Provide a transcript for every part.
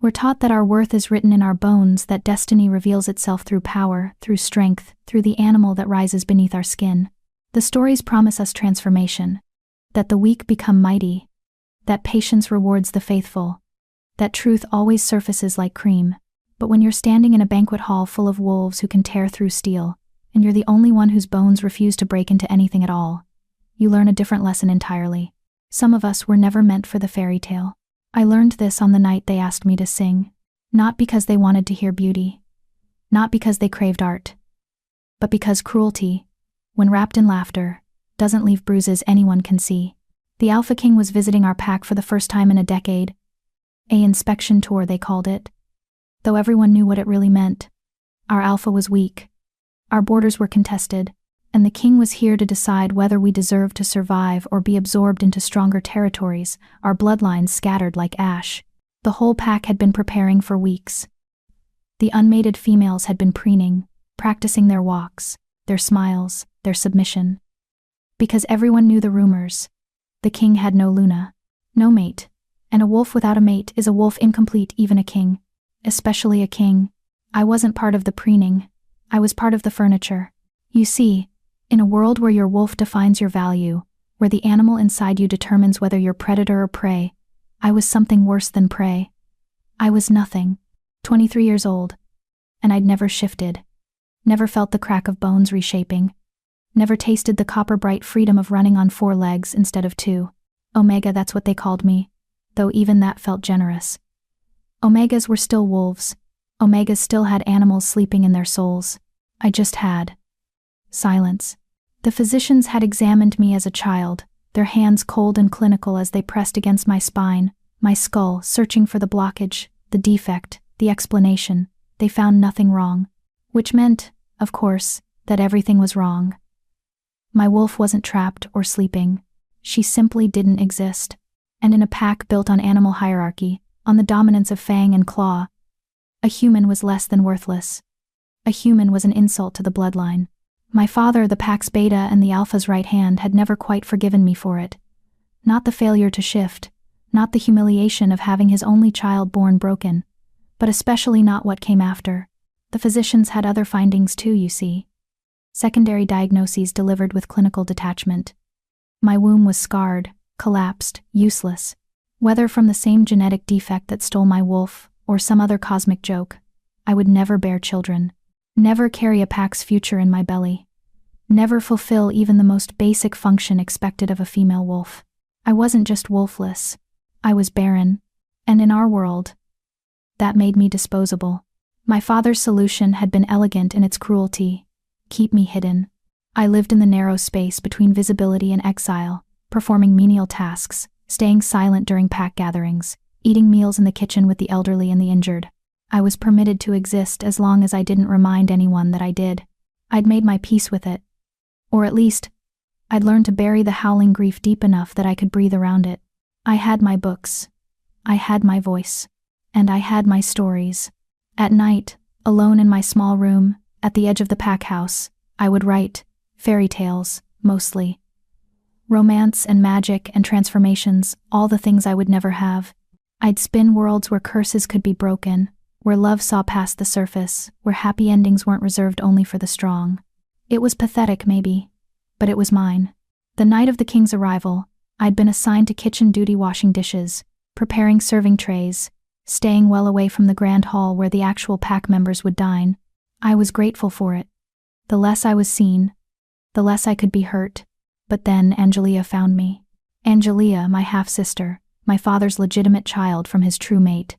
We're taught that our worth is written in our bones, that destiny reveals itself through power, through strength, through the animal that rises beneath our skin. The stories promise us transformation, that the weak become mighty, that patience rewards the faithful, that truth always surfaces like cream. But when you're standing in a banquet hall full of wolves who can tear through steel, and you're the only one whose bones refuse to break into anything at all, you learn a different lesson entirely. Some of us were never meant for the fairy tale. I learned this on the night they asked me to sing, not because they wanted to hear beauty, not because they craved art, but because cruelty, when wrapped in laughter, doesn't leave bruises anyone can see. The Alpha King was visiting our pack for the first time in a decade. A inspection tour, they called it. Though everyone knew what it really meant. Our alpha was weak. Our borders were contested, and the king was here to decide whether we deserved to survive or be absorbed into stronger territories, our bloodlines scattered like ash. The whole pack had been preparing for weeks. The unmated females had been preening, practicing their walks, their smiles, their submission. Because everyone knew the rumors. The king had no Luna, no mate, and a wolf without a mate is a wolf incomplete, even a king. Especially a king. I wasn't part of the preening. I was part of the furniture. You see, in a world where your wolf defines your value, where the animal inside you determines whether you're predator or prey, I was something worse than prey. I was nothing. 23 years old. And I'd never shifted. Never felt the crack of bones reshaping. Never tasted the copper-bright freedom of running on 4 legs instead of 2. Omega, that's what they called me, though even that felt generous. Omegas were still wolves. Omegas still had animals sleeping in their souls. I just had silence. The physicians had examined me as a child, their hands cold and clinical as they pressed against my spine, my skull, searching for the blockage, the defect, the explanation. They found nothing wrong. Which meant, of course, that everything was wrong. My wolf wasn't trapped or sleeping. She simply didn't exist. And in a pack built on animal hierarchy, on the dominance of fang and claw, a human was less than worthless. A human was an insult to the bloodline. My father, the pack's beta and the alpha's right hand, had never quite forgiven me for it. Not the failure to shift, not the humiliation of having his only child born broken, but especially not what came after. The physicians had other findings too, you see. Secondary diagnoses delivered with clinical detachment. My womb was scarred, collapsed, useless. Whether from the same genetic defect that stole my wolf, or some other cosmic joke, I would never bear children. Never carry a pack's future in my belly. Never fulfill even the most basic function expected of a female wolf. I wasn't just wolfless. I was barren. And in our world, that made me disposable. My father's solution had been elegant in its cruelty. Keep me hidden. I lived in the narrow space between visibility and exile, performing menial tasks, staying silent during pack gatherings, eating meals in the kitchen with the elderly and the injured. I was permitted to exist as long as I didn't remind anyone that I did. I'd made my peace with it. Or at least, I'd learned to bury the howling grief deep enough that I could breathe around it. I had my books. I had my voice. And I had my stories. At night, alone in my small room, at the edge of the pack house, I would write fairy tales, mostly. Romance and magic and transformations, all the things I would never have. I'd spin worlds where curses could be broken, where love saw past the surface, where happy endings weren't reserved only for the strong. It was pathetic, maybe, but it was mine. The night of the king's arrival, I'd been assigned to kitchen duty, washing dishes, preparing serving trays, staying well away from the grand hall where the actual pack members would dine. I was grateful for it. The less I was seen, the less I could be hurt. But then Angelia found me. Angelia, my half-sister, my father's legitimate child from his true mate.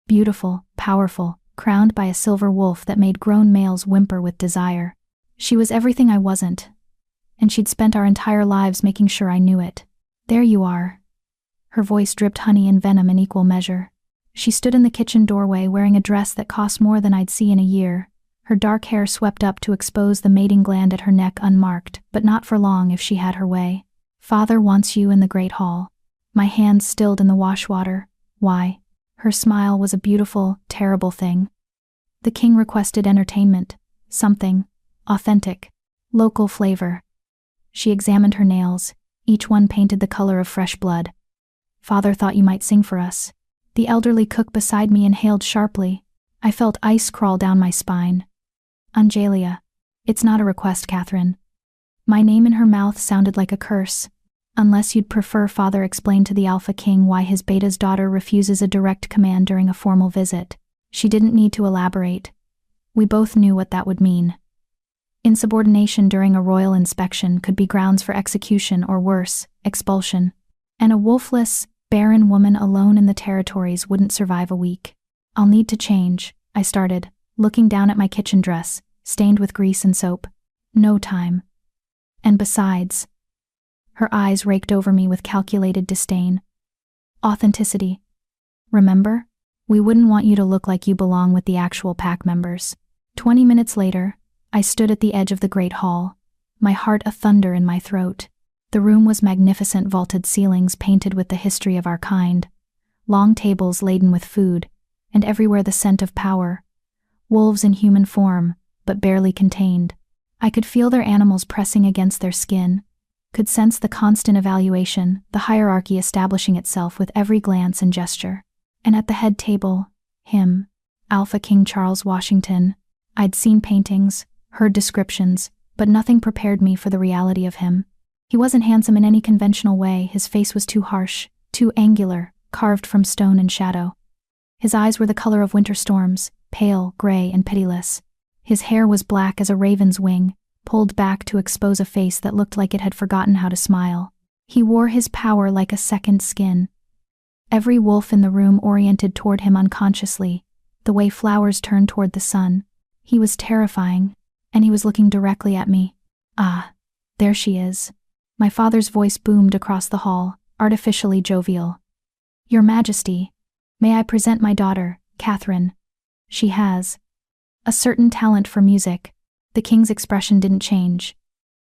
Beautiful, powerful, crowned by a silver wolf that made grown males whimper with desire. She was everything I wasn't, and she'd spent our entire lives making sure I knew it. There you are. Her voice dripped honey and venom in equal measure. She stood in the kitchen doorway wearing a dress that cost more than I'd see in a year, her dark hair swept up to expose the mating gland at her neck unmarked, but not for long if she had her way. Father wants you in the great hall. My hands stilled in the wash water. Why? Her smile was a beautiful, terrible thing. The king requested entertainment. Something. Authentic. Local flavor. She examined her nails, each one painted the color of fresh blood. Father thought you might sing for us. The elderly cook beside me inhaled sharply. I felt ice crawl down my spine. Angelia. It's not a request, Catherine. My name in her mouth sounded like a curse. Unless you'd prefer, Father explained to the Alpha King why his Beta's daughter refuses a direct command during a formal visit. She didn't need to elaborate. We both knew what that would mean. Insubordination during a royal inspection could be grounds for execution or worse, expulsion. And a wolfless, barren woman alone in the territories wouldn't survive a week. I'll need to change, I started, looking down at my kitchen dress, stained with grease and soap. No time. And besides, her eyes raked over me with calculated disdain. Authenticity. Remember? We wouldn't want you to look like you belong with the actual pack members. 20 minutes later, I stood at the edge of the great hall, my heart a thunder in my throat. The room was magnificent, vaulted ceilings painted with the history of our kind, long tables laden with food, and everywhere the scent of power. Wolves in human form, but barely contained. I could feel their animals pressing against their skin, could sense the constant evaluation, the hierarchy establishing itself with every glance and gesture. And at the head table, him, Alpha King Charles Washington. I'd seen paintings, heard descriptions, but nothing prepared me for the reality of him. He wasn't handsome in any conventional way. His face was too harsh, too angular, carved from stone and shadow. His eyes were the color of winter storms, pale, gray, and pitiless. His hair was black as a raven's wing, pulled back to expose a face that looked like it had forgotten how to smile. He wore his power like a second skin. Every wolf in the room oriented toward him unconsciously, the way flowers turn toward the sun. He was terrifying, and he was looking directly at me. Ah, there she is. My father's voice boomed across the hall, artificially jovial. Your Majesty, may I present my daughter, Catherine? She has a certain talent for music. The king's expression didn't change.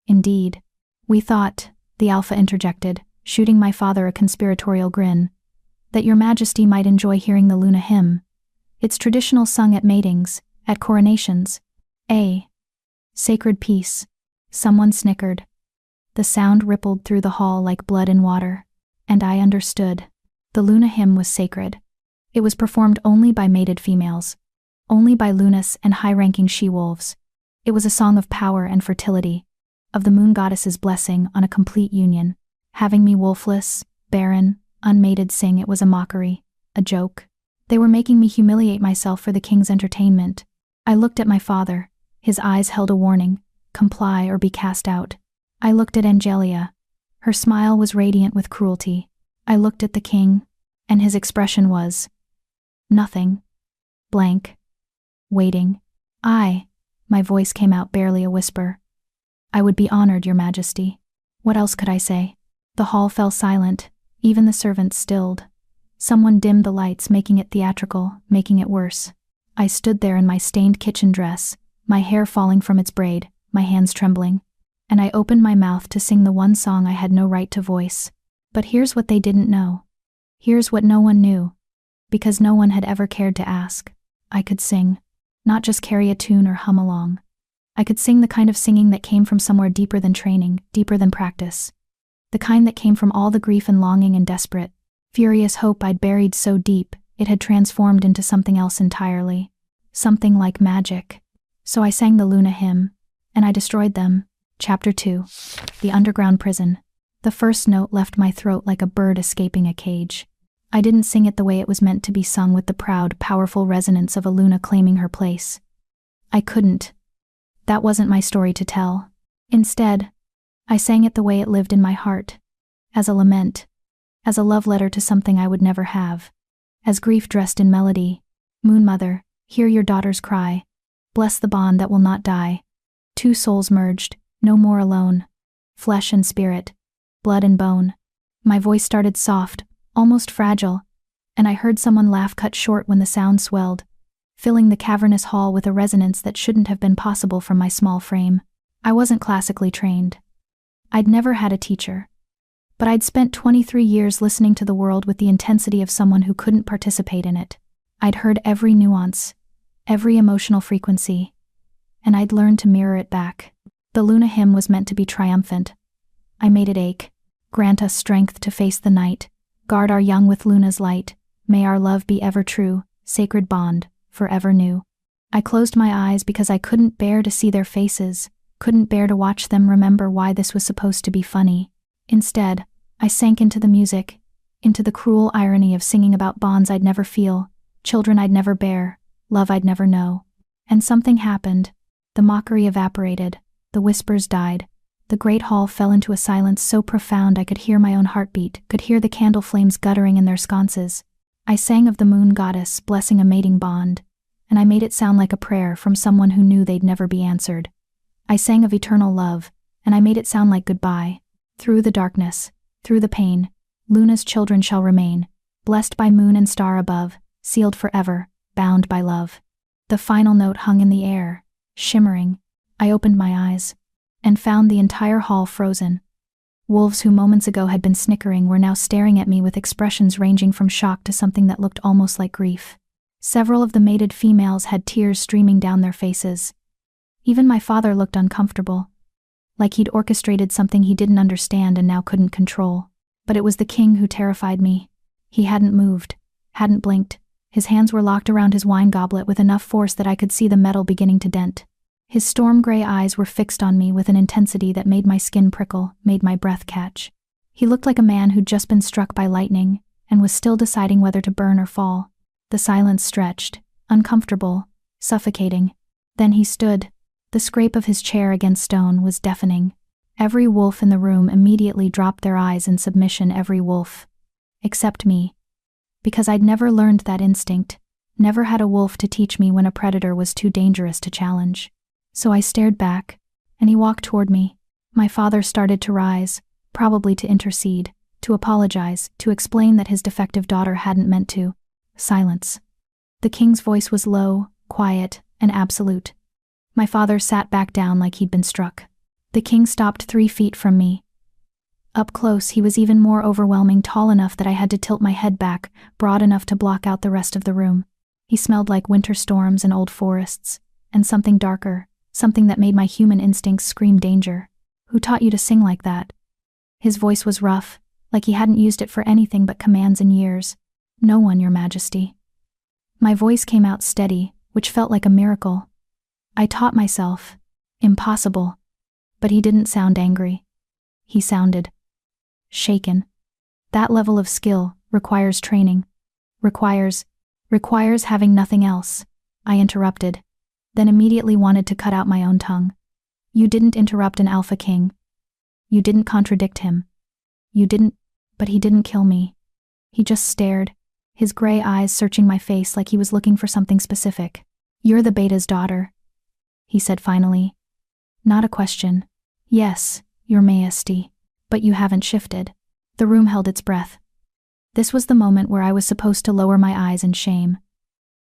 Indeed. We thought, the Alpha interjected, shooting my father a conspiratorial grin, that your Majesty might enjoy hearing the Luna hymn. It's traditional sung at matings, at coronations. A sacred piece. Someone snickered. The sound rippled through the hall like blood in water, and I understood. The Luna hymn was sacred. It was performed only by mated females, only by Lunas and high-ranking she-wolves. It was a song of power and fertility, of the moon goddess's blessing on a complete union. Having me wolfless, barren, unmated sing it was a mockery, a joke. They were making me humiliate myself for the king's entertainment. I looked at my father. His eyes held a warning: comply or be cast out. I looked at Angelia. Her smile was radiant with cruelty. I looked at the king, and his expression was nothing. Blank. Waiting. My voice came out barely a whisper. I would be honored, your Majesty. What else could I say? The hall fell silent. Even the servants stilled. Someone dimmed the lights, making it theatrical, making it worse. I stood there in my stained kitchen dress, my hair falling from its braid, my hands trembling. And I opened my mouth to sing the one song I had no right to voice. But here's what they didn't know. Here's what no one knew. Because no one had ever cared to ask. I could sing. Not just carry a tune or hum along. I could sing the kind of singing that came from somewhere deeper than training, deeper than practice. The kind that came from all the grief and longing and desperate, furious hope I'd buried so deep, it had transformed into something else entirely. Something like magic. So I sang the Luna hymn, and I destroyed them. Chapter 2. The Underground Prison. The first note left my throat like a bird escaping a cage. I didn't sing it the way it was meant to be sung, with the proud, powerful resonance of a Luna claiming her place. I couldn't. That wasn't my story to tell. Instead, I sang it the way it lived in my heart. As a lament. As a love letter to something I would never have. As grief dressed in melody. Moon Mother, hear your daughter's cry. Bless the bond that will not die. Two souls merged, no more alone. Flesh and spirit. Blood and bone. My voice started soft, almost fragile, and I heard someone laugh cut short when the sound swelled, filling the cavernous hall with a resonance that shouldn't have been possible from my small frame. I wasn't classically trained. I'd never had a teacher. But I'd spent 23 years listening to the world with the intensity of someone who couldn't participate in it. I'd heard every nuance, every emotional frequency, and I'd learned to mirror it back. The Luna hymn was meant to be triumphant. I made it ache. Grant us strength to face the night. Guard our young with Luna's light. May our love be ever true, sacred bond, forever new. I closed my eyes because I couldn't bear to see their faces, couldn't bear to watch them remember why this was supposed to be funny. Instead, I sank into the music, into the cruel irony of singing about bonds I'd never feel, children I'd never bear, love I'd never know. And something happened. The mockery evaporated, the whispers died. The great hall fell into a silence so profound I could hear my own heartbeat, could hear the candle flames guttering in their sconces. I sang of the moon goddess blessing a mating bond, and I made it sound like a prayer from someone who knew they'd never be answered. I sang of eternal love, and I made it sound like goodbye. Through the darkness, through the pain, Luna's children shall remain, blessed by moon and star above, sealed forever, bound by love. The final note hung in the air, shimmering. I opened my eyes, and found the entire hall frozen. Wolves who moments ago had been snickering were now staring at me with expressions ranging from shock to something that looked almost like grief. Several of the mated females had tears streaming down their faces. Even my father looked uncomfortable, like he'd orchestrated something he didn't understand and now couldn't control. But it was the king who terrified me. He hadn't moved, hadn't blinked. His hands were locked around his wine goblet with enough force that I could see the metal beginning to dent. His storm-gray eyes were fixed on me with an intensity that made my skin prickle, made my breath catch. He looked like a man who'd just been struck by lightning and was still deciding whether to burn or fall. The silence stretched, uncomfortable, suffocating. Then he stood. The scrape of his chair against stone was deafening. Every wolf in the room immediately dropped their eyes in submission, every wolf. Except me. Because I'd never learned that instinct, never had a wolf to teach me when a predator was too dangerous to challenge. So I stared back, and he walked toward me. My father started to rise, probably to intercede, to apologize, to explain that his defective daughter hadn't meant to. Silence. The king's voice was low, quiet, and absolute. My father sat back down like he'd been struck. The king stopped 3 feet from me. Up close, he was even more overwhelming, tall enough that I had to tilt my head back, broad enough to block out the rest of the room. He smelled like winter storms and old forests, and something darker, something that made my human instincts scream danger. Who taught you to sing like that? His voice was rough, like he hadn't used it for anything but commands in years. No one, Your Majesty. My voice came out steady, which felt like a miracle. I taught myself. Impossible. But he didn't sound angry. He sounded shaken. That level of skill requires training. Requires having nothing else. I interrupted, then immediately wanted to cut out my own tongue. You didn't interrupt an alpha king. You didn't contradict him. But he didn't kill me. He just stared, his gray eyes searching my face like he was looking for something specific. You're the beta's daughter, he said finally. Not a question. Yes, Your Majesty. But you haven't shifted. The room held its breath. This was the moment where I was supposed to lower my eyes in shame.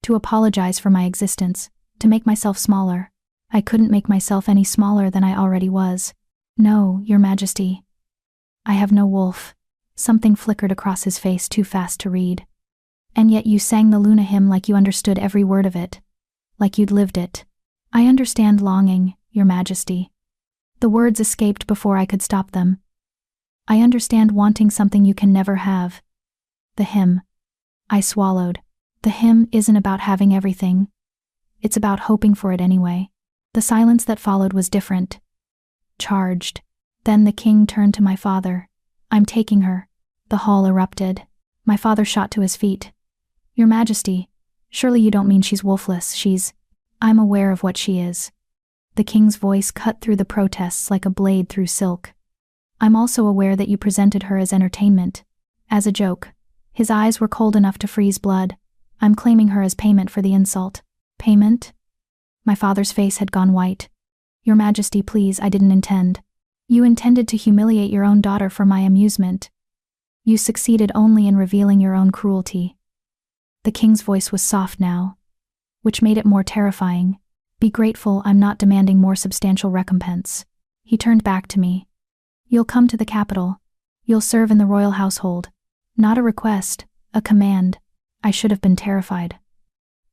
To apologize for my existence, to make myself smaller. I couldn't make myself any smaller than I already was. No, Your Majesty. I have no wolf. Something flickered across his face too fast to read. And yet you sang the Luna hymn like you understood every word of it. Like you'd lived it. I understand longing, Your Majesty. The words escaped before I could stop them. I understand wanting something you can never have. The hymn. I swallowed. The hymn isn't about having everything. It's about hoping for it anyway. The silence that followed was different. Charged. Then the king turned to my father. I'm taking her. The hall erupted. My father shot to his feet. Your Majesty, surely you don't mean she's wolfless, I'm aware of what she is. The king's voice cut through the protests like a blade through silk. I'm also aware that you presented her as entertainment. As a joke. His eyes were cold enough to freeze blood. I'm claiming her as payment for the insult. Payment? My father's face had gone white. Your Majesty, please, I didn't intend. You intended to humiliate your own daughter for my amusement. You succeeded only in revealing your own cruelty. The king's voice was soft now, which made it more terrifying. Be grateful I'm not demanding more substantial recompense. He turned back to me. You'll come to the capital. You'll serve in the royal household. Not a request, a command. I should have been terrified.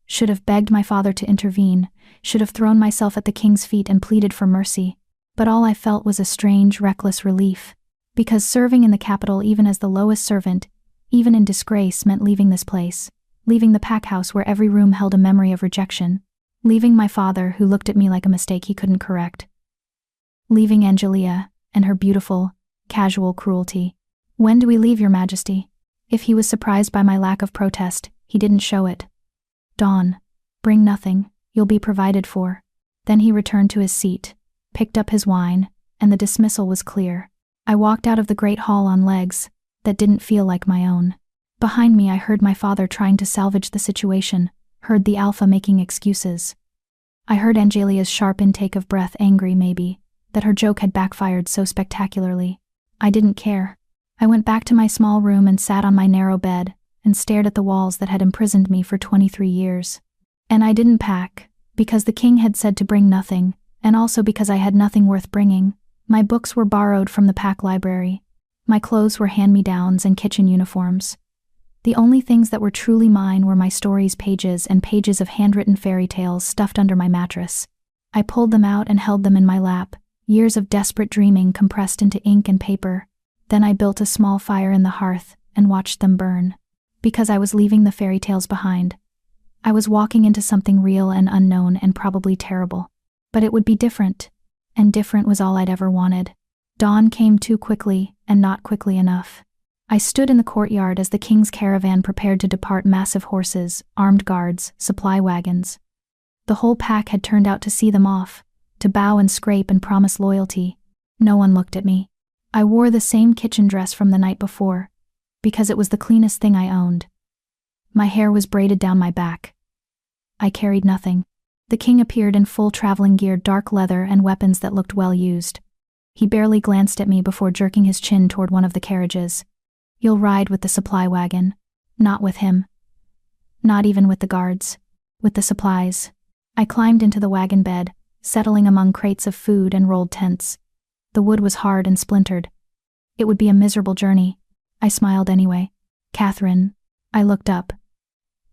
Should have begged my father to intervene, should have thrown myself at the king's feet and pleaded for mercy. But all I felt was a strange, reckless relief. Because serving in the capital even as the lowest servant, even in disgrace, meant leaving this place, leaving the pack house where every room held a memory of rejection, leaving my father who looked at me like a mistake he couldn't correct, leaving Angelia and her beautiful, casual cruelty. "When do we leave, Your Majesty?" If he was surprised by my lack of protest, he didn't show it. "Dawn. Bring nothing, you'll be provided for." Then he returned to his seat, picked up his wine, and the dismissal was clear. I walked out of the great hall on legs that didn't feel like my own. Behind me I heard my father trying to salvage the situation, heard the alpha making excuses. I heard Angelia's sharp intake of breath, angry maybe, that her joke had backfired so spectacularly. I didn't care. I went back to my small room and sat on my narrow bed and stared at the walls that had imprisoned me for 23 years. And I didn't pack, because the king had said to bring nothing, and also because I had nothing worth bringing. My books were borrowed from the pack library. My clothes were hand-me-downs and kitchen uniforms. The only things that were truly mine were my stories' pages and pages of handwritten fairy tales stuffed under my mattress. I pulled them out and held them in my lap, years of desperate dreaming compressed into ink and paper. Then I built a small fire in the hearth and watched them burn. Because I was leaving the fairy tales behind. I was walking into something real and unknown and probably terrible. But it would be different, and different was all I'd ever wanted. Dawn came too quickly, and not quickly enough. I stood in the courtyard as the king's caravan prepared to depart. Massive horses, armed guards, supply wagons. The whole pack had turned out to see them off, to bow and scrape and promise loyalty. No one looked at me. I wore the same kitchen dress from the night before, because it was the cleanest thing I owned. My hair was braided down my back. I carried nothing. The king appeared in full traveling gear, dark leather and weapons that looked well used. He barely glanced at me before jerking his chin toward one of the carriages. "You'll ride with the supply wagon." Not with him. Not even with the guards. With the supplies. I climbed into the wagon bed, settling among crates of food and rolled tents. The wood was hard and splintered. It would be a miserable journey. I smiled anyway. "Catherine." I looked up.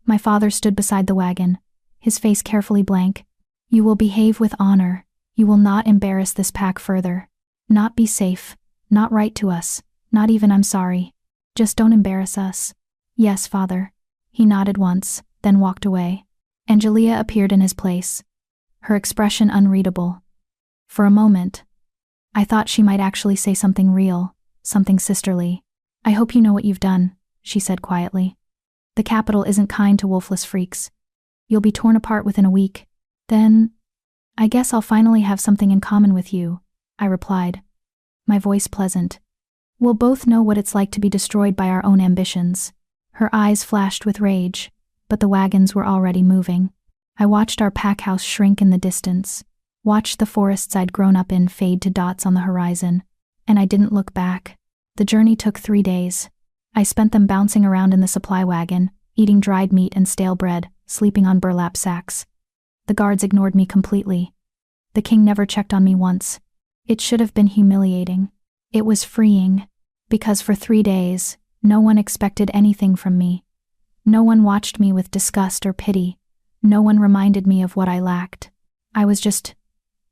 My father stood beside the wagon, his face carefully blank. "You will behave with honor. You will not embarrass this pack further. Not be safe. Not write to us. Not even I'm sorry. Just don't embarrass us." "Yes, father." He nodded once, then walked away. Angelia appeared in his place, her expression unreadable. For a moment, I thought she might actually say something real, something sisterly. "I hope you know what you've done," she said quietly. "The capital isn't kind to wolfless freaks. You'll be torn apart within a week. Then, I guess I'll finally have something in common with you," I replied, my voice pleasant. "We'll both know what it's like to be destroyed by our own ambitions." Her eyes flashed with rage, but the wagons were already moving. I watched our pack house shrink in the distance, watched the forests I'd grown up in fade to dots on the horizon, and I didn't look back. The journey took 3 days. I spent them bouncing around in the supply wagon, eating dried meat and stale bread, sleeping on burlap sacks. The guards ignored me completely. The king never checked on me once. It should have been humiliating. It was freeing, because for 3 days, no one expected anything from me. No one watched me with disgust or pity. No one reminded me of what I lacked. I was just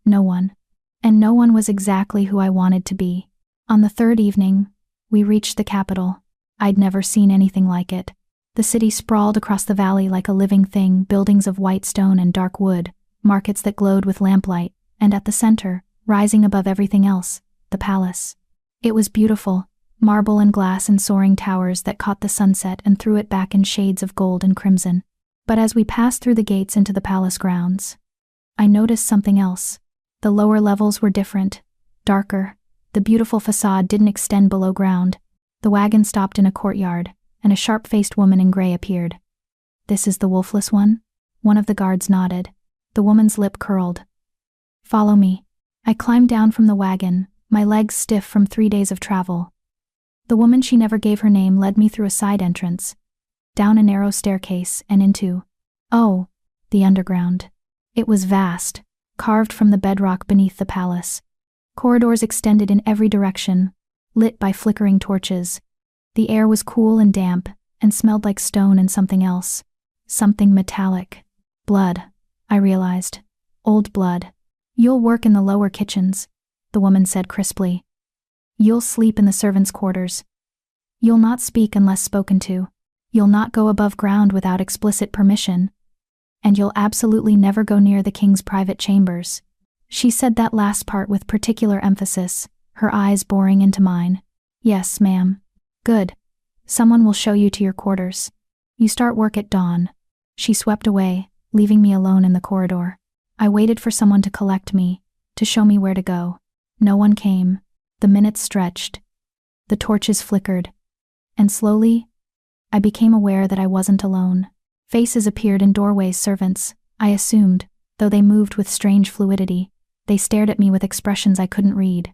no one. And no one was exactly who I wanted to be. On the 3rd evening, we reached the capital. I'd never seen anything like it. The city sprawled across the valley like a living thing, buildings of white stone and dark wood, markets that glowed with lamplight, and at the center, rising above everything else, the palace. It was beautiful, marble and glass and soaring towers that caught the sunset and threw it back in shades of gold and crimson. But as we passed through the gates into the palace grounds, I noticed something else. The lower levels were different, darker. The beautiful facade didn't extend below ground. The wagon stopped in a courtyard, and a sharp-faced woman in gray appeared. "This is the wolfless one?" One of the guards nodded. The woman's lip curled. "Follow me." I climbed down from the wagon, my legs stiff from 3 days of travel. The woman, she never gave her name, led me through a side entrance, down a narrow staircase and into, the underground. It was vast, carved from the bedrock beneath the palace. Corridors extended in every direction, lit by flickering torches. The air was cool and damp, and smelled like stone and something else. Something metallic. Blood, I realized. Old blood. "You'll work in the lower kitchens," the woman said crisply. "You'll sleep in the servants' quarters." You'll not speak unless spoken to. You'll not go above ground without explicit permission. And you'll absolutely never go near the king's private chambers." She said that last part with particular emphasis, her eyes boring into mine. "Yes, ma'am." "Good. Someone will show you to your quarters. You start work at dawn." She swept away, leaving me alone in the corridor. I waited for someone to collect me, to show me where to go. No one came. The minutes stretched. The torches flickered. And slowly, I became aware that I wasn't alone. Faces appeared in doorways, servants, I assumed, though they moved with strange fluidity. They stared at me with expressions I couldn't read.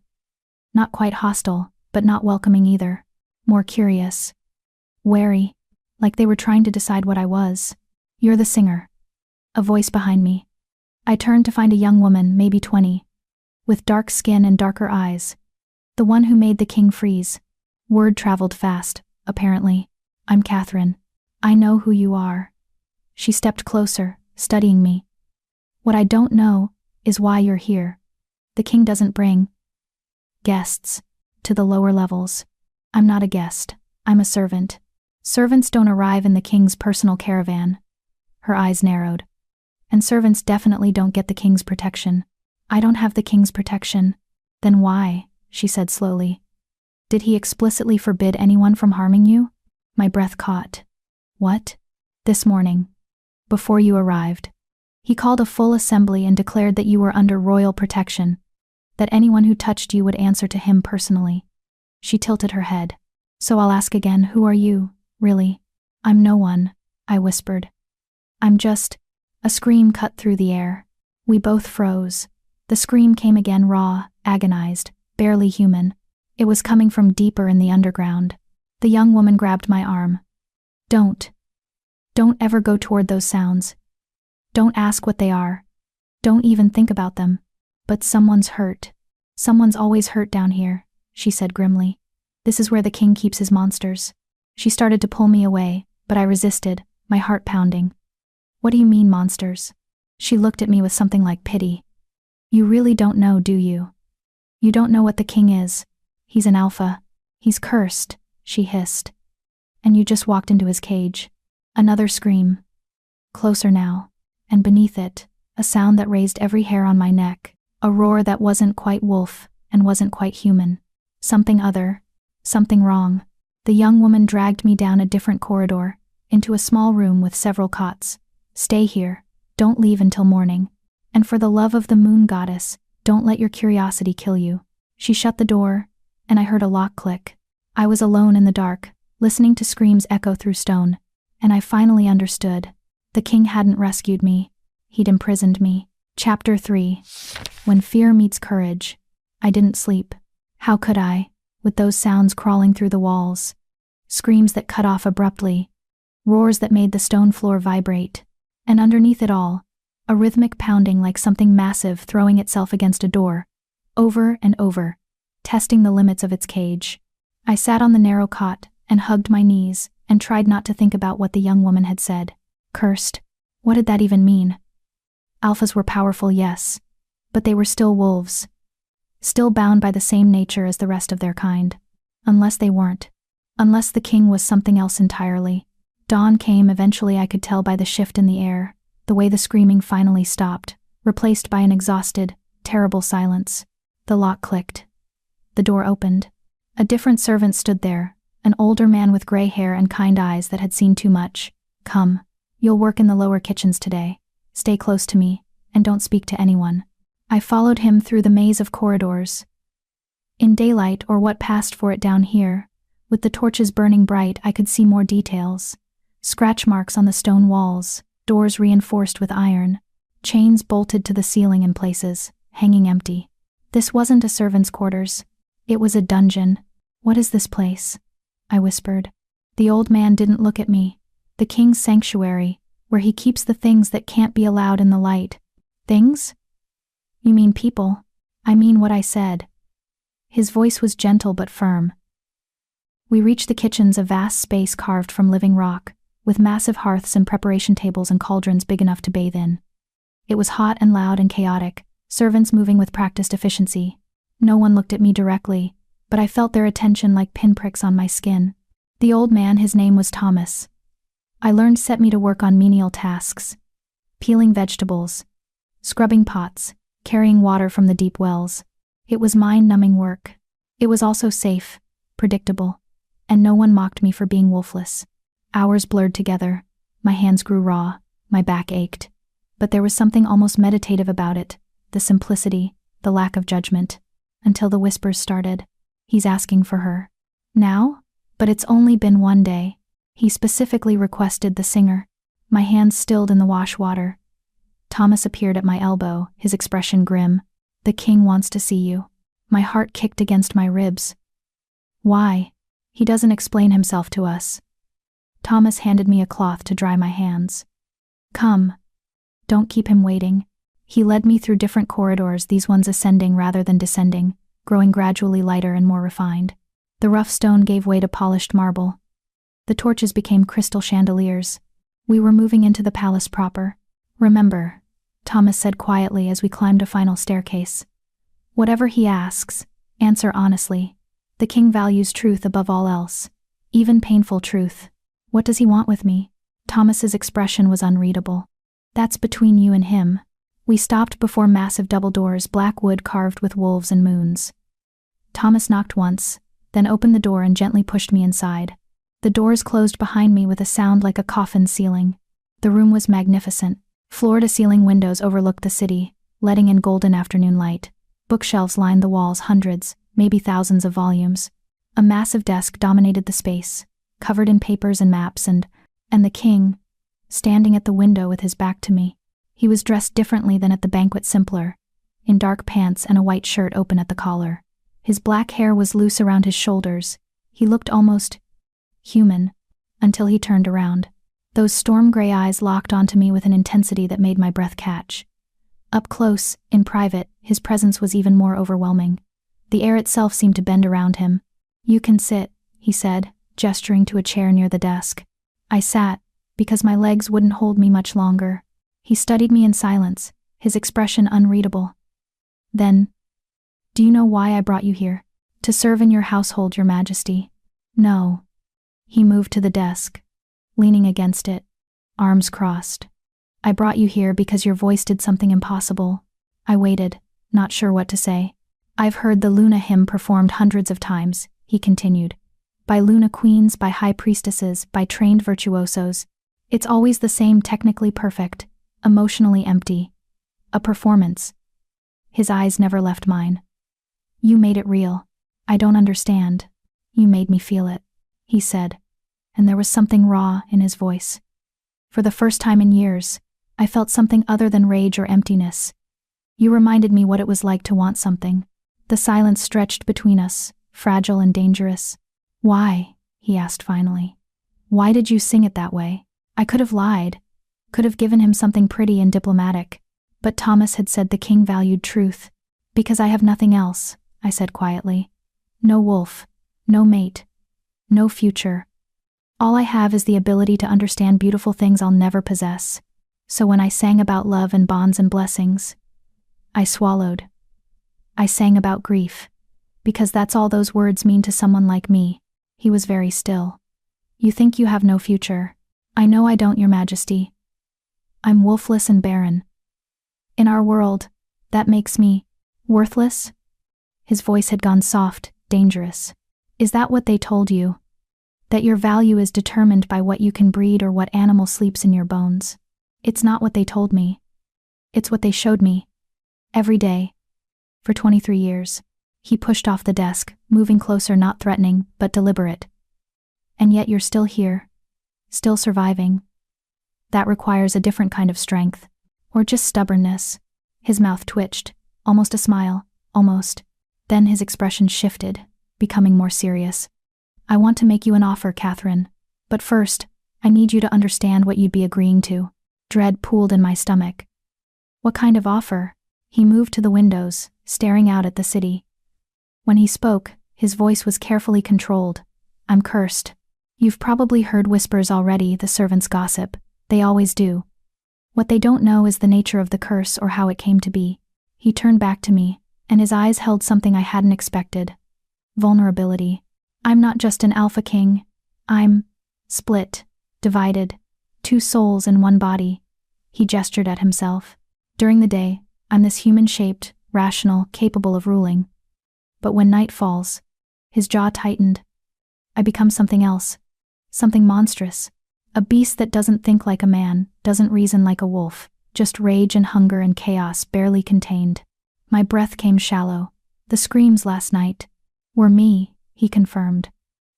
Not quite hostile, but not welcoming either. More curious. Wary. Like they were trying to decide what I was. "You're the singer." A voice behind me. I turned to find a young woman, maybe 20. With dark skin and darker eyes. The one who made the king freeze. Word traveled fast, apparently. "I'm Catherine. I know who you are." She stepped closer, studying me. "What I don't know is why you're here. The king doesn't bring guests to the lower levels. I'm not a guest. I'm a servant. Servants don't arrive in the king's personal caravan." Her eyes narrowed. "And servants definitely don't get the king's protection." "I don't have the king's protection." "Then why?" she said slowly. "Did he explicitly forbid anyone from harming you?" My breath caught. "What?" "This morning. Before you arrived. He called a full assembly and declared that you were under royal protection, that anyone who touched you would answer to him personally." She tilted her head. "So I'll ask again, who are you, really?" "I'm no one," I whispered. "I'm just—" A scream cut through the air. We both froze. The scream came again, raw, agonized, barely human. It was coming from deeper in the underground. The young woman grabbed my arm. Don't ever go toward those sounds. Don't ask what they are. Don't even think about them. But someone's hurt. Someone's always hurt down here," she said grimly. "This is where the king keeps his monsters." She started to pull me away, but I resisted, my heart pounding. "What do you mean, monsters?" She looked at me with something like pity. "You really don't know, do you? You don't know what the king is. He's an alpha. He's cursed," she hissed. "And you just walked into his cage." Another scream. Closer now. And beneath it, a sound that raised every hair on my neck, a roar that wasn't quite wolf and wasn't quite human. Something other, something wrong. The young woman dragged me down a different corridor, into a small room with several cots. "Stay here, don't leave until morning. And for the love of the moon goddess, don't let your curiosity kill you." She shut the door, and I heard a lock click. I was alone in the dark, listening to screams echo through stone, and I finally understood. The king hadn't rescued me. He'd imprisoned me. Chapter 3. When fear meets courage. I didn't sleep. How could I, with those sounds crawling through the walls? Screams that cut off abruptly. Roars that made the stone floor vibrate. And underneath it all, a rhythmic pounding like something massive throwing itself against a door, over and over, testing the limits of its cage. I sat on the narrow cot and hugged my knees and tried not to think about what the young woman had said. Cursed. What did that even mean? Alphas were powerful, yes, but they were still wolves. Still bound by the same nature as the rest of their kind. Unless they weren't. Unless the king was something else entirely. Dawn came eventually. I could tell by the shift in the air, the way the screaming finally stopped, replaced by an exhausted, terrible silence. The lock clicked. The door opened. A different servant stood there, an older man with gray hair and kind eyes that had seen too much. "Come. You'll work in the lower kitchens today. Stay close to me, and don't speak to anyone." I followed him through the maze of corridors. In daylight, or what passed for it down here, with the torches burning bright, I could see more details. Scratch marks on the stone walls, doors reinforced with iron, chains bolted to the ceiling in places, hanging empty. This wasn't a servant's quarters. It was a dungeon. "What is this place?" I whispered. The old man didn't look at me. "The king's sanctuary, where he keeps the things that can't be allowed in the light." "Things? You mean people?" "I mean what I said." His voice was gentle but firm. We reached the kitchens, a vast space carved from living rock, with massive hearths and preparation tables and cauldrons big enough to bathe in. It was hot and loud and chaotic, servants moving with practiced efficiency. No one looked at me directly, but I felt their attention like pinpricks on my skin. The old man, his name was Thomas. I learned set me to work on menial tasks. Peeling vegetables, scrubbing pots, carrying water from the deep wells. It was mind-numbing work. It was also safe, predictable, and no one mocked me for being wolfless. Hours blurred together. My hands grew raw, my back ached. But there was something almost meditative about it, the simplicity, the lack of judgment. Until the whispers started. He's asking for her. Now? But it's only been one day. He specifically requested the singer. My hands stilled in the wash water. Thomas appeared at my elbow, his expression grim. The king wants to see you. My heart kicked against my ribs. Why? He doesn't explain himself to us. Thomas handed me a cloth to dry my hands. Come. Don't keep him waiting. He led me through different corridors, these ones ascending rather than descending, growing gradually lighter and more refined. The rough stone gave way to polished marble. The torches became crystal chandeliers. We were moving into the palace proper. Remember, Thomas said quietly as we climbed a final staircase. Whatever he asks, answer honestly. The king values truth above all else, even painful truth. What does he want with me? Thomas's expression was unreadable. That's between you and him. We stopped before massive double doors, black wood carved with wolves and moons. Thomas knocked once, then opened the door and gently pushed me inside. The doors closed behind me with a sound like a coffin ceiling. The room was magnificent. Floor-to-ceiling windows overlooked the city, letting in golden afternoon light. Bookshelves lined the walls, hundreds, maybe thousands of volumes. A massive desk dominated the space, covered in papers and maps, and the king, standing at the window with his back to me. He was dressed differently than at the banquet, simpler, in dark pants and a white shirt open at the collar. His black hair was loose around his shoulders. He looked almost human, until he turned around. Those storm-gray eyes locked onto me with an intensity that made my breath catch. Up close, in private, his presence was even more overwhelming. The air itself seemed to bend around him. You can sit, he said, gesturing to a chair near the desk. I sat, because my legs wouldn't hold me much longer. He studied me in silence, his expression unreadable. Then, do you know why I brought you here? To serve in your household, your majesty. No. He moved to the desk, leaning against it, arms crossed. I brought you here because your voice did something impossible. I waited, not sure what to say. I've heard the Luna hymn performed hundreds of times, he continued. By Luna queens, by high priestesses, by trained virtuosos. It's always the same, technically perfect, emotionally empty. A performance. His eyes never left mine. You made it real. I don't understand. You made me feel it, he said, and there was something raw in his voice. For the first time in years, I felt something other than rage or emptiness. You reminded me what it was like to want something. The silence stretched between us, fragile and dangerous. Why? He asked finally. Why did you sing it that way? I could have lied, could have given him something pretty and diplomatic. But Thomas had said the king valued truth. Because I have nothing else, I said quietly. No wolf, no mate, no future. All I have is the ability to understand beautiful things I'll never possess. So when I sang about love and bonds and blessings, I swallowed. I sang about grief. Because that's all those words mean to someone like me. He was very still. You think you have no future. I know I don't, your majesty. I'm wolfless and barren. In our world, that makes me worthless? His voice had gone soft, dangerous. Is that what they told you? That your value is determined by what you can breed or what animal sleeps in your bones? It's not what they told me. It's what they showed me. Every day. For 23 years. He pushed off the desk, moving closer, not threatening, but deliberate. And yet you're still here. Still surviving. That requires a different kind of strength. Or just stubbornness. His mouth twitched, almost a smile, almost. Then his expression shifted, becoming more serious. I want to make you an offer, Catherine. But first, I need you to understand what you'd be agreeing to. Dread pooled in my stomach. What kind of offer? He moved to the windows, staring out at the city. When he spoke, his voice was carefully controlled. I'm cursed. You've probably heard whispers already, the servants gossip. They always do. What they don't know is the nature of the curse or how it came to be. He turned back to me, and his eyes held something I hadn't expected. Vulnerability. I'm not just an alpha king. I'm split, divided, two souls in one body. He gestured at himself. During the day, I'm this human-shaped, rational, capable of ruling. But when night falls, his jaw tightened. I become something else, something monstrous, a beast that doesn't think like a man, doesn't reason like a wolf, just rage and hunger and chaos barely contained. My breath came shallow. The screams last night were me, he confirmed,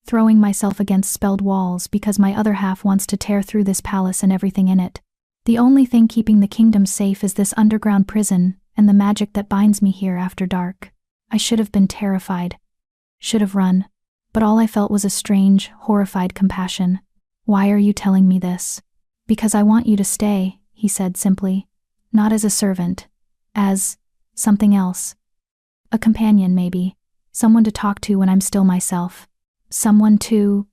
throwing myself against spelled walls because my other half wants to tear through this palace and everything in it. The only thing keeping the kingdom safe is this underground prison and the magic that binds me here after dark. I should have been terrified, should have run, but all I felt was a strange, horrified compassion. Why are you telling me this? Because I want you to stay, he said simply. Not as a servant, as something else. A companion, maybe. Someone to talk to when I'm still myself. Someone to...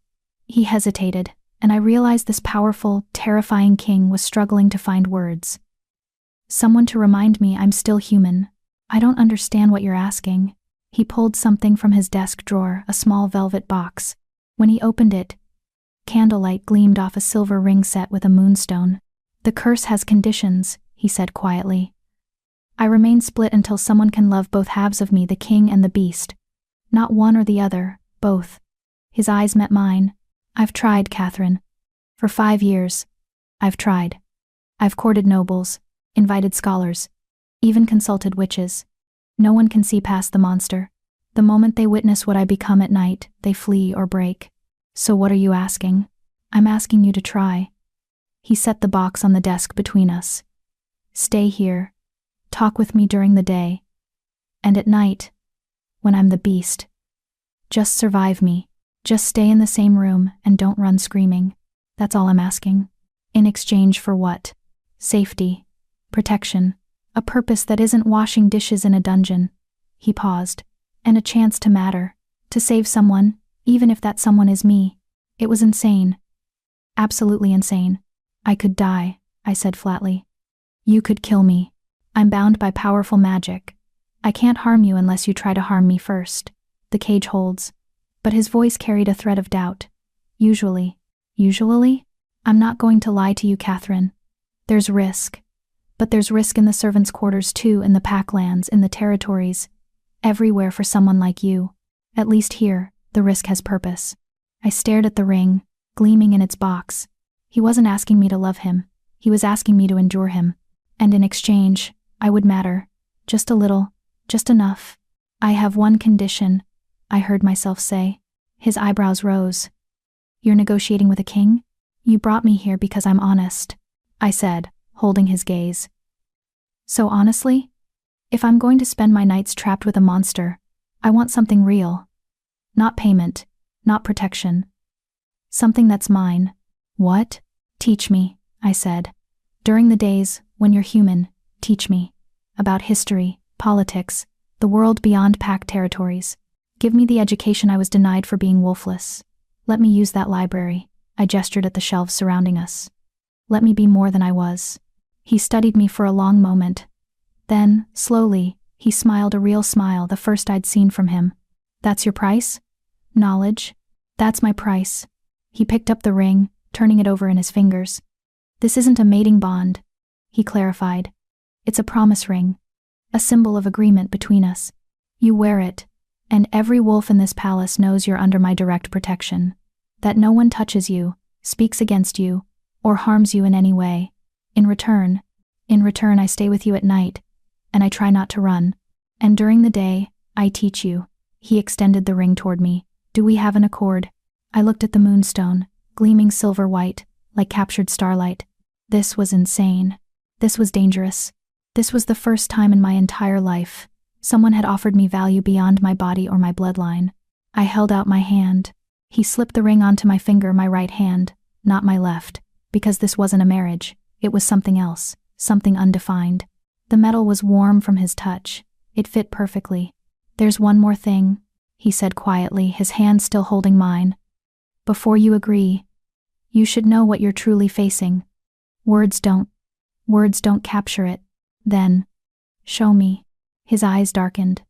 He hesitated, and I realized this powerful, terrifying king was struggling to find words. Someone to remind me I'm still human. I don't understand what you're asking. He pulled something from his desk drawer, a small velvet box. When he opened it, candlelight gleamed off a silver ring set with a moonstone. The curse has conditions, he said quietly. I remain split until someone can love both halves of me, the king and the beast. Not one or the other, both. His eyes met mine. I've tried, Catherine. For 5 years. I've tried. I've courted nobles, invited scholars, even consulted witches. No one can see past the monster. The moment they witness what I become at night, they flee or break. So what are you asking? I'm asking you to try. He set the box on the desk between us. Stay here. Talk with me during the day. And at night, when I'm the beast. Just survive me. Just stay in the same room and don't run screaming. That's all I'm asking. In exchange for what? Safety. Protection. A purpose that isn't washing dishes in a dungeon. He paused. And a chance to matter. To save someone, even if that someone is me. It was insane. Absolutely insane. I could die, I said flatly. You could kill me. I'm bound by powerful magic. I can't harm you unless you try to harm me first. The cage holds. But his voice carried a thread of doubt. Usually. I'm not going to lie to you, Catherine. There's risk. But there's risk in the servants' quarters too, in the packlands, in the territories. Everywhere for someone like you. At least here, the risk has purpose. I stared at the ring, gleaming in its box. He wasn't asking me to love him. He was asking me to endure him. And in exchange, I would matter. Just a little. Just enough. I have one condition, I heard myself say. His eyebrows rose. You're negotiating with a king? You brought me here because I'm honest, I said, holding his gaze. So honestly? If I'm going to spend my nights trapped with a monster, I want something real. Not payment, not protection. Something that's mine. What? Teach me, I said. During the days, when you're human, teach me. About history, politics, the world beyond pack territories. Give me the education I was denied for being wolfless. Let me use that library. I gestured at the shelves surrounding us. Let me be more than I was. He studied me for a long moment. Then, slowly, he smiled, a real smile, the first I'd seen from him. That's your price? Knowledge? That's my price. He picked up the ring, turning it over in his fingers. This isn't a mating bond, he clarified. It's a promise ring. A symbol of agreement between us. You wear it, and every wolf in this palace knows you're under my direct protection. That no one touches you, speaks against you, or harms you in any way. In return, I stay with you at night, and I try not to run. And during the day, I teach you. He extended the ring toward me. Do we have an accord? I looked at the moonstone, gleaming silver white, like captured starlight. This was insane. This was dangerous. This was the first time in my entire life someone had offered me value beyond my body or my bloodline. I held out my hand. He slipped the ring onto my finger, my right hand, not my left, because this wasn't a marriage. It was something else, something undefined. The metal was warm from his touch. It fit perfectly. There's one more thing, he said quietly, his hand still holding mine. Before you agree, you should know what you're truly facing. Words don't capture it. Then, show me. His eyes darkened.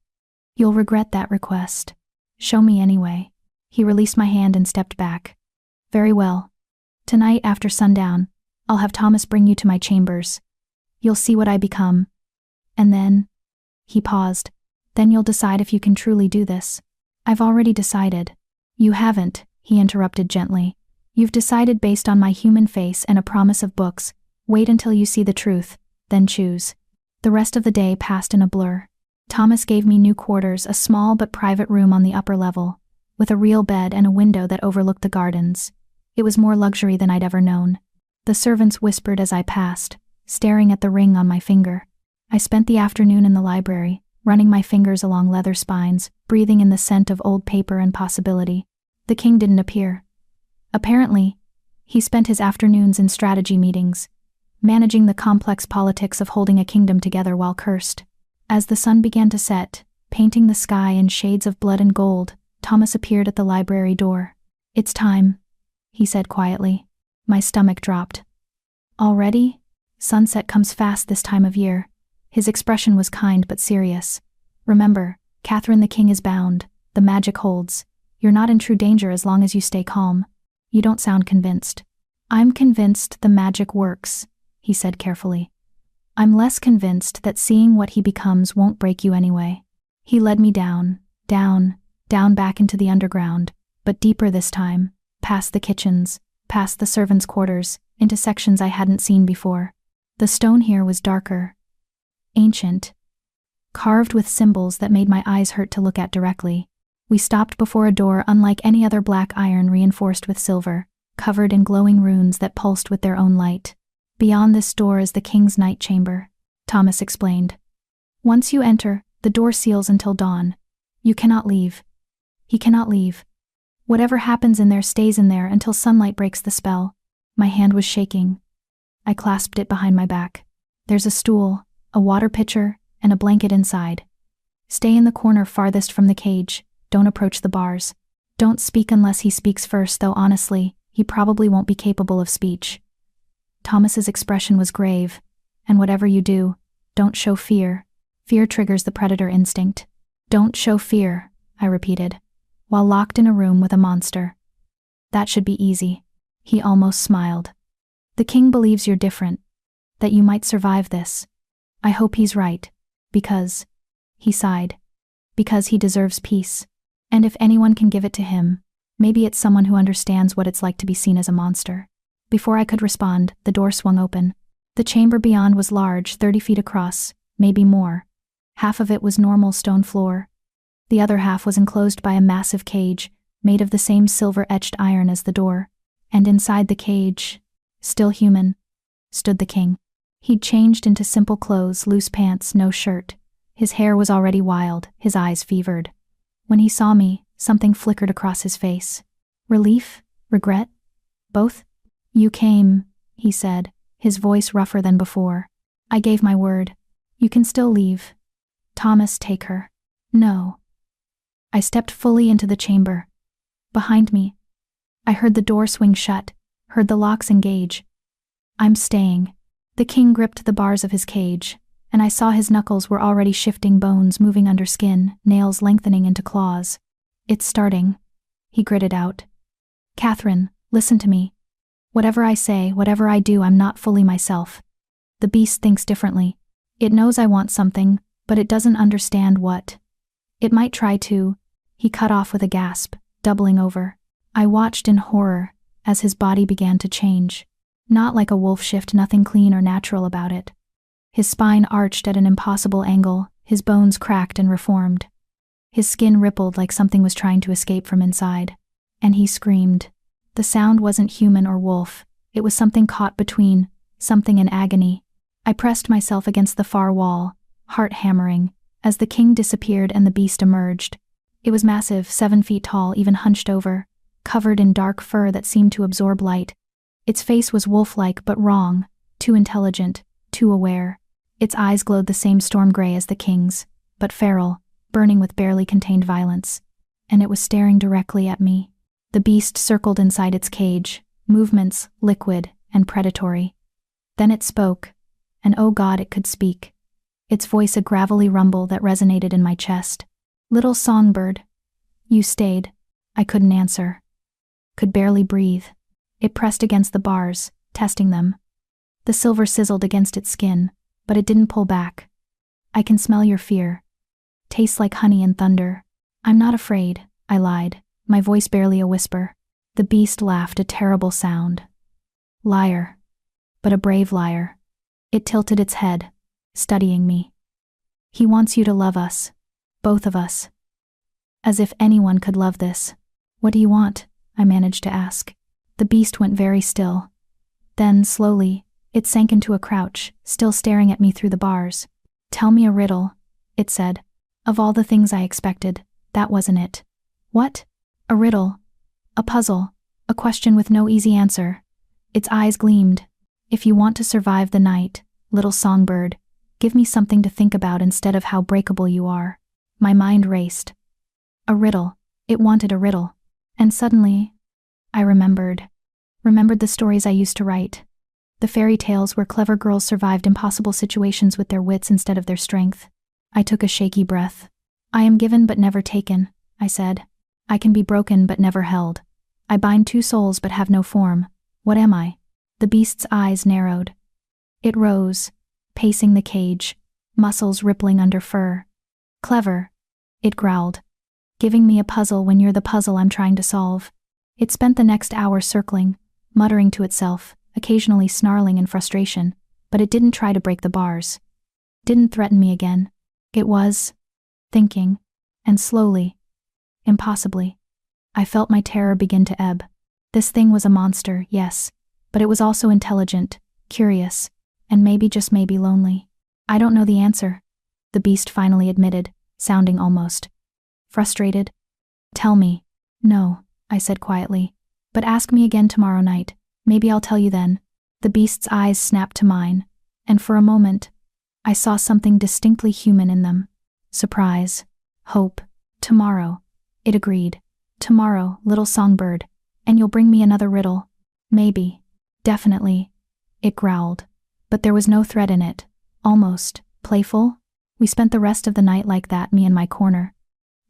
You'll regret that request. Show me anyway. He released my hand and stepped back. Very well. Tonight after sundown, I'll have Thomas bring you to my chambers. You'll see what I become. And then, he paused, then you'll decide if you can truly do this. I've already decided. You haven't, he interrupted gently. You've decided based on my human face and a promise of books. Wait until you see the truth, then choose. The rest of the day passed in a blur. Thomas gave me new quarters, a small but private room on the upper level, with a real bed and a window that overlooked the gardens. It was more luxury than I'd ever known. The servants whispered as I passed, staring at the ring on my finger. I spent the afternoon in the library, running my fingers along leather spines, breathing in the scent of old paper and possibility. The king didn't appear. Apparently, he spent his afternoons in strategy meetings, managing the complex politics of holding a kingdom together while cursed. As the sun began to set, painting the sky in shades of blood and gold, Thomas appeared at the library door. It's time, he said quietly. My stomach dropped. Already? Sunset comes fast this time of year. His expression was kind but serious. Remember, Catherine the king is bound. The magic holds. You're not in true danger as long as you stay calm. You don't sound convinced. I'm convinced the magic works, he said carefully. I'm less convinced that seeing what he becomes won't break you anyway. He led me down back into the underground, but deeper this time, past the kitchens, past the servants' quarters, into sections I hadn't seen before. The stone here was darker, ancient, carved with symbols that made my eyes hurt to look at directly. We stopped before a door unlike any other, black iron reinforced with silver, covered in glowing runes that pulsed with their own light. Beyond this door is the king's night chamber, Thomas explained. Once you enter, the door seals until dawn. You cannot leave. He cannot leave. Whatever happens in there stays in there until sunlight breaks the spell. My hand was shaking. I clasped it behind my back. There's a stool, a water pitcher, and a blanket inside. Stay in the corner farthest from the cage. Don't approach the bars. Don't speak unless he speaks first, though honestly, he probably won't be capable of speech. Thomas's expression was grave. And whatever you do, don't show fear. Fear triggers the predator instinct. Don't show fear, I repeated, while locked in a room with a monster. That should be easy. He almost smiled. The king believes you're different, that you might survive this. I hope he's right, because, he sighed, because he deserves peace. And if anyone can give it to him, maybe it's someone who understands what it's like to be seen as a monster. Before I could respond, the door swung open. The chamber beyond was large, 30 feet across, maybe more. Half of it was normal stone floor. The other half was enclosed by a massive cage, made of the same silver-etched iron as the door. And inside the cage, still human, stood the king. He'd changed into simple clothes, loose pants, no shirt. His hair was already wild, his eyes fevered. When he saw me, something flickered across his face. Relief? Regret? Both? You came, he said, his voice rougher than before. I gave my word. You can still leave. Thomas, take her. No. I stepped fully into the chamber. Behind me, I heard the door swing shut, heard the locks engage. I'm staying. The king gripped the bars of his cage, and I saw his knuckles were already shifting, bones moving under skin, nails lengthening into claws. It's starting, he gritted out. Catherine, listen to me. Whatever I say, whatever I do, I'm not fully myself. The beast thinks differently. It knows I want something, but it doesn't understand what. It might try to. He cut off with a gasp, doubling over. I watched in horror as his body began to change. Not like a wolf shift, nothing clean or natural about it. His spine arched at an impossible angle, his bones cracked and reformed. His skin rippled like something was trying to escape from inside. And he screamed. The sound wasn't human or wolf, it was something caught between, something in agony. I pressed myself against the far wall, heart hammering, as the king disappeared and the beast emerged. It was massive, 7 feet tall, even hunched over, covered in dark fur that seemed to absorb light. Its face was wolf-like but wrong, too intelligent, too aware. Its eyes glowed the same storm gray as the king's, but feral, burning with barely contained violence. And it was staring directly at me. The beast circled inside its cage, movements liquid and predatory. Then it spoke, and oh God, it could speak. Its voice a gravelly rumble that resonated in my chest. Little songbird. You stayed. I couldn't answer. Could barely breathe. It pressed against the bars, testing them. The silver sizzled against its skin, but it didn't pull back. I can smell your fear. Tastes like honey and thunder. I'm not afraid, I lied, my voice barely a whisper. The beast laughed, a terrible sound. Liar. But a brave liar. It tilted its head, studying me. He wants you to love us. Both of us. As if anyone could love this. What do you want? I managed to ask. The beast went very still. Then, slowly, it sank into a crouch, still staring at me through the bars. Tell me a riddle, it said. Of all the things I expected, that wasn't it. What? A riddle. A puzzle. A question with no easy answer. Its eyes gleamed. If you want to survive the night, little songbird, give me something to think about instead of how breakable you are. My mind raced. A riddle. It wanted a riddle. And suddenly, I remembered the stories I used to write. The fairy tales where clever girls survived impossible situations with their wits instead of their strength. I took a shaky breath. I am given but never taken, I said. I can be broken but never held. I bind two souls but have no form. What am I? The beast's eyes narrowed. It rose, pacing the cage, muscles rippling under fur. Clever, it growled. Giving me a puzzle when you're the puzzle I'm trying to solve. It spent the next hour circling, muttering to itself, occasionally snarling in frustration, but it didn't try to break the bars. Didn't threaten me again. It was thinking, and slowly, impossibly, I felt my terror begin to ebb. This thing was a monster, yes, but it was also intelligent, curious, and maybe, just maybe, lonely. I don't know the answer, the beast finally admitted, sounding almost frustrated. Tell me. No, I said quietly, but ask me again tomorrow night. Maybe I'll tell you then. The beast's eyes snapped to mine, and for a moment, I saw something distinctly human in them. Surprise. Hope. Tomorrow. It agreed. Tomorrow, little songbird, and you'll bring me another riddle. Maybe. Definitely. It growled. But there was no threat in it. Almost playful. We spent the rest of the night like that, me in my corner.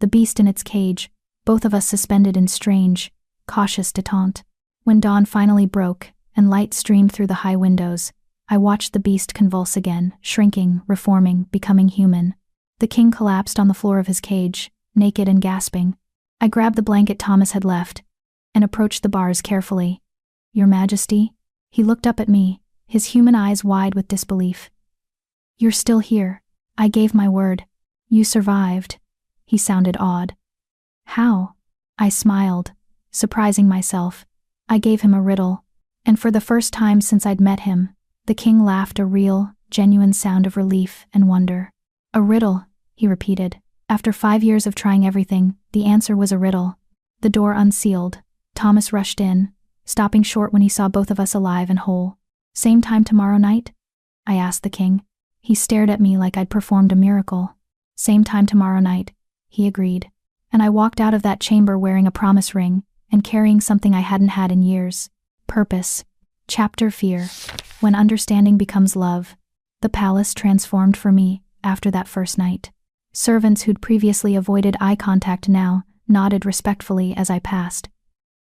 The beast in its cage, both of us suspended in strange, cautious detente. When dawn finally broke, and light streamed through the high windows, I watched the beast convulse again, shrinking, reforming, becoming human. The king collapsed on the floor of his cage, naked and gasping. I grabbed the blanket Thomas had left, and approached the bars carefully. Your Majesty? He looked up at me, his human eyes wide with disbelief. You're still here. I gave my word. You survived. He sounded awed. How? I smiled, surprising myself. I gave him a riddle, and for the first time since I'd met him, the king laughed, a real, genuine sound of relief and wonder. A riddle, he repeated. After 5 years of trying everything, the answer was a riddle. The door unsealed. Thomas rushed in, stopping short when he saw both of us alive and whole. Same time tomorrow night? I asked the king. He stared at me like I'd performed a miracle. Same time tomorrow night, he agreed. And I walked out of that chamber wearing a promise ring, and carrying something I hadn't had in years. Purpose. Chapter Fear. When understanding becomes love. The palace transformed for me after that first night. Servants who'd previously avoided eye contact now nodded respectfully as I passed.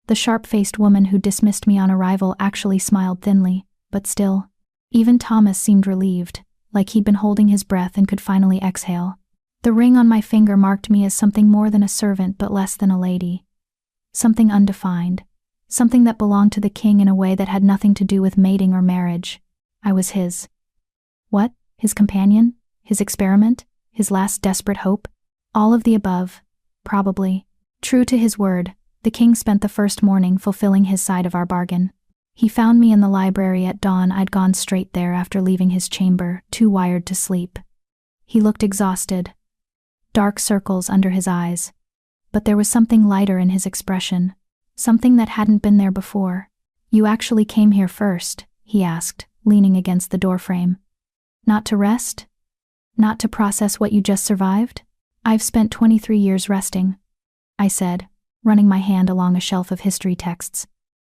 The sharp-faced woman who dismissed me on arrival actually smiled thinly, but still. Even Thomas seemed relieved, like he'd been holding his breath and could finally exhale. The ring on my finger marked me as something more than a servant but less than a lady. Something undefined. Something that belonged to the king in a way that had nothing to do with mating or marriage. I was his. What? His companion? His experiment? His last desperate hope? All of the above. Probably. True to his word, the king spent the first morning fulfilling his side of our bargain. He found me in the library at dawn. I'd gone straight there after leaving his chamber, too wired to sleep. He looked exhausted. Dark circles under his eyes. But there was something lighter in his expression. Something that hadn't been there before. You actually came here first, he asked, leaning against the doorframe. Not to rest? Not to process what you just survived? I've spent 23 years resting, I said, running my hand along a shelf of history texts.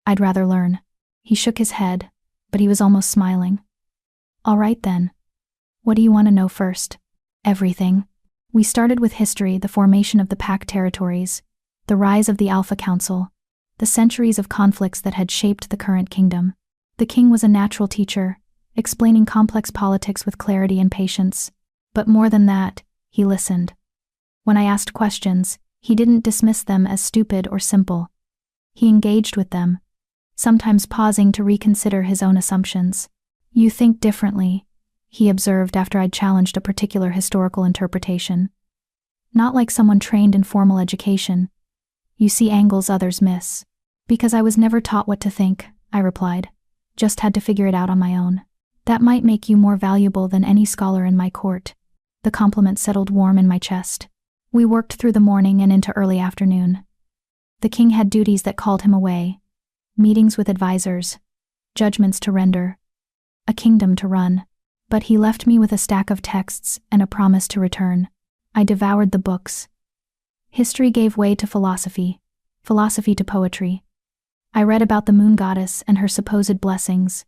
I'd rather learn. He shook his head, but he was almost smiling. All right then. What do you want to know first? Everything. We started with history, the formation of the Pack territories, the rise of the Alpha Council, the centuries of conflicts that had shaped the current kingdom. The king was a natural teacher, explaining complex politics with clarity and patience. But more than that, he listened. When I asked questions, he didn't dismiss them as stupid or simple. He engaged with them, sometimes pausing to reconsider his own assumptions. "You think differently," he observed after I'd challenged a particular historical interpretation. "Not like someone trained in formal education. You see angles others miss." "Because I was never taught what to think," I replied. "Just had to figure it out on my own." "That might make you more valuable than any scholar in my court." The compliment settled warm in my chest. We worked through the morning and into early afternoon. The king had duties that called him away. Meetings with advisors, judgments to render, a kingdom to run. But he left me with a stack of texts and a promise to return. I devoured the books. History gave way to philosophy, philosophy to poetry. I read about the moon goddess and her supposed blessings,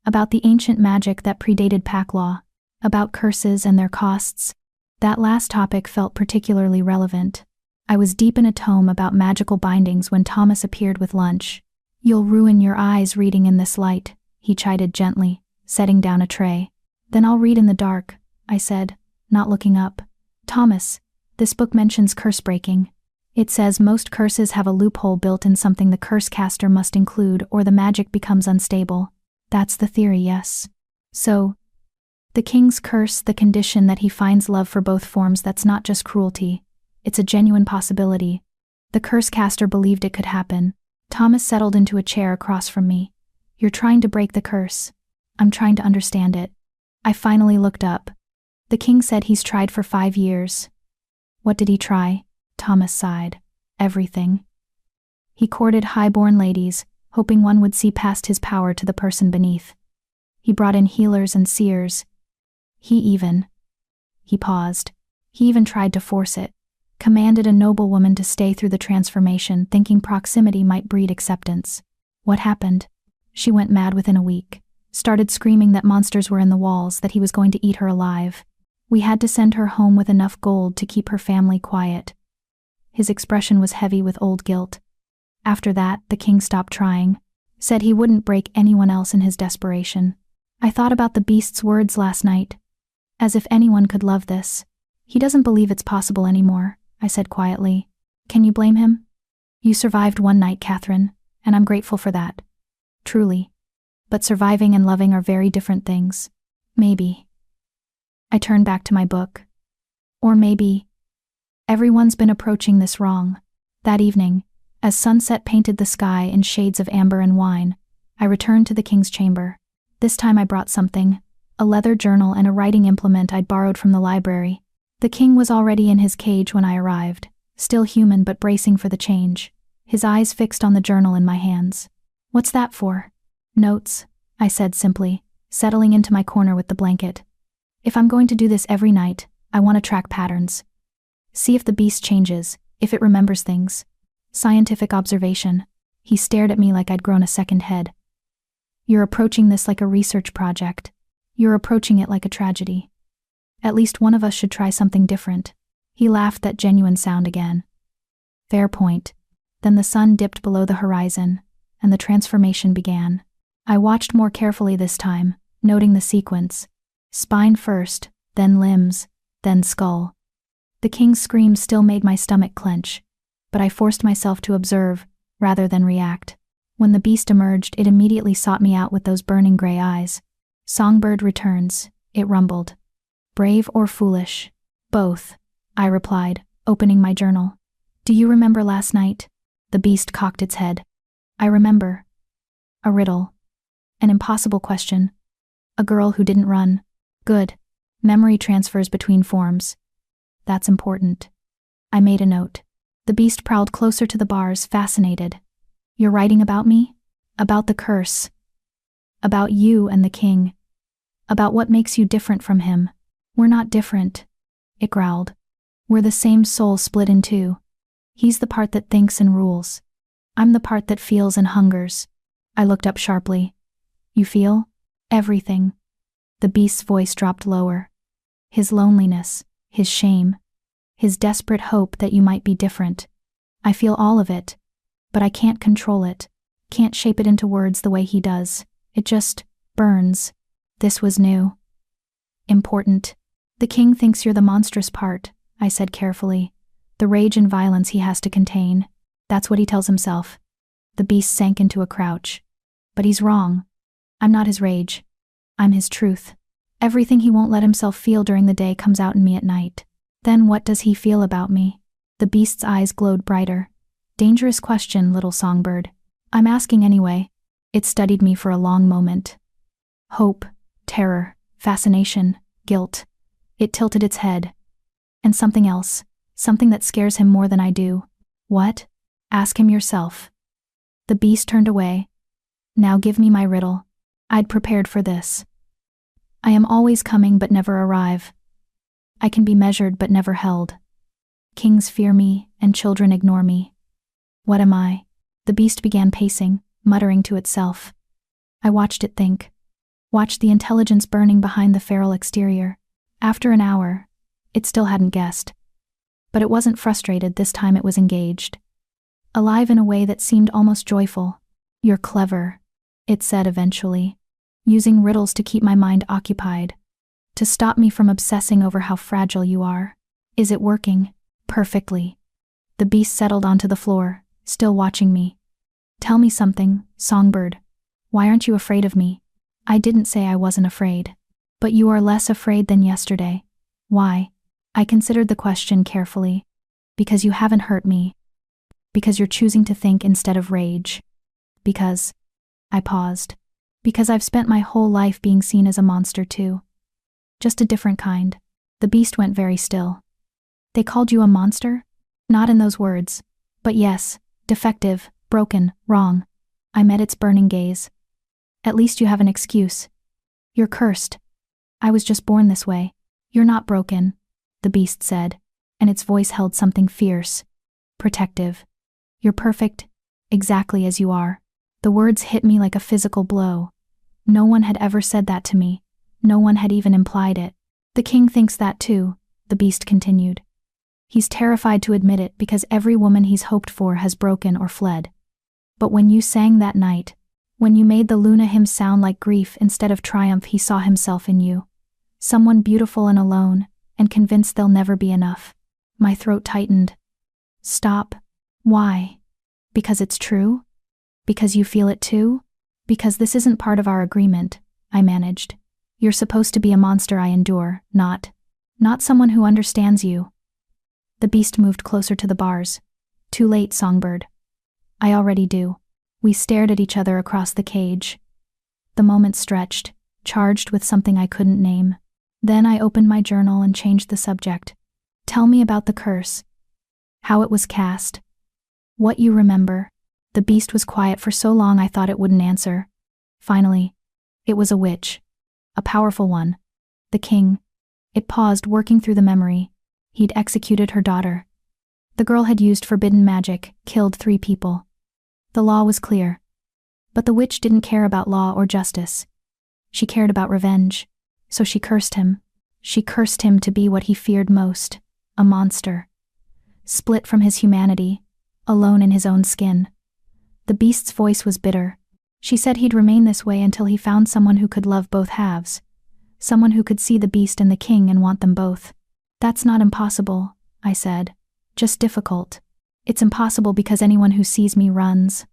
about the ancient magic that predated pack law, about curses and their costs. That last topic felt particularly relevant. I was deep in a tome about magical bindings when Thomas appeared with lunch. "You'll ruin your eyes reading in this light," he chided gently, setting down a tray. "Then I'll read in the dark," I said, not looking up. "Thomas, this book mentions curse breaking. It says most curses have a loophole built in, something the curse caster must include or the magic becomes unstable." "That's the theory, yes." "So, the king's curse, the condition that he finds love for both forms, that's not just cruelty. It's a genuine possibility. The curse caster believed it could happen." Thomas settled into a chair across from me. "You're trying to break the curse." "I'm trying to understand it." I finally looked up. "The king said he's tried for 5 years. "What did he try?" Thomas sighed. "Everything. He courted high-born ladies, hoping one would see past his power to the person beneath. He brought in healers and seers. He paused. He even tried to force it. Commanded a noblewoman to stay through the transformation, thinking proximity might breed acceptance. What happened? She went mad within a week. Started screaming that monsters were in the walls, that he was going to eat her alive. We had to send her home with enough gold to keep her family quiet." His expression was heavy with old guilt. "After that, the king stopped trying. Said he wouldn't break anyone else in his desperation." I thought about the beast's words last night. As if anyone could love this. "He doesn't believe it's possible anymore," I said quietly. "Can you blame him? You survived one night, Catherine, and I'm grateful for that. Truly. But surviving and loving are very different things. Maybe." I turned back to my book. Or maybe everyone's been approaching this wrong. That evening, as sunset painted the sky in shades of amber and wine, I returned to the king's chamber. This time I brought something, a leather journal and a writing implement I'd borrowed from the library. The king was already in his cage when I arrived, still human but bracing for the change, his eyes fixed on the journal in my hands. "What's that for?" "Notes," I said simply, settling into my corner with the blanket. "If I'm going to do this every night, I want to track patterns. See if the beast changes, if it remembers things. Scientific observation." He stared at me like I'd grown a second head. "You're approaching this like a research project. You're approaching it like a tragedy. At least one of us should try something different." He laughed that genuine sound again. "Fair point." Then the sun dipped below the horizon, and the transformation began. I watched more carefully this time, noting the sequence. Spine first, then limbs, then skull. The king's scream still made my stomach clench, but I forced myself to observe, rather than react. When the beast emerged, it immediately sought me out with those burning gray eyes. "Songbird returns," it rumbled. "Brave or foolish?" "Both," I replied, opening my journal. "Do you remember last night?" The beast cocked its head. "I remember. A riddle. An impossible question. A girl who didn't run." "Good. Memory transfers between forms. That's important." I made a note. The beast prowled closer to the bars, fascinated. "You're writing about me? About the curse? About you and the king? About what makes you different from him?" "We're not different," it growled. "We're the same soul split in two. He's the part that thinks and rules. I'm the part that feels and hungers." I looked up sharply. "You feel?" "Everything." The beast's voice dropped lower. "His loneliness, his shame, his desperate hope that you might be different. I feel all of it, but I can't control it. Can't shape it into words the way he does. It just burns. This was new. Important. The king thinks you're the monstrous part, I said carefully. The rage and violence he has to contain. That's what he tells himself. The beast sank into a crouch. But he's wrong. I'm not his rage. I'm his truth. Everything he won't let himself feel during the day comes out in me at night. Then what does he feel about me? The beast's eyes glowed brighter. Dangerous question, little songbird. I'm asking anyway. It studied me for a long moment. Hope, terror, fascination, guilt. It tilted its head. And something else. Something that scares him more than I do. What? Ask him yourself. The beast turned away. Now give me my riddle. I'd prepared for this. I am always coming but never arrive. I can be measured but never held. Kings fear me, and children ignore me. What am I? The beast began pacing, muttering to itself. I watched it think. Watched the intelligence burning behind the feral exterior. After an hour, it still hadn't guessed. But it wasn't frustrated, this time it was engaged. Alive in a way that seemed almost joyful. You're clever, it said eventually, using riddles to keep my mind occupied, to stop me from obsessing over how fragile you are. Is it working? Perfectly. The beast settled onto the floor, still watching me. Tell me something, songbird. Why aren't you afraid of me? I didn't say I wasn't afraid. But you are less afraid than yesterday. Why? I considered the question carefully. Because you haven't hurt me. Because you're choosing to think instead of rage. Because... I paused. Because I've spent my whole life being seen as a monster too. Just a different kind. The beast went very still. They called you a monster? Not in those words. But yes, defective, broken, wrong. I met its burning gaze. At least you have an excuse. You're cursed. I was just born this way. You're not broken, the beast said, and its voice held something fierce, protective. You're perfect, exactly as you are. The words hit me like a physical blow. No one had ever said that to me. No one had even implied it. The king thinks that too, the beast continued. He's terrified to admit it because every woman he's hoped for has broken or fled. But when you sang that night, when you made the Luna hymn sound like grief instead of triumph, he saw himself in you. Someone beautiful and alone, and convinced they'll never be enough. My throat tightened. Stop. Why? Because it's true? Because you feel it too? Because this isn't part of our agreement, I managed. You're supposed to be a monster I endure, not someone who understands you. The beast moved closer to the bars. Too late, songbird. I already do. We stared at each other across the cage. The moment stretched, charged with something I couldn't name. Then I opened my journal and changed the subject. Tell me about the curse. How it was cast. What you remember. The beast was quiet for so long I thought it wouldn't answer. Finally, it was a witch. A powerful one. The king. It paused, working through the memory. He'd executed her daughter. The girl had used forbidden magic, killed 3 people. The law was clear. But the witch didn't care about law or justice. She cared about revenge. So she cursed him. She cursed him to be what he feared most, a monster. Split from his humanity, alone in his own skin. The beast's voice was bitter. She said he'd remain this way until he found someone who could love both halves. Someone who could see the beast and the king and want them both. That's not impossible, I said. Just difficult. It's impossible because anyone who sees me runs.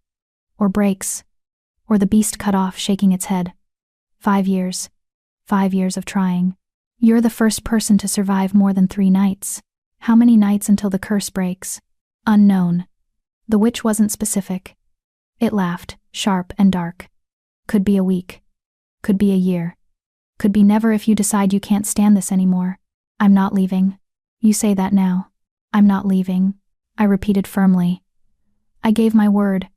Or breaks. Or the beast cut off, shaking its head. 5 years. 5 years of trying. You're the first person to survive more than 3 nights. How many nights until the curse breaks? Unknown. The witch wasn't specific. It laughed, sharp and dark. Could be a week. Could be a year. Could be never if you decide you can't stand this anymore. I'm not leaving. You say that now. I'm not leaving, I repeated firmly. I gave my word.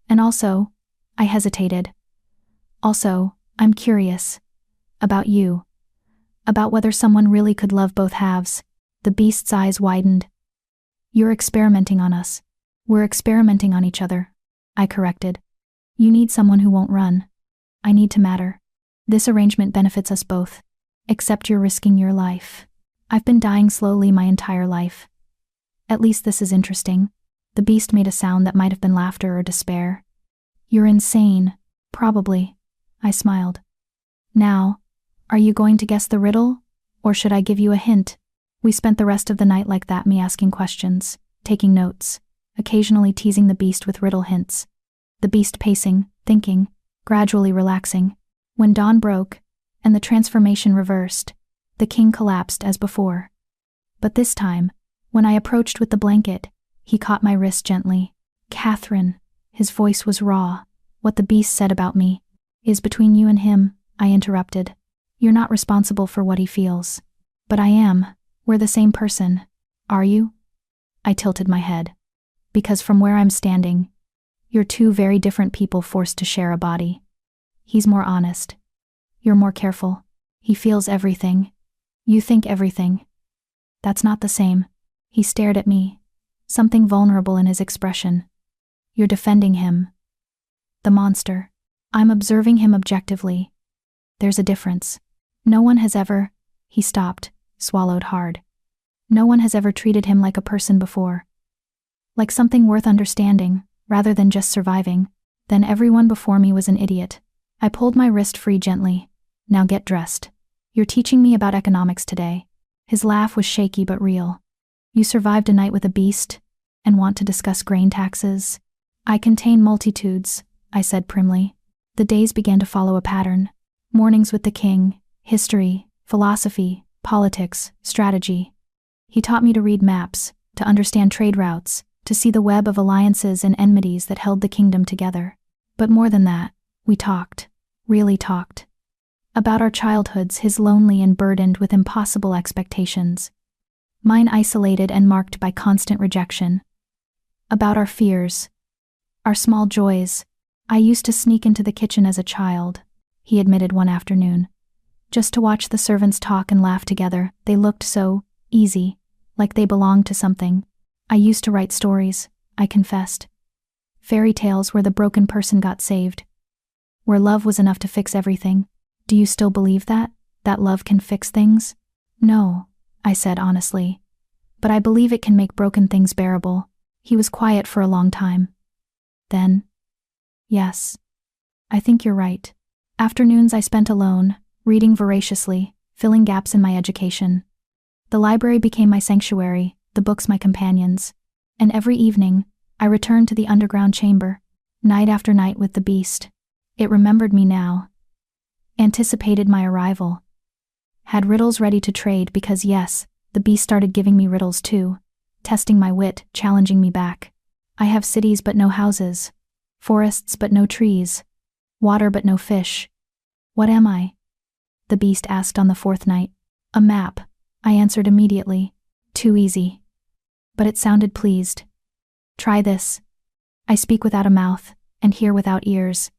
And also, I hesitated. Also, I'm curious. About you. About whether someone really could love both halves. The beast's eyes widened. You're experimenting on us. We're experimenting on each other, I corrected. You need someone who won't run. I need to matter. This arrangement benefits us both. Except you're risking your life. I've been dying slowly my entire life. At least this is interesting. The beast made a sound that might have been laughter or despair. "You're insane." "Probably." I smiled. "Now, are you going to guess the riddle? Or should I give you a hint?" We spent the rest of the night like that, me asking questions, taking notes, occasionally teasing the beast with riddle hints. The beast pacing, thinking, gradually relaxing. When dawn broke, and the transformation reversed, the king collapsed as before. But this time, when I approached with the blanket, he caught my wrist gently. "Catherine," his voice was raw. "What the beast said about me is between you and him," I interrupted. "You're not responsible for what he feels." "But I am. We're the same person." "Are you?" I tilted my head. "Because from where I'm standing, you're two very different people forced to share a body. He's more honest. You're more careful. He feels everything. You think everything. That's not the same." He stared at me, something vulnerable in his expression. "You're defending him. The monster. I'm observing him objectively. There's a difference. No one has ever—" He stopped, swallowed hard. "No one has ever treated him like a person before. Like something worth understanding, rather than just surviving. Then everyone before me was an idiot." I pulled my wrist free gently. "Now get dressed. You're teaching me about economics today." His laugh was shaky but real. "You survived a night with a beast, and want to discuss grain taxes?" "I contain multitudes," I said primly. The days began to follow a pattern. Mornings with the king, history, philosophy, politics, strategy. He taught me to read maps, to understand trade routes, to see the web of alliances and enmities that held the kingdom together. But more than that, we talked, really talked. About our childhoods, his lonely and burdened with impossible expectations. Mine isolated and marked by constant rejection. About our fears, our small joys. "I used to sneak into the kitchen as a child," he admitted one afternoon, "just to watch the servants talk and laugh together. They looked so easy, like they belonged to something. I used to write stories," I confessed. "Fairy tales where the broken person got saved. Where love was enough to fix everything." "Do you still believe that? That love can fix things?" "No," I said honestly. "But I believe it can make broken things bearable." He was quiet for a long time. Then, "Yes, I think you're right." Afternoons I spent alone, reading voraciously, filling gaps in my education. The library became my sanctuary, the books my companions. And every evening, I returned to the underground chamber, night after night with the beast. It remembered me now. Anticipated my arrival. Had riddles ready to trade because yes, the beast started giving me riddles too, testing my wit, challenging me back. "I have cities but no houses, forests but no trees, water but no fish. What am I?" the beast asked on the fourth night. "A map," I answered immediately. Too easy. But it sounded pleased. "Try this. I speak without a mouth, and hear without ears.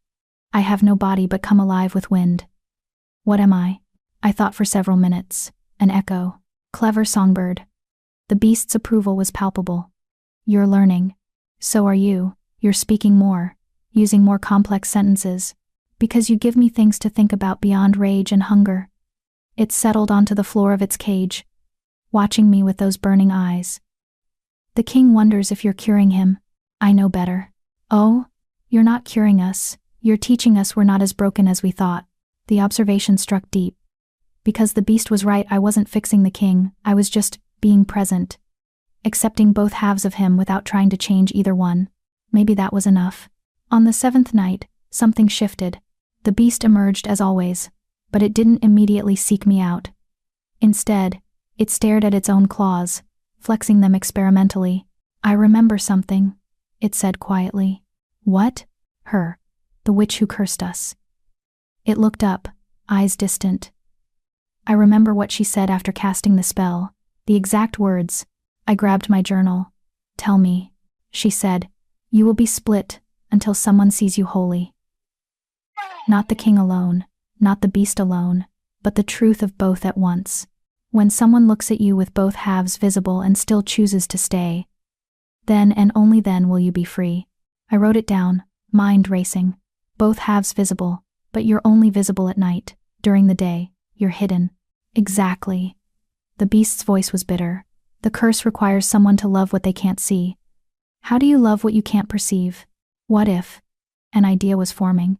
I have no body but come alive with wind. What am I?" I thought for several minutes. An echo. Clever songbird. The beast's approval was palpable. "You're learning. So are you. You're speaking more, using more complex sentences, because you give me things to think about beyond rage and hunger." It settled onto the floor of its cage, watching me with those burning eyes. "The king wonders if you're curing him. I know better." "Oh? You're not curing us. You're teaching us we're not as broken as we thought." The observation struck deep. Because the beast was right, I wasn't fixing the king, I was just being present. Accepting both halves of him without trying to change either one. Maybe that was enough. On the seventh night, something shifted. The beast emerged as always, but it didn't immediately seek me out. Instead, it stared at its own claws, flexing them experimentally. "I remember something," it said quietly. "What?" "Her. The witch who cursed us." It looked up, eyes distant. I remember what she said after casting the spell, the exact words. I grabbed my journal. "Tell me," she said, "you will be split until someone sees you wholly. Not the king alone, not the beast alone, but the truth of both at once. When someone looks at you with both halves visible and still chooses to stay, then and only then will you be free." I wrote it down, mind racing. Both halves visible, but you're only visible at night. During the day, you're hidden. Exactly. The beast's voice was bitter. The curse requires someone to love what they can't see. How do you love what you can't perceive? What if? An idea was forming.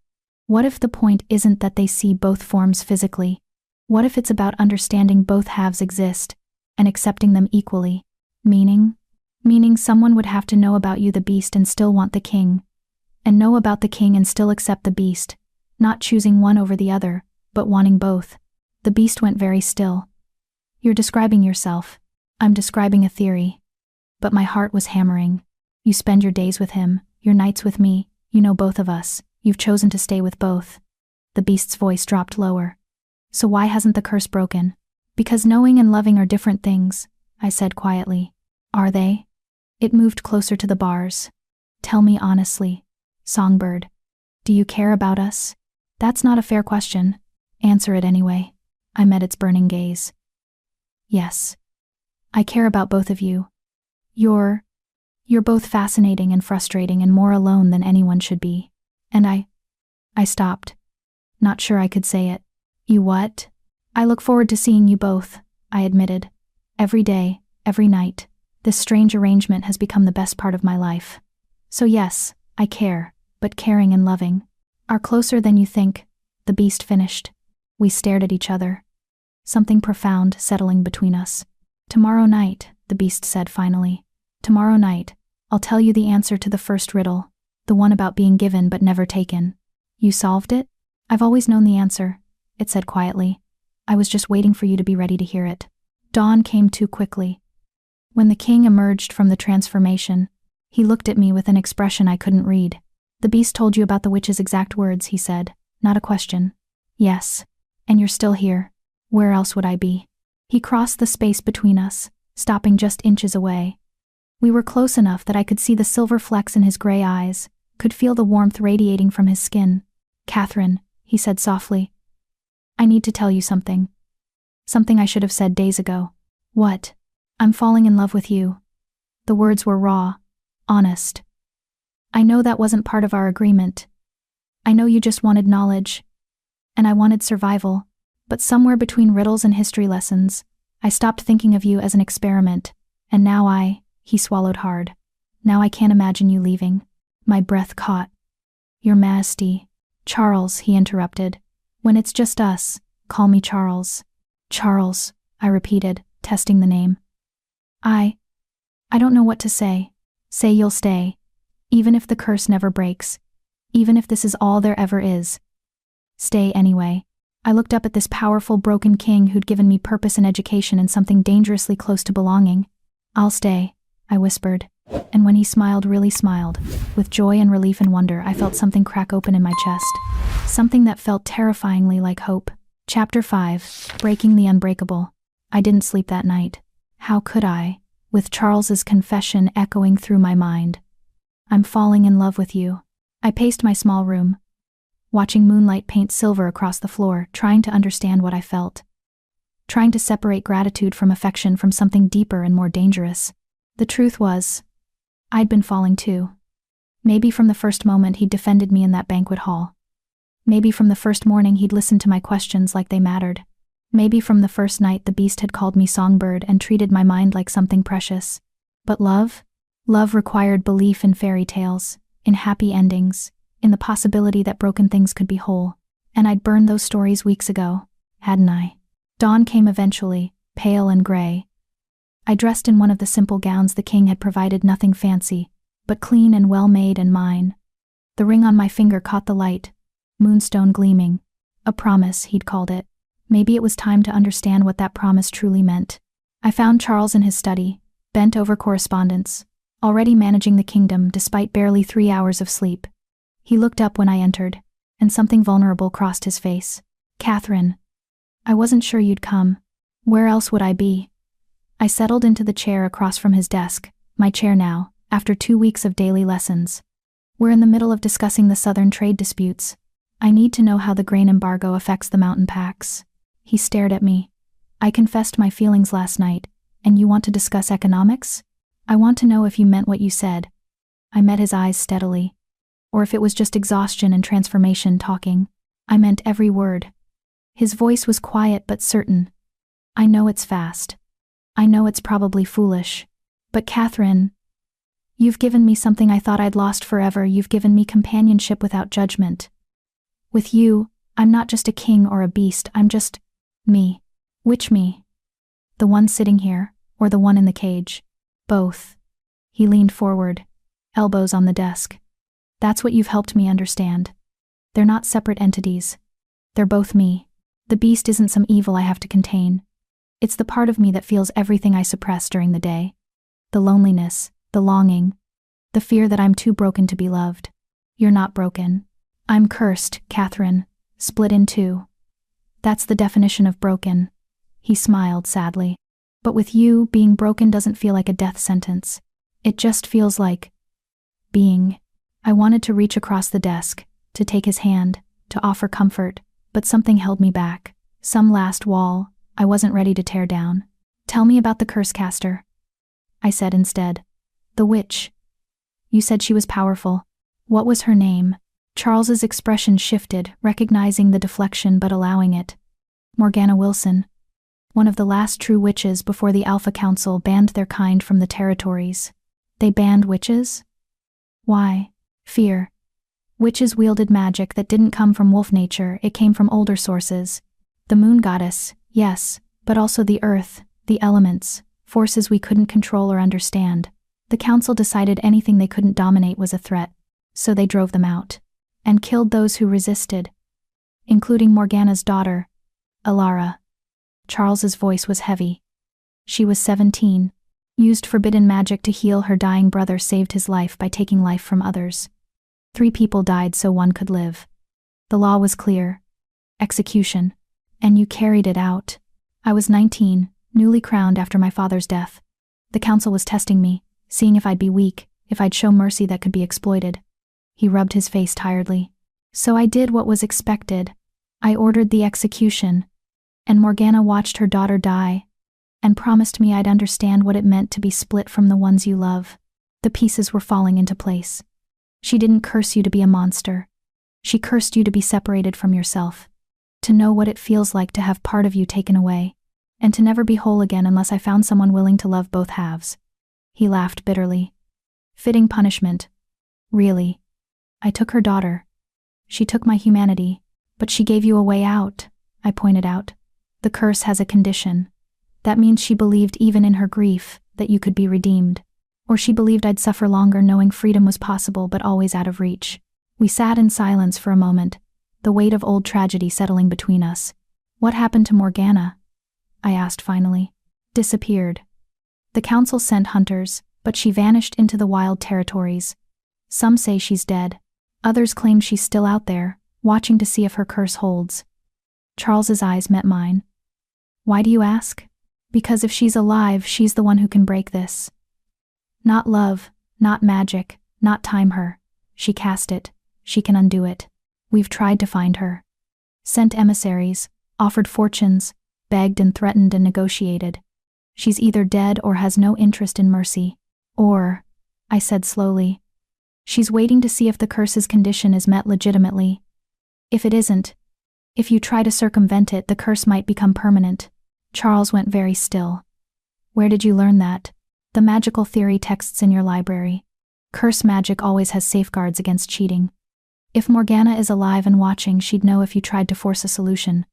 What if the point isn't that they see both forms physically? What if it's about understanding both halves exist and accepting them equally? Meaning someone would have to know about you, the beast, and still want the king, and know about the king and still accept the beast, not choosing one over the other, but wanting both. The beast went very still. You're describing yourself. I'm describing a theory. But my heart was hammering. You spend your days with him, your nights with me, you know both of us, you've chosen to stay with both. The beast's voice dropped lower. So why hasn't the curse broken? Because knowing and loving are different things, I said quietly. Are they? It moved closer to the bars. Tell me honestly, Songbird. Do you care about us? That's not a fair question. Answer it anyway. I met its burning gaze. Yes. I care about both of you. You're both fascinating and frustrating and more alone than anyone should be. And I stopped. Not sure I could say it. You what? I look forward to seeing you both, I admitted. Every day, every night. This strange arrangement has become the best part of my life. So yes, I care, but caring and loving are closer than you think, the beast finished. We stared at each other. Something profound settling between us. Tomorrow night, the beast said finally. Tomorrow night, I'll tell you the answer to the first riddle, the one about being given but never taken. You solved it? I've always known the answer, it said quietly. I was just waiting for you to be ready to hear it. Dawn came too quickly. When the king emerged from the transformation, he looked at me with an expression I couldn't read. The beast told you about the witch's exact words, he said, not a question. Yes. And you're still here. Where else would I be? He crossed the space between us, stopping just inches away. We were close enough that I could see the silver flecks in his gray eyes, could feel the warmth radiating from his skin. Catherine, he said softly. I need to tell you something. Something I should have said days ago. What? I'm falling in love with you. The words were raw, honest. I know that wasn't part of our agreement. I know you just wanted knowledge. And I wanted survival. But somewhere between riddles and history lessons, I stopped thinking of you as an experiment. And now he swallowed hard. Now I can't imagine you leaving. My breath caught. Your Majesty. Charles, he interrupted. When it's just us, call me Charles. Charles, I repeated, testing the name. I don't know what to say. Say you'll stay. Even if the curse never breaks. Even if this is all there ever is. Stay anyway. I looked up at this powerful, broken king who'd given me purpose and education and something dangerously close to belonging. I'll stay, I whispered. And when he smiled, really smiled, with joy and relief and wonder, I felt something crack open in my chest. Something that felt terrifyingly like hope. Chapter 5, Breaking the Unbreakable. I didn't sleep that night. How could I, with Charles's confession echoing through my mind? I'm falling in love with you. I paced my small room, watching moonlight paint silver across the floor, trying to understand what I felt. Trying to separate gratitude from affection from something deeper and more dangerous. The truth was, I'd been falling too. Maybe from the first moment he'd defended me in that banquet hall. Maybe from the first morning he'd listened to my questions like they mattered. Maybe from the first night the beast had called me Songbird and treated my mind like something precious. But love? Love required belief in fairy tales, in happy endings, in the possibility that broken things could be whole. And I'd burned those stories weeks ago, hadn't I? Dawn came eventually, pale and gray. I dressed in one of the simple gowns the king had provided, nothing fancy, but clean and well-made and mine. The ring on my finger caught the light, moonstone gleaming. A promise, he'd called it. Maybe it was time to understand what that promise truly meant. I found Charles in his study, bent over correspondence, already managing the kingdom despite barely 3 hours of sleep. He looked up when I entered, and something vulnerable crossed his face. Catherine. I wasn't sure you'd come. Where else would I be? I settled into the chair across from his desk, my chair now, after 2 weeks of daily lessons. We're in the middle of discussing the southern trade disputes. I need to know how the grain embargo affects the mountain packs. He stared at me. I confessed my feelings last night, and you want to discuss economics? I want to know if you meant what you said. I met his eyes steadily. Or if it was just exhaustion and transformation talking. I meant every word. His voice was quiet but certain. I know it's fast. I know it's probably foolish. But Catherine, You've given me something I thought I'd lost forever. You've given me companionship without judgment. With you, I'm not just a king or a beast, I'm just me. Which me? The one sitting here, or the one in the cage? Both. He leaned forward, elbows on the desk. That's what you've helped me understand. They're not separate entities. They're both me. The beast isn't some evil I have to contain. It's the part of me that feels everything I suppress during the day. The loneliness, the longing, the fear that I'm too broken to be loved. You're not broken. I'm cursed, Catherine, split in two. That's the definition of broken. He smiled sadly. But with you, being broken doesn't feel like a death sentence. It just feels like being. I wanted to reach across the desk, to take his hand, to offer comfort, but something held me back. Some last wall I wasn't ready to tear down. Tell me about the curse caster, I said instead. The witch. You said she was powerful. What was her name? Charles's expression shifted, recognizing the deflection but allowing it. Morgana Wilson. One of the last true witches before the Alpha Council banned their kind from the territories. They banned witches? Why? Fear. Witches wielded magic that didn't come from wolf nature, it came from older sources. The moon goddess, yes, but also the earth, the elements, forces we couldn't control or understand. The council decided anything they couldn't dominate was a threat, so they drove them out. And killed those who resisted, including Morgana's daughter, Alara. Charles's voice was heavy. She was 17, used forbidden magic to heal her dying brother, saved his life by taking life from others. 3 people died so one could live. The law was clear. Execution. And you carried it out. I was 19, newly crowned after my father's death. The council was testing me, seeing if I'd be weak, if I'd show mercy that could be exploited. He rubbed his face tiredly. So I did what was expected. I ordered the execution. And Morgana watched her daughter die, and promised me I'd understand what it meant to be split from the ones you love. The pieces were falling into place. She didn't curse you to be a monster. She cursed you to be separated from yourself. To know what it feels like to have part of you taken away, and to never be whole again unless I found someone willing to love both halves. He laughed bitterly. Fitting punishment. Really. I took her daughter. She took my humanity, but she gave you a way out, I pointed out. The curse has a condition. That means she believed even in her grief that you could be redeemed. Or she believed I'd suffer longer knowing freedom was possible but always out of reach. We sat in silence for a moment, the weight of old tragedy settling between us. What happened to Morgana? I asked finally. Disappeared. The council sent hunters, but she vanished into the wild territories. Some say she's dead. Others claim she's still out there, watching to see if her curse holds. Charles's eyes met mine. Why do you ask? Because if she's alive, she's the one who can break this. Not love, not magic, not time her. She cast it. She can undo it. We've tried to find her. Sent emissaries, offered fortunes, begged and threatened and negotiated. She's either dead or has no interest in mercy. Or, I said slowly, she's waiting to see if the curse's condition is met legitimately. If it isn't, if you try to circumvent it, the curse might become permanent. Charles went very still. Where did you learn that? The magical theory texts in your library. Curse magic always has safeguards against cheating. If Morgana is alive and watching, she'd know if you tried to force a solution.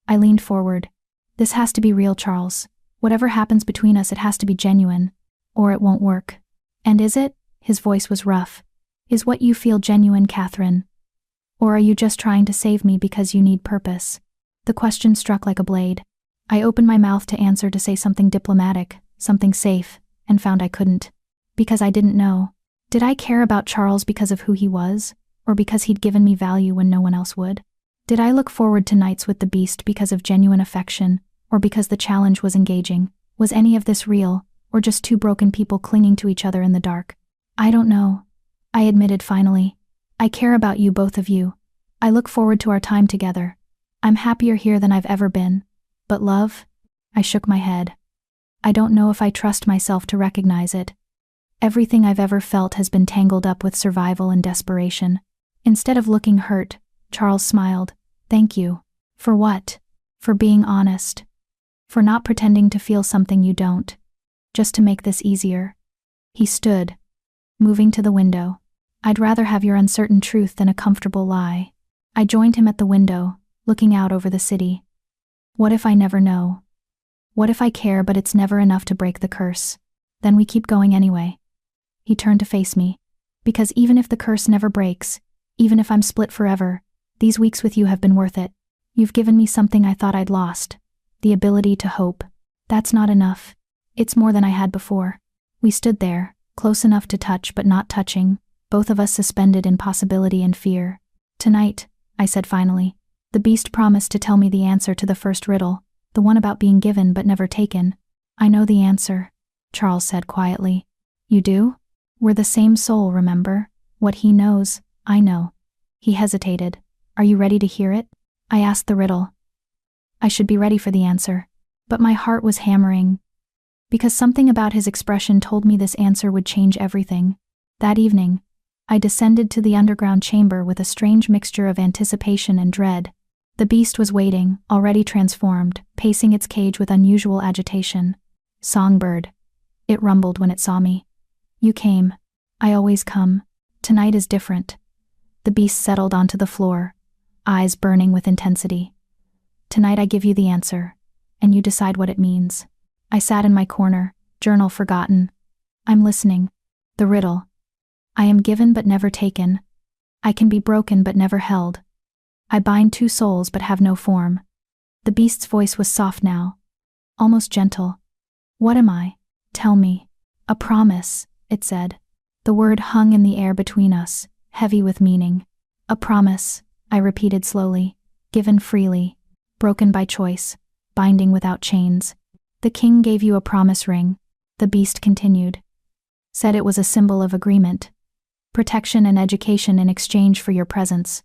I leaned forward. This has to be real, Charles. Whatever happens between us, it has to be genuine. Or it won't work. And is it? His voice was rough. Is what you feel genuine, Catherine? Or are you just trying to save me because you need purpose? The question struck like a blade. I opened my mouth to answer, to say something diplomatic, something safe, and found I couldn't. Because I didn't know. Did I care about Charles because of who he was? Or because he'd given me value when no one else would? Did I look forward to nights with the beast because of genuine affection, or because the challenge was engaging? Was any of this real, or just 2 broken people clinging to each other in the dark? I don't know. I admitted finally. I care about you, both of you. I look forward to our time together. I'm happier here than I've ever been. But love? I shook my head. I don't know if I trust myself to recognize it. Everything I've ever felt has been tangled up with survival and desperation. Instead of looking hurt, Charles smiled. Thank you. For what? For being honest. For not pretending to feel something you don't. Just to make this easier. He stood. moving to the window. I'd rather have your uncertain truth than a comfortable lie. I joined him at the window, looking out over the city. What if I never know? What if I care but it's never enough to break the curse? Then we keep going anyway. He turned to face me. Because even if the curse never breaks, even if I'm split forever, these weeks with you have been worth it. You've given me something I thought I'd lost. The ability to hope. That's not enough. It's more than I had before. We stood there, close enough to touch but not touching, both of us suspended in possibility and fear. Tonight, I said finally, the beast promised to tell me the answer to the first riddle, the one about being given but never taken. I know the answer, Charles said quietly. You do? We're the same soul, remember? What he knows, I know. He hesitated. Are you ready to hear it? I asked the riddle. I should be ready for the answer. But my heart was hammering. Because something about his expression told me this answer would change everything. That evening, I descended to the underground chamber with a strange mixture of anticipation and dread. The beast was waiting, already transformed, pacing its cage with unusual agitation. Songbird. It rumbled when it saw me. You came. I always come. Tonight is different. The beast settled onto the floor, eyes burning with intensity. Tonight I give you the answer, and you decide what it means. I sat in my corner, journal forgotten. I'm listening. The riddle. I am given but never taken. I can be broken but never held. I bind two souls but have no form. The beast's voice was soft now, almost gentle. What am I? Tell me. A promise, it said. The word hung in the air between us, heavy with meaning. A promise, I repeated slowly, given freely, broken by choice, binding without chains. The king gave you a promise ring, the beast continued. Said it was a symbol of agreement. Protection and education in exchange for your presence.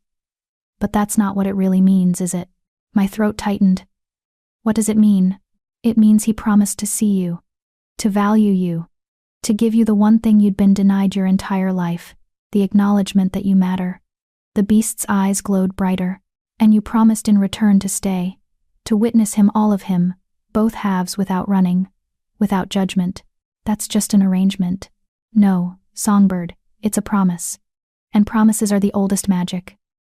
But that's not what it really means, is it? My throat tightened. What does it mean? It means he promised to see you, to value you, to give you the one thing you'd been denied your entire life, the acknowledgement that you matter. The beast's eyes glowed brighter. And you promised in return to stay, to witness him, all of him, both halves without running, without judgment. That's just an arrangement. No, Songbird, it's a promise. And promises are the oldest magic.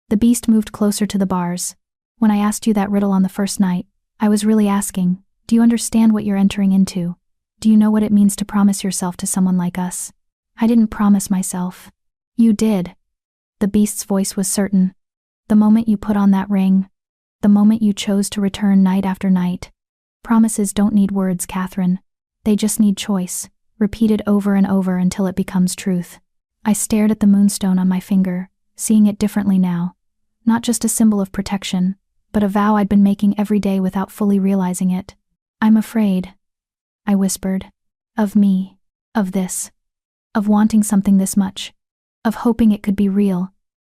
The beast moved closer to the bars. When I asked you that riddle on the first night, I was really asking, do you understand what you're entering into? Do you know what it means to promise yourself to someone like us? I didn't promise myself. You did. The beast's voice was certain. The moment you put on that ring, the moment you chose to return night after night. Promises don't need words, Catherine. They just need choice, repeated over and over until it becomes truth. I stared at the moonstone on my finger, seeing it differently now. Not just a symbol of protection, but a vow I'd been making every day without fully realizing it. I'm afraid, I whispered. Of me. Of this. Of wanting something this much. Of hoping it could be real.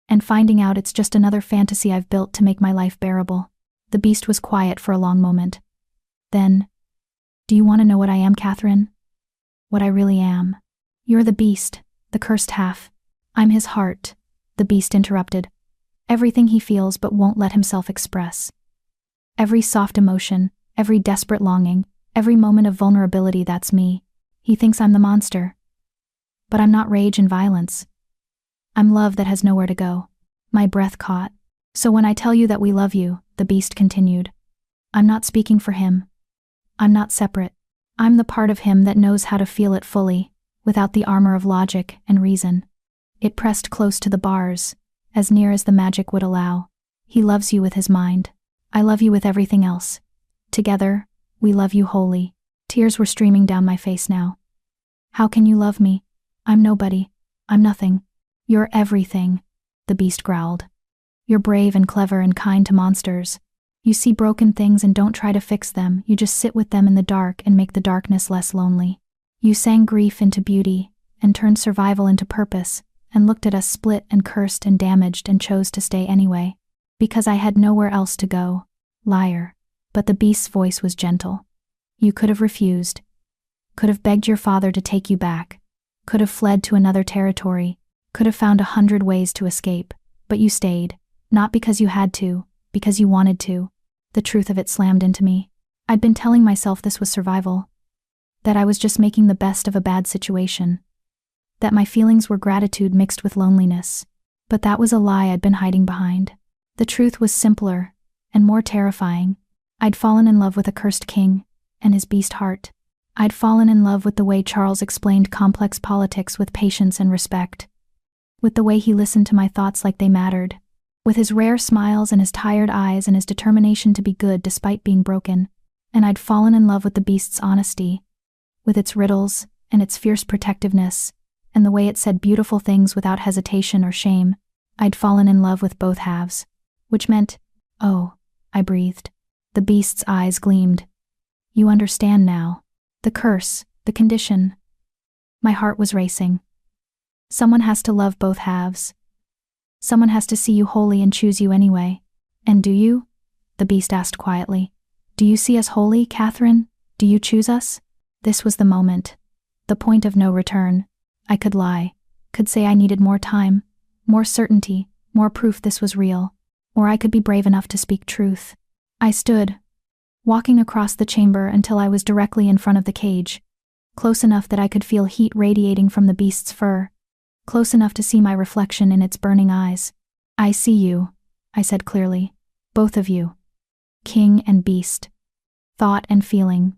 And finding out it's just another fantasy I've built to make my life bearable. The beast was quiet for a long moment. Then, do you want to know what I am, Catherine? What I really am? You're the beast, the cursed half. I'm his heart, the beast interrupted. Everything he feels but won't let himself express. Every soft emotion, every desperate longing, every moment of vulnerability, that's me. He thinks I'm the monster. But I'm not rage and violence. I'm love that has nowhere to go. My breath caught. So when I tell you that we love you, the beast continued, I'm not speaking for him. I'm not separate. I'm the part of him that knows how to feel it fully, without the armor of logic and reason. It pressed close to the bars, as near as the magic would allow. He loves you with his mind. I love you with everything else. Together, we love you wholly. Tears were streaming down my face now. How can you love me? I'm nobody. I'm nothing. You're everything, the beast growled. You're brave and clever and kind to monsters. You see broken things and don't try to fix them, you just sit with them in the dark and make the darkness less lonely. You sang grief into beauty, and turned survival into purpose, and looked at us split and cursed and damaged and chose to stay anyway. Because I had nowhere else to go. Liar. But the beast's voice was gentle. You could have refused. Could have begged your father to take you back. Could have fled to another territory. Could have found 100 ways to escape, but you stayed, not because you had to, because you wanted to. The truth of it slammed into me. I'd been telling myself this was survival, that I was just making the best of a bad situation. that my feelings were gratitude mixed with loneliness. But that was a lie I'd been hiding behind. The truth was simpler and more terrifying. I'd fallen in love with a cursed king and his beast heart. I'd fallen in love with the way Charles explained complex politics with patience and respect, with the way he listened to my thoughts like they mattered, with his rare smiles and his tired eyes and his determination to be good despite being broken. And I'd fallen in love with the beast's honesty, with its riddles and its fierce protectiveness, and the way it said beautiful things without hesitation or shame. I'd fallen in love with both halves, which meant, "Oh," I breathed. The beast's eyes gleamed. "You understand now. The curse, the condition." My heart was racing. Someone has to love both halves. Someone has to see you wholly and choose you anyway. "And do you?" the beast asked quietly. "Do you see us wholly, Catherine? Do you choose us?" This was the moment. The point of no return. I could lie. Could say I needed more time, more certainty, more proof this was real. Or I could be brave enough to speak truth. I stood, walking across the chamber until I was directly in front of the cage, close enough that I could feel heat radiating from the beast's fur, close enough to see my reflection in its burning eyes. "I see you," I said clearly. "Both of you. King and beast. Thought and feeling.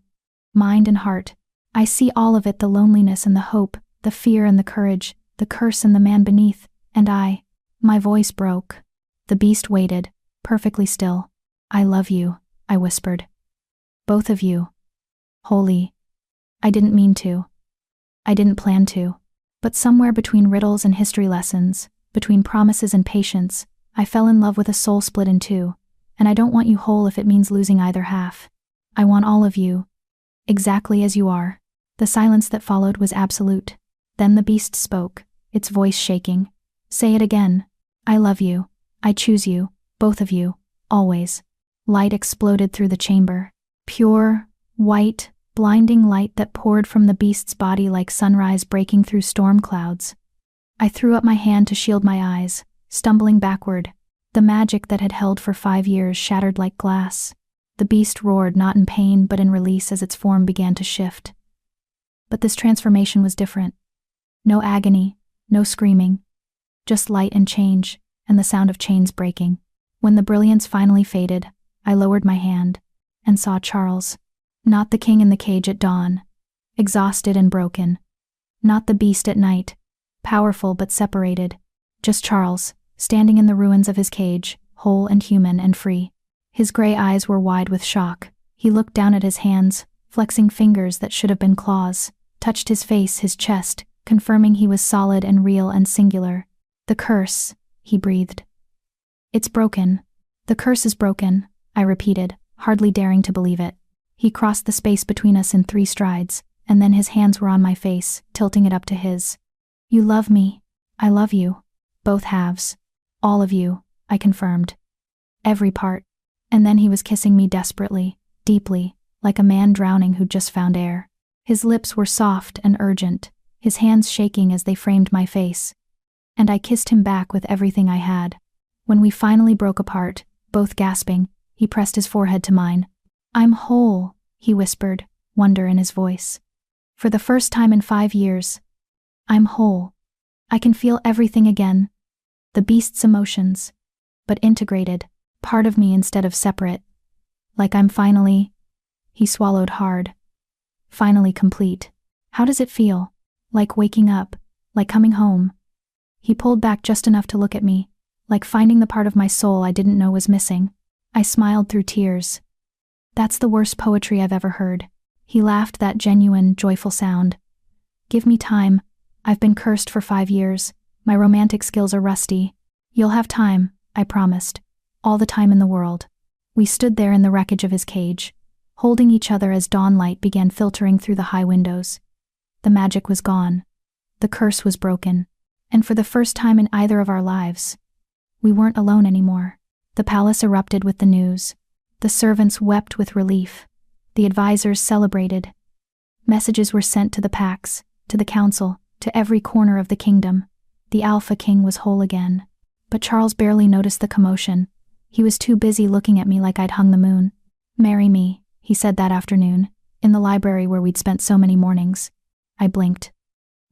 Mind and heart. I see all of it, the loneliness and the hope, the fear and the courage, the curse and the man beneath, and I." My voice broke. The beast waited, perfectly still. "I love you," I whispered. "Both of you. Wholly." I didn't mean to. I didn't plan to. But somewhere between riddles and history lessons, between promises and patience, I fell in love with a soul split in two, and I don't want you whole if it means losing either half. I want all of you, exactly as you are. The silence that followed was absolute. Then the beast spoke, its voice shaking. "Say it again. I love you. I choose you, both of you, always." Light exploded through the chamber. Pure, white, blinding light that poured from the beast's body like sunrise breaking through storm clouds. I threw up my hand to shield my eyes, stumbling backward. The magic that had held for 5 years shattered like glass. The beast roared, not in pain but in release as its form began to shift. But this transformation was different. No agony, no screaming. Just light and change, and the sound of chains breaking. When the brilliance finally faded, I lowered my hand and saw Charles. Not the king in the cage at dawn, exhausted and broken. Not the beast at night, powerful but separated. Just Charles, standing in the ruins of his cage, whole and human and free. His gray eyes were wide with shock. He looked down at his hands, flexing fingers that should have been claws, touched his face, his chest, confirming he was solid and real and singular. "The curse," he breathed. "It's broken. The curse is broken," I repeated, hardly daring to believe it. He crossed the space between us in 3 strides, and then his hands were on my face, tilting it up to his. "You love me. I love you. Both halves. All of you," I confirmed. "Every part." And then he was kissing me desperately, deeply, like a man drowning who'd just found air. His lips were soft and urgent, his hands shaking as they framed my face. And I kissed him back with everything I had. When we finally broke apart, both gasping, he pressed his forehead to mine. "I'm whole," he whispered, wonder in his voice. "For the first time in 5 years. I'm whole. I can feel everything again. The beast's emotions. But integrated, part of me instead of separate. Like I'm finally..." He swallowed hard. "Finally complete. How does it feel? Like waking up, like coming home." He pulled back just enough to look at me, like finding the part of my soul I didn't know was missing. I smiled through tears. "That's the worst poetry I've ever heard." He laughed, that genuine, joyful sound. "Give me time. I've been cursed for 5 years. My romantic skills are rusty. You'll have time," I promised. "All the time in the world." We stood there in the wreckage of his cage, holding each other as dawn light began filtering through the high windows. The magic was gone. The curse was broken. And for the first time in either of our lives, we weren't alone anymore. The palace erupted with the news. The servants wept with relief. The advisors celebrated. Messages were sent to the packs, to the council, to every corner of the kingdom. The Alpha King was whole again. But Charles barely noticed the commotion. He was too busy looking at me like I'd hung the moon. "Marry me," he said that afternoon, in the library where we'd spent so many mornings. I blinked.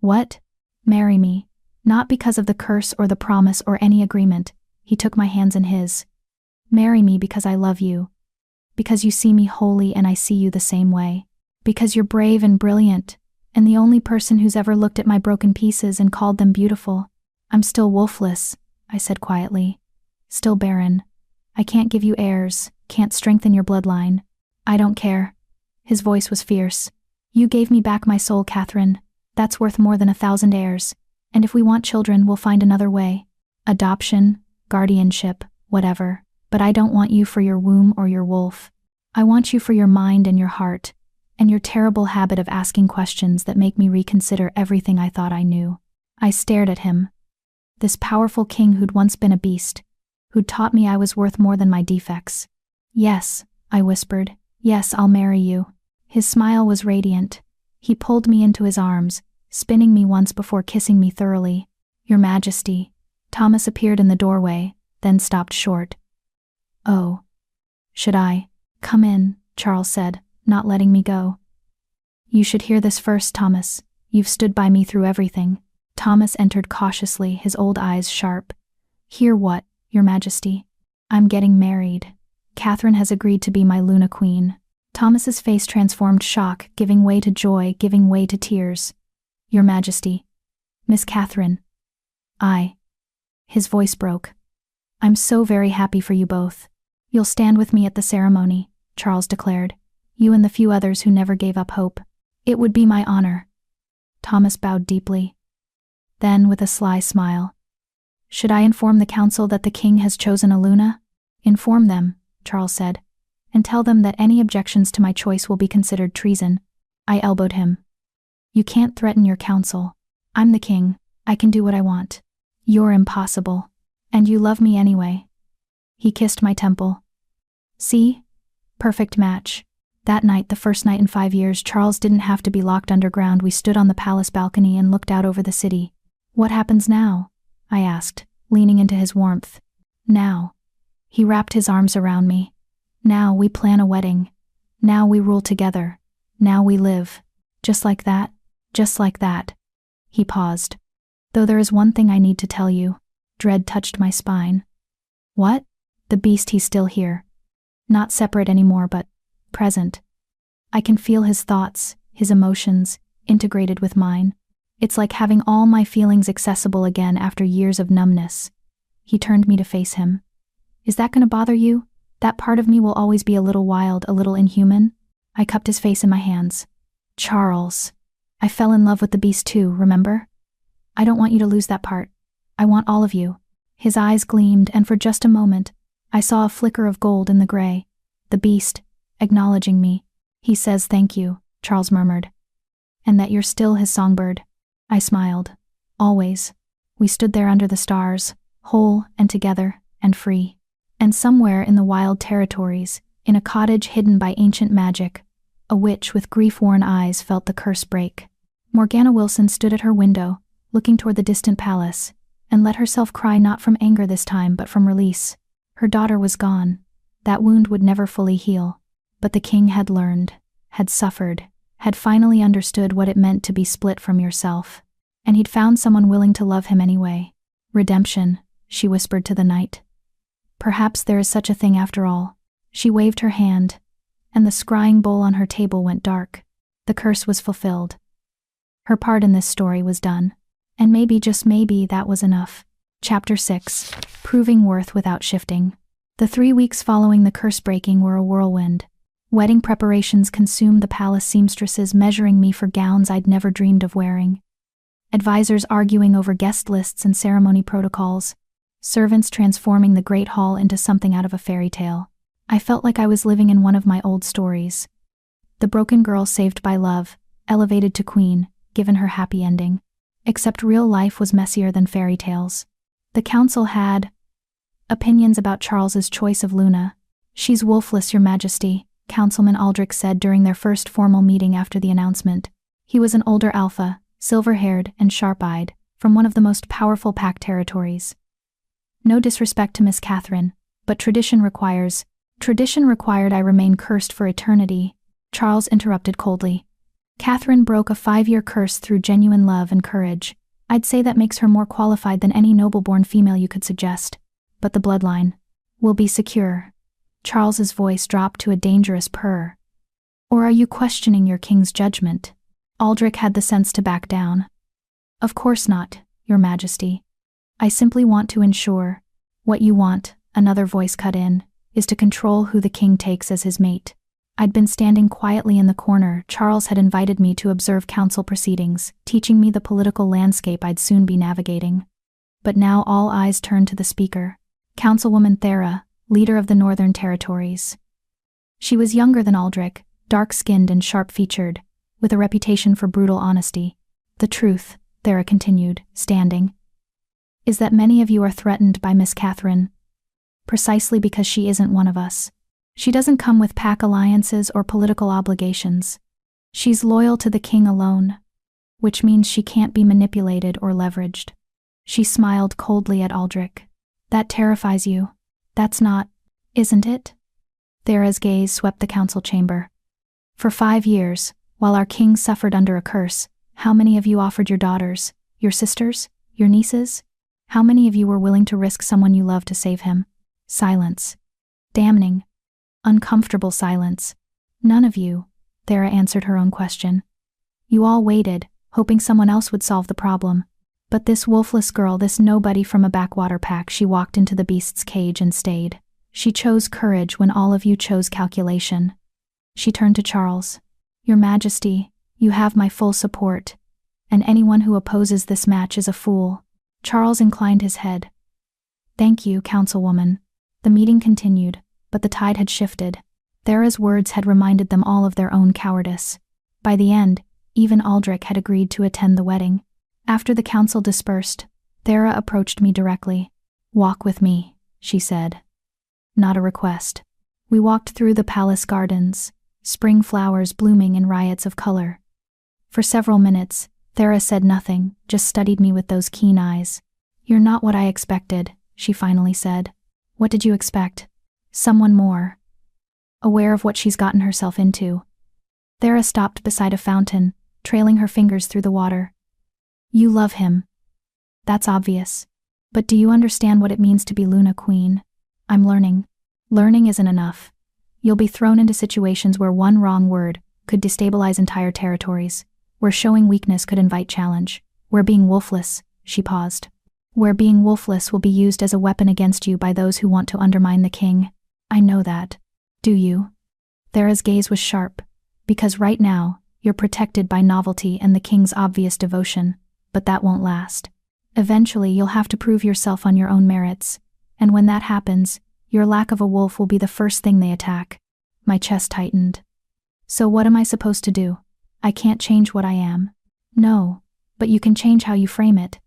"What?" Marry me. Not because of the curse or the promise or any agreement. He took my hands in his. Marry me because I love you. Because you see me holy and I see you the same way. Because you're brave and brilliant, and the only person who's ever looked at my broken pieces and called them beautiful. I'm still wolfless, I said quietly. Still barren. I can't give you heirs, can't strengthen your bloodline. I don't care. His voice was fierce. You gave me back my soul, Catherine. That's worth more than 1,000 heirs. And if we want children, we'll find another way. Adoption, guardianship, whatever. But I don't want you for your womb or your wolf. I want you for your mind and your heart, and your terrible habit of asking questions that make me reconsider everything I thought I knew. I stared at him. This powerful king who'd once been a beast, who'd taught me I was worth more than my defects. Yes, I whispered. Yes, I'll marry you. His smile was radiant. He pulled me into his arms, spinning me once before kissing me thoroughly. Your Majesty. Thomas appeared in the doorway, then stopped short. Oh. Should I? Come in, Charles said, not letting me go. You should hear this first, Thomas. You've stood by me through everything. Thomas entered cautiously, his old eyes sharp. Hear what, Your Majesty? I'm getting married. Catherine has agreed to be my Luna Queen. Thomas's face transformed shock, giving way to joy, giving way to tears. Your Majesty. Miss Catherine. His voice broke. I'm so very happy for you both. You'll stand with me at the ceremony, Charles declared. You and the few others who never gave up hope. It would be my honor. Thomas bowed deeply. Then, with a sly smile. Should I inform the council that the king has chosen a Luna? Inform them, Charles said, and tell them that any objections to my choice will be considered treason. I elbowed him. You can't threaten your council. I'm the king. I can do what I want. You're impossible. And you love me anyway. He kissed my temple. See? Perfect match. That night, the first night in 5 years, Charles didn't have to be locked underground. We stood on the palace balcony and looked out over the city. What happens now? I asked, leaning into his warmth. Now. He wrapped his arms around me. Now we plan a wedding. Now we rule together. Now we live. Just like that. Just like that. He paused. Though there is one thing I need to tell you. Dread touched my spine. What? The beast, he's still here. Not separate anymore, but present. I can feel his thoughts, his emotions, integrated with mine. It's like having all my feelings accessible again after years of numbness. He turned me to face him. Is that going to bother you? That part of me will always be a little wild, a little inhuman? I cupped his face in my hands. Charles. I fell in love with the beast too, remember? I don't want you to lose that part. I want all of you. His eyes gleamed, and for just a moment, I saw a flicker of gold in the gray. The beast, acknowledging me. He says thank you, Charles murmured. And that you're still his songbird. I smiled. Always. We stood there under the stars, whole and together and free. And somewhere in the wild territories, in a cottage hidden by ancient magic, a witch with grief-worn eyes felt the curse break. Morgana Wilson stood at her window, looking toward the distant palace, and let herself cry not from anger this time but from release. Her daughter was gone. That wound would never fully heal. But the king had learned, had suffered, had finally understood what it meant to be split from yourself. And he'd found someone willing to love him anyway. Redemption, she whispered to the night. Perhaps there is such a thing after all. She waved her hand, and the scrying bowl on her table went dark. The curse was fulfilled. Her part in this story was done. And maybe, just maybe, that was enough. Chapter 6. Proving worth without shifting. The 3 weeks following the curse breaking were a whirlwind. Wedding preparations consumed the palace seamstresses measuring me for gowns I'd never dreamed of wearing. Advisors arguing over guest lists and ceremony protocols. Servants transforming the great hall into something out of a fairy tale. I felt like I was living in one of my old stories. The broken girl saved by love, elevated to queen, given her happy ending. Except real life was messier than fairy tales. The council had opinions about Charles's choice of Luna. She's wolfless, Your Majesty, Councilman Aldrich said during their first formal meeting after the announcement. He was an older alpha, silver-haired and sharp-eyed, from one of the most powerful pack territories. No disrespect to Miss Catherine, but tradition required I remain cursed for eternity, Charles interrupted coldly. Catherine broke a 5-year curse through genuine love and courage. I'd say that makes her more qualified than any noble-born female you could suggest. But the bloodline will be secure. Charles's voice dropped to a dangerous purr. Or are you questioning your king's judgment? Aldrich had the sense to back down. Of course not, Your Majesty. I simply want to ensure. What you want, another voice cut in, is to control who the king takes as his mate. I'd been standing quietly in the corner. Charles had invited me to observe council proceedings, teaching me the political landscape I'd soon be navigating. But now all eyes turned to the speaker, Councilwoman Thera, leader of the Northern Territories. She was younger than Aldrich, dark-skinned and sharp-featured, with a reputation for brutal honesty. The truth, Thera continued, standing, is that many of you are threatened by Miss Catherine, precisely because she isn't one of us. She doesn't come with pack alliances or political obligations. She's loyal to the king alone, which means she can't be manipulated or leveraged. She smiled coldly at Aldrich. That terrifies you. That's not, isn't it? Thera's gaze swept the council chamber. For 5 years, while our king suffered under a curse, how many of you offered your daughters, your sisters, your nieces? How many of you were willing to risk someone you loved to save him? Silence. Damning. Uncomfortable silence. None of you, Thera answered her own question. You all waited, hoping someone else would solve the problem. But this wolfless girl, this nobody from a backwater pack, she walked into the beast's cage and stayed. She chose courage when all of you chose calculation. She turned to Charles. Your Majesty, you have my full support, and anyone who opposes this match is a fool. Charles inclined his head. Thank you, Councilwoman. The meeting continued, but the tide had shifted. Thera's words had reminded them all of their own cowardice. By the end, even Aldrich had agreed to attend the wedding. After the council dispersed, Thera approached me directly. Walk with me, she said. Not a request. We walked through the palace gardens, spring flowers blooming in riots of color. For several minutes, Thera said nothing, just studied me with those keen eyes. You're not what I expected, she finally said. What did you expect? Someone more aware of what she's gotten herself into. Thera stopped beside a fountain, trailing her fingers through the water. You love him. That's obvious. But do you understand what it means to be Luna Queen? I'm learning. Learning isn't enough. You'll be thrown into situations where one wrong word could destabilize entire territories, where showing weakness could invite challenge, where being wolfless, she paused. Where being wolfless will be used as a weapon against you by those who want to undermine the king. I know that. Do you? Thera's gaze was sharp, because right now, you're protected by novelty and the king's obvious devotion, but that won't last. Eventually, you'll have to prove yourself on your own merits, and when that happens, your lack of a wolf will be the first thing they attack. My chest tightened. So what am I supposed to do? I can't change what I am. No, but you can change how you frame it.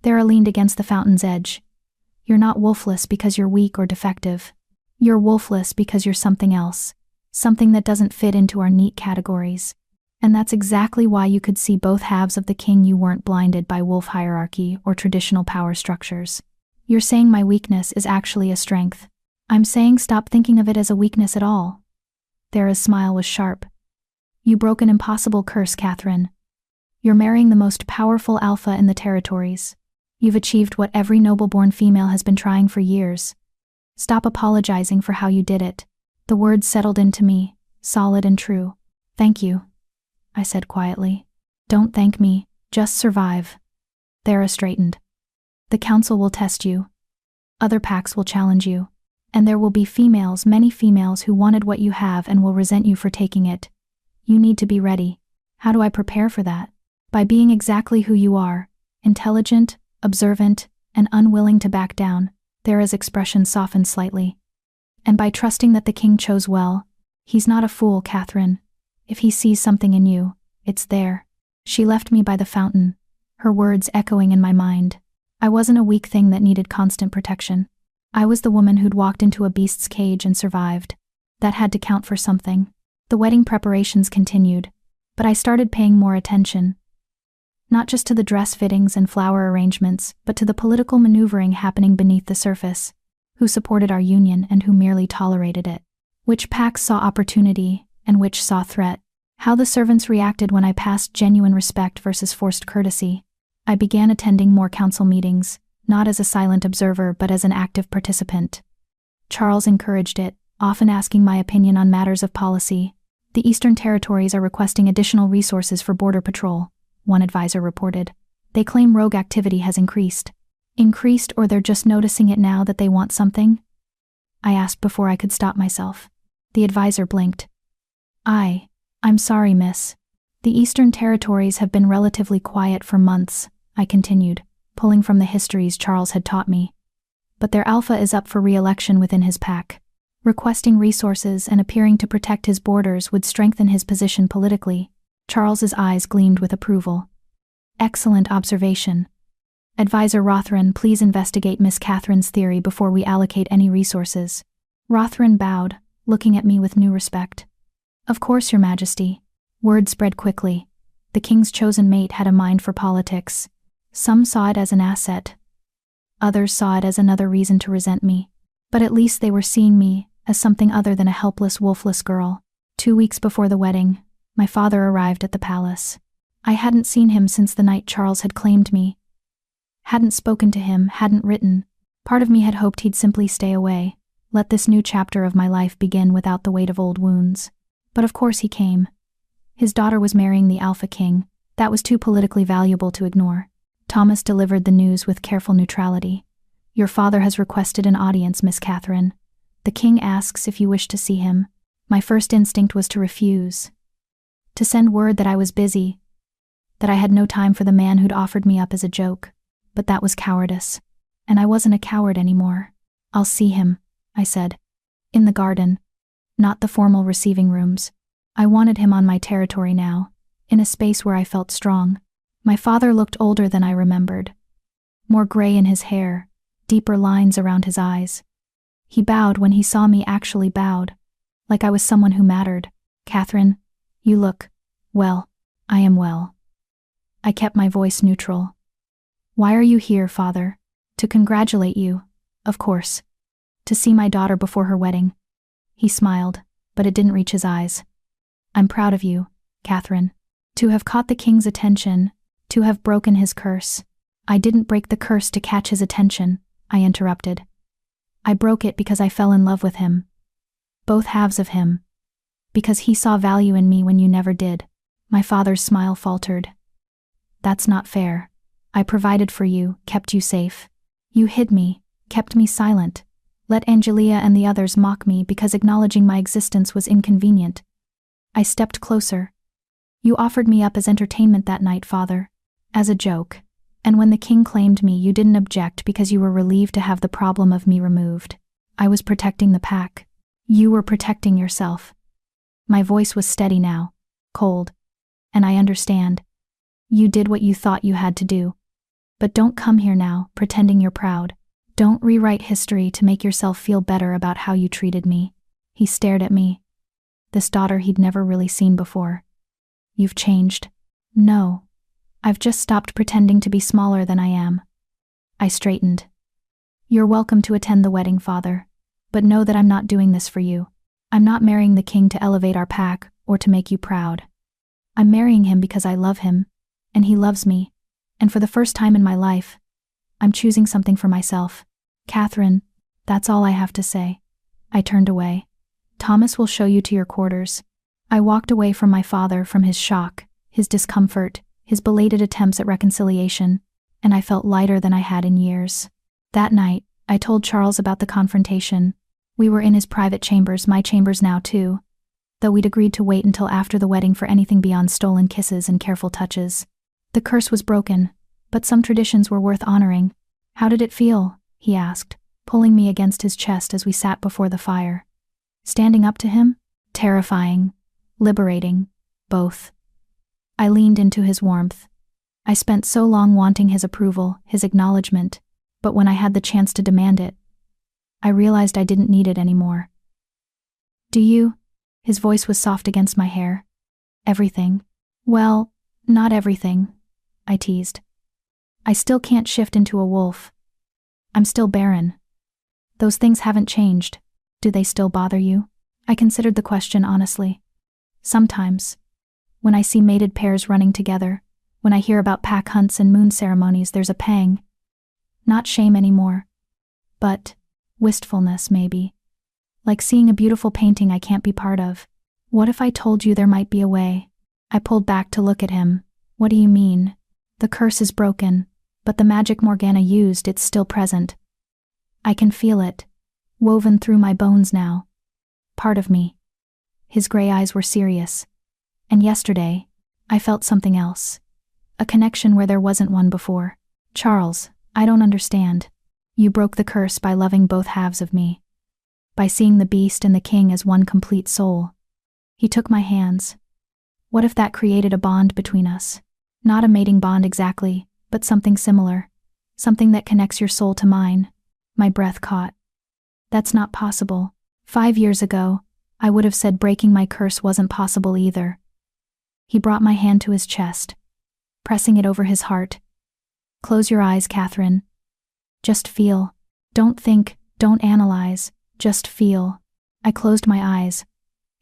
Thera leaned against the fountain's edge. You're not wolfless because you're weak or defective. You're wolfless because you're something else, something that doesn't fit into our neat categories. And that's exactly why you could see both halves of the king. You weren't blinded by wolf hierarchy or traditional power structures. You're saying my weakness is actually a strength. I'm saying stop thinking of it as a weakness at all. Thera's smile was sharp. You broke an impossible curse, Catherine. You're marrying the most powerful alpha in the territories. You've achieved what every noble-born female has been trying for years. Stop apologizing for how you did it. The words settled into me, solid and true. Thank you, I said quietly. Don't thank me, just survive. Thera straightened. The council will test you. Other packs will challenge you. And there will be females, many females who wanted what you have and will resent you for taking it. You need to be ready. How do I prepare for that? By being exactly who you are, intelligent, observant, and unwilling to back down. Thera's expression softened slightly. And by trusting that the king chose well. He's not a fool, Catherine. If he sees something in you, it's there. She left me by the fountain, her words echoing in my mind. I wasn't a weak thing that needed constant protection. I was the woman who'd walked into a beast's cage and survived. That had to count for something. The wedding preparations continued, but I started paying more attention. Not just to the dress fittings and flower arrangements, but to the political maneuvering happening beneath the surface. Who supported our union and who merely tolerated it. Which packs saw opportunity, and which saw threat. How the servants reacted when I passed genuine respect versus forced courtesy. I began attending more council meetings, not as a silent observer but as an active participant. Charles encouraged it, often asking my opinion on matters of policy. The Eastern Territories are requesting additional resources for border patrol, one advisor reported. They claim rogue activity has increased. Increased, or they're just noticing it now that they want something? I asked before I could stop myself. The advisor blinked. I'm sorry, miss. The Eastern Territories have been relatively quiet for months, I continued, pulling from the histories Charles had taught me. But their alpha is up for re-election within his pack. Requesting resources and appearing to protect his borders would strengthen his position politically. Charles's eyes gleamed with approval. Excellent observation. Advisor Rothran, please investigate Miss Catherine's theory before we allocate any resources. Rothran bowed, looking at me with new respect. Of course, Your Majesty. Word spread quickly. The king's chosen mate had a mind for politics. Some saw it as an asset. Others saw it as another reason to resent me. But at least they were seeing me as something other than a helpless, wolfless girl. 2 weeks before the wedding, my father arrived at the palace. I hadn't seen him since the night Charles had claimed me. Hadn't spoken to him, hadn't written. Part of me had hoped he'd simply stay away, let this new chapter of my life begin without the weight of old wounds. But of course he came. His daughter was marrying the Alpha King. That was too politically valuable to ignore. Thomas delivered the news with careful neutrality. Your father has requested an audience, Miss Catherine. The king asks if you wish to see him. My first instinct was to refuse. To send word that I was busy, that I had no time for the man who'd offered me up as a joke. But that was cowardice. And I wasn't a coward anymore. I'll see him, I said. In the garden. Not the formal receiving rooms. I wanted him on my territory now, in a space where I felt strong. My father looked older than I remembered. More gray in his hair, deeper lines around his eyes. He bowed when he saw me, actually bowed, like I was someone who mattered. Catherine, you look, well. I am well. I kept my voice neutral. Why are you here, father? To congratulate you, of course. To see my daughter before her wedding. He smiled, but it didn't reach his eyes. I'm proud of you, Catherine. To have caught the king's attention, to have broken his curse. I didn't break the curse to catch his attention, I interrupted. I broke it because I fell in love with him. Both halves of him. Because he saw value in me when you never did. My father's smile faltered. That's not fair. I provided for you, kept you safe. You hid me, kept me silent. Let Angelia and the others mock me because acknowledging my existence was inconvenient. I stepped closer. You offered me up as entertainment that night, father. As a joke. And when the king claimed me, you didn't object because you were relieved to have the problem of me removed. I was protecting the pack. You were protecting yourself. My voice was steady now, cold. And I understand. You did what you thought you had to do. But don't come here now, pretending you're proud. Don't rewrite history to make yourself feel better about how you treated me. He stared at me. This daughter he'd never really seen before. You've changed. No. I've just stopped pretending to be smaller than I am. I straightened. You're welcome to attend the wedding, father. But know that I'm not doing this for you. I'm not marrying the king to elevate our pack or to make you proud. I'm marrying him because I love him, and he loves me. And for the first time in my life, I'm choosing something for myself. Catherine, that's all I have to say. I turned away. Thomas will show you to your quarters. I walked away from my father, from his shock, his discomfort, his belated attempts at reconciliation, and I felt lighter than I had in years. That night, I told Charles about the confrontation. We were in his private chambers, my chambers now too, though we'd agreed to wait until after the wedding for anything beyond stolen kisses and careful touches. The curse was broken, but some traditions were worth honoring. How did it feel? He asked, pulling me against his chest as we sat before the fire. Standing up to him? Terrifying. Liberating. Both. I leaned into his warmth. I spent so long wanting his approval, his acknowledgement, but when I had the chance to demand it, I realized I didn't need it anymore. Do you? His voice was soft against my hair. Everything. Well, not everything, I teased. I still can't shift into a wolf. I'm still barren. Those things haven't changed. Do they still bother you? I considered the question honestly. Sometimes. When I see mated pairs running together, When I hear about pack hunts and moon ceremonies, there's a pang. Not shame anymore, but wistfulness, maybe. Like seeing a beautiful painting I can't be part of. What if I told you there might be a way? I pulled back to look at him. What do you mean? The curse is broken, but the magic Morgana used, it's still present. I can feel it, woven through my bones now. Part of me. His gray eyes were serious. And yesterday, I felt something else. A connection where there wasn't one before. Charles, I don't understand. You broke the curse by loving both halves of me. By seeing the beast and the king as one complete soul. He took my hands. What if that created a bond between us? Not a mating bond exactly, but something similar. Something that connects your soul to mine. My breath caught. That's not possible. 5 years ago, I would have said breaking my curse wasn't possible either. He brought my hand to his chest, pressing it over his heart. Close your eyes, Catherine. Just feel. Don't think, don't analyze, just feel. I closed my eyes,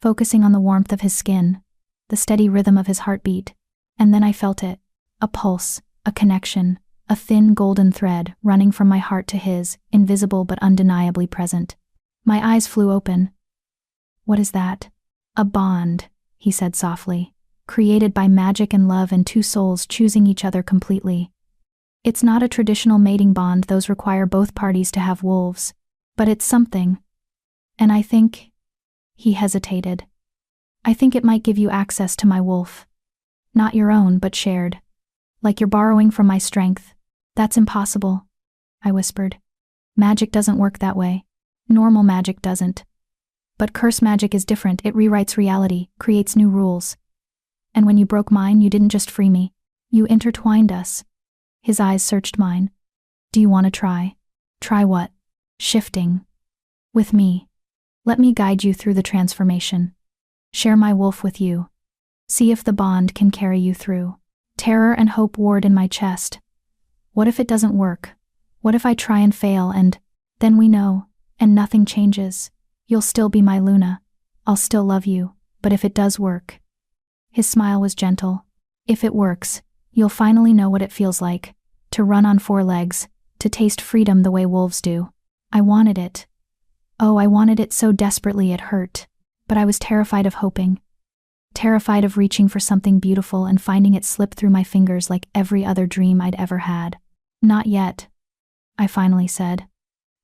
focusing on the warmth of his skin, the steady rhythm of his heartbeat, and then I felt it. A pulse, a connection, a thin golden thread running from my heart to his, invisible but undeniably present. My eyes flew open. What is that? A bond, he said softly, created by magic and love and two souls choosing each other completely. It's not a traditional mating bond, those require both parties to have wolves, but it's something. And I think, he hesitated, I think it might give you access to my wolf. Not your own, but shared. Like you're borrowing from my strength. That's impossible, I whispered. Magic doesn't work that way. Normal magic doesn't. But curse magic is different, it rewrites reality, creates new rules. And when you broke mine, you didn't just free me. You intertwined us. His eyes searched mine. Do you want to try? Try what? Shifting. With me. Let me guide you through the transformation. Share my wolf with you. See if the bond can carry you through. Terror and hope warred in my chest. What if it doesn't work? What if I try and fail and then we know, and nothing changes? You'll still be my Luna. I'll still love you, but if it does work. His smile was gentle. If it works, you'll finally know what it feels like, to run on 4 legs, to taste freedom the way wolves do. I wanted it. Oh, I wanted it so desperately it hurt. But I was terrified of hoping. Terrified of reaching for something beautiful and finding it slip through my fingers like every other dream I'd ever had. Not yet, I finally said.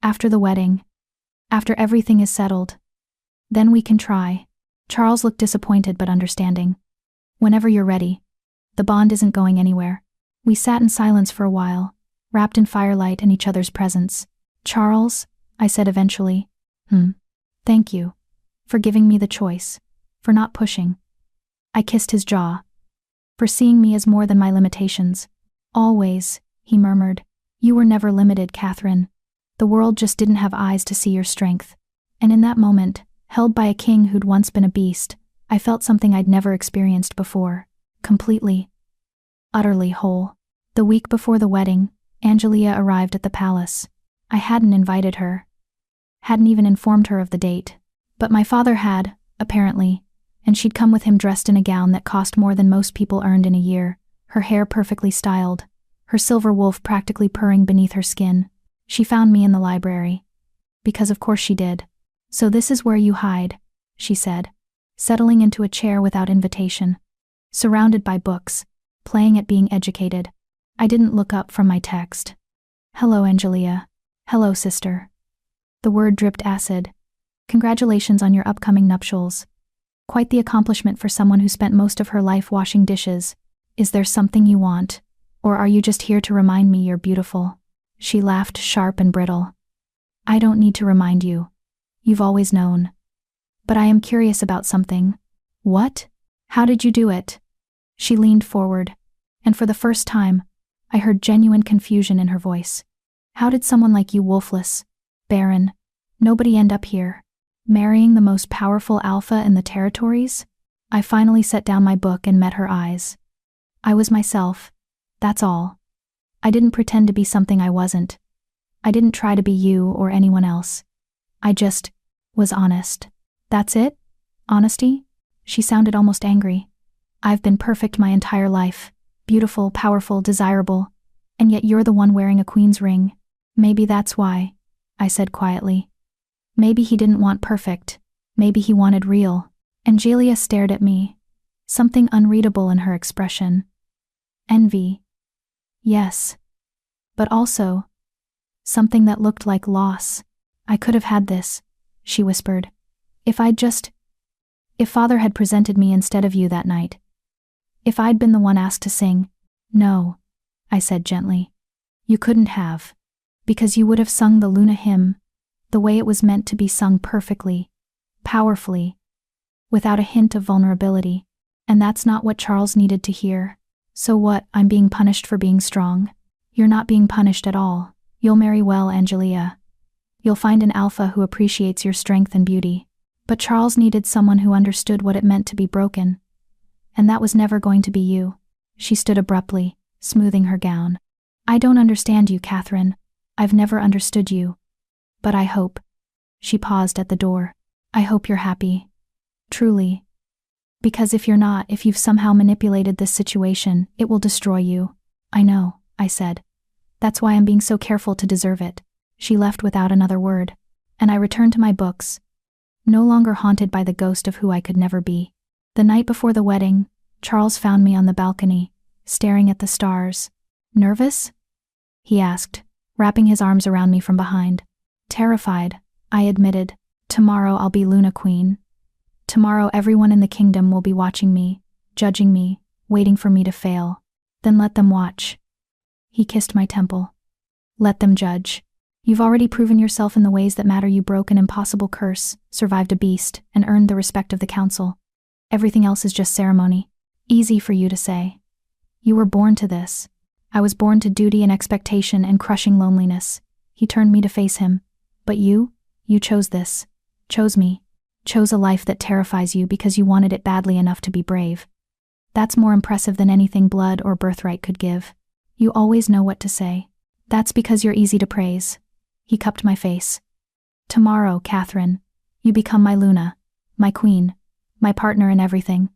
After the wedding. After everything is settled. Then we can try. Charles looked disappointed but understanding. Whenever you're ready. The bond isn't going anywhere. We sat in silence for a while, wrapped in firelight and each other's presence. Charles, I said eventually. Thank you. For giving me the choice. For not pushing. I kissed his jaw. For seeing me as more than my limitations. Always, he murmured. You were never limited, Catherine. The world just didn't have eyes to see your strength. And in that moment, held by a king who'd once been a beast, I felt something I'd never experienced before. Completely. Utterly whole. The week before the wedding, Angelia arrived at the palace. I hadn't invited her. Hadn't even informed her of the date. But my father had, apparently, and she'd come with him dressed in a gown that cost more than most people earned in a year, her hair perfectly styled, her silver wolf practically purring beneath her skin. She found me in the library. Because of course she did. So this is where you hide, she said, settling into a chair without invitation. Surrounded by books, playing at being educated. I didn't look up from my text. Hello, Angelia. Hello, sister. The word dripped acid. Congratulations on your upcoming nuptials. Quite the accomplishment for someone who spent most of her life washing dishes. Is there something you want? Or are you just here to remind me you're beautiful? She laughed sharp and brittle. I don't need to remind you. You've always known. But I am curious about something. What? How did you do it? She leaned forward, and for the first time, I heard genuine confusion in her voice. How did someone like you, wolfless, barren, nobody end up here? Marrying the most powerful alpha in the territories? I finally set down my book and met her eyes. I was myself. That's all. I didn't pretend to be something I wasn't. I didn't try to be you or anyone else. I just was honest. That's it? Honesty? She sounded almost angry. I've been perfect my entire life. Beautiful, powerful, desirable. And yet you're the one wearing a queen's ring. Maybe that's why, I said quietly. Maybe he didn't want perfect. Maybe he wanted real. Angelia stared at me, something unreadable in her expression. Envy. Yes. But also, something that looked like loss. I could have had this, she whispered. If Father had presented me instead of you that night. If I'd been the one asked to sing. No, I said gently. You couldn't have. Because you would have sung the Luna hymn, the way it was meant to be sung perfectly, powerfully, without a hint of vulnerability. And that's not what Charles needed to hear. So what, I'm being punished for being strong? You're not being punished at all. You'll marry well, Angelia. You'll find an alpha who appreciates your strength and beauty. But Charles needed someone who understood what it meant to be broken. And that was never going to be you. She stood abruptly, smoothing her gown. I don't understand you, Catherine. I've never understood you. But I hope. She paused at the door. I hope you're happy. Truly. Because if you're not, if you've somehow manipulated this situation, it will destroy you. I know, I said. That's why I'm being so careful to deserve it. She left without another word. And I returned to my books, no longer haunted by the ghost of who I could never be. The night before the wedding, Charles found me on the balcony, staring at the stars. Nervous? He asked, wrapping his arms around me from behind. Terrified, I admitted. Tomorrow I'll be Luna Queen. Tomorrow everyone in the kingdom will be watching me, judging me, waiting for me to fail. Then let them watch. He kissed my temple. Let them judge. You've already proven yourself in the ways that matter. You broke an impossible curse, survived a beast, and earned the respect of the council. Everything else is just ceremony. Easy for you to say. You were born to this. I was born to duty and expectation and crushing loneliness. He turned me to face him. But you chose this. Chose me. Chose a life that terrifies you because you wanted it badly enough to be brave. That's more impressive than anything blood or birthright could give. You always know what to say. That's because you're easy to praise. He cupped my face. Tomorrow, Catherine, you become my Luna, my queen, my partner in everything.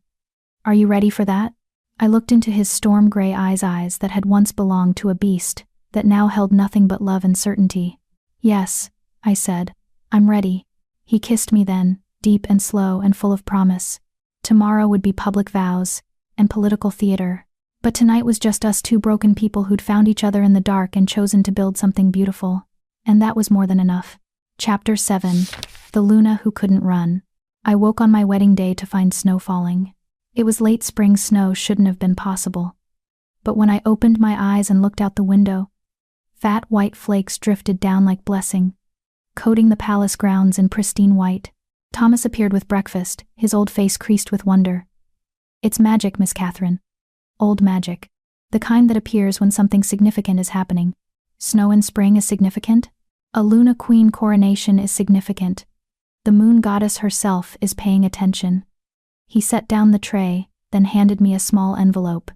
Are you ready for that? I looked into his storm-gray eyes that had once belonged to a beast, that now held nothing but love and certainty. Yes, I said. I'm ready. He kissed me then, deep and slow and full of promise. Tomorrow would be public vows and political theater. But tonight was just us two broken people who'd found each other in the dark and chosen to build something beautiful. And that was more than enough. Chapter 7. The Luna Who Couldn't Run. I woke on my wedding day to find snow falling. It was late spring snow, shouldn't have been possible. But when I opened my eyes and looked out the window, fat white flakes drifted down like blessing, coating the palace grounds in pristine white. Thomas appeared with breakfast, his old face creased with wonder. It's magic, Miss Catherine. Old magic. The kind that appears when something significant is happening. Snow in spring is significant. A Luna Queen coronation is significant. The moon goddess herself is paying attention. He set down the tray, then handed me a small envelope.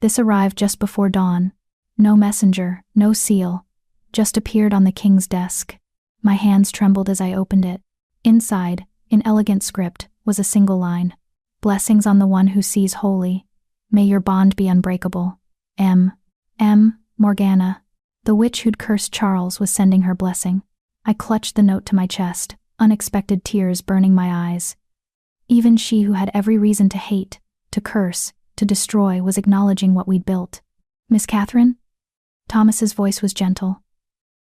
This arrived just before dawn. No messenger, no seal. Just appeared on the king's desk. My hands trembled as I opened it. Inside, in elegant script, was a single line. Blessings on the one who sees holy. May your bond be unbreakable. M. Morgana. The witch who'd cursed Charles was sending her blessing. I clutched the note to my chest, unexpected tears burning my eyes. Even she who had every reason to hate, to curse, to destroy was acknowledging what we'd built. Miss Catherine? Thomas's voice was gentle.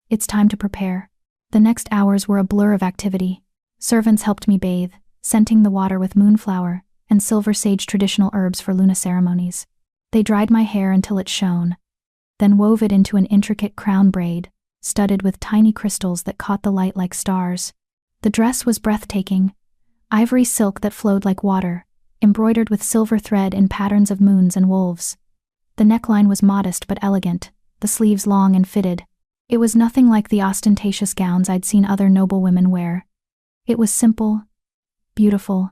It's time to prepare. The next hours were a blur of activity. Servants helped me bathe, scenting the water with moonflower and silver sage traditional herbs for Luna ceremonies. They dried my hair until it shone, then wove it into an intricate crown braid, studded with tiny crystals that caught the light like stars. The dress was breathtaking, ivory silk that flowed like water, embroidered with silver thread in patterns of moons and wolves. The neckline was modest but elegant, the sleeves long and fitted. It was nothing like the ostentatious gowns I'd seen other noble women wear. It was simple, beautiful,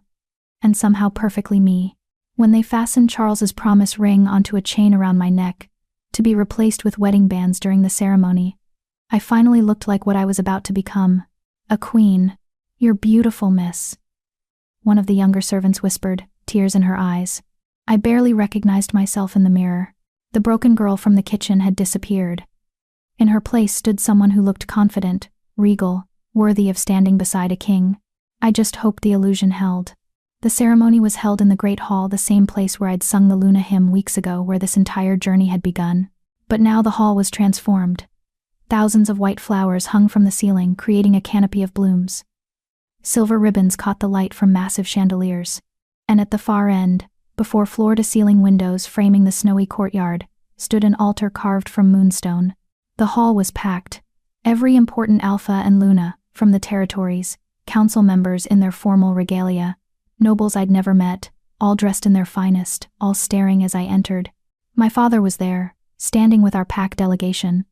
and somehow perfectly me. When they fastened Charles's promise ring onto a chain around my neck, to be replaced with wedding bands during the ceremony, I finally looked like what I was about to become. A queen. You're beautiful, miss. One of the younger servants whispered, tears in her eyes. I barely recognized myself in the mirror. The broken girl from the kitchen had disappeared. In her place stood someone who looked confident, regal, worthy of standing beside a king. I just hoped the illusion held. The ceremony was held in the Great Hall, the same place where I'd sung the Luna hymn weeks ago, where this entire journey had begun. But now the hall was transformed. Thousands of white flowers hung from the ceiling, creating a canopy of blooms. Silver ribbons caught the light from massive chandeliers. And at the far end, before floor-to-ceiling windows framing the snowy courtyard, stood an altar carved from moonstone. The hall was packed. Every important Alpha and Luna, from the territories, council members in their formal regalia, nobles I'd never met, all dressed in their finest, all staring as I entered. My father was there, standing with our pack delegation.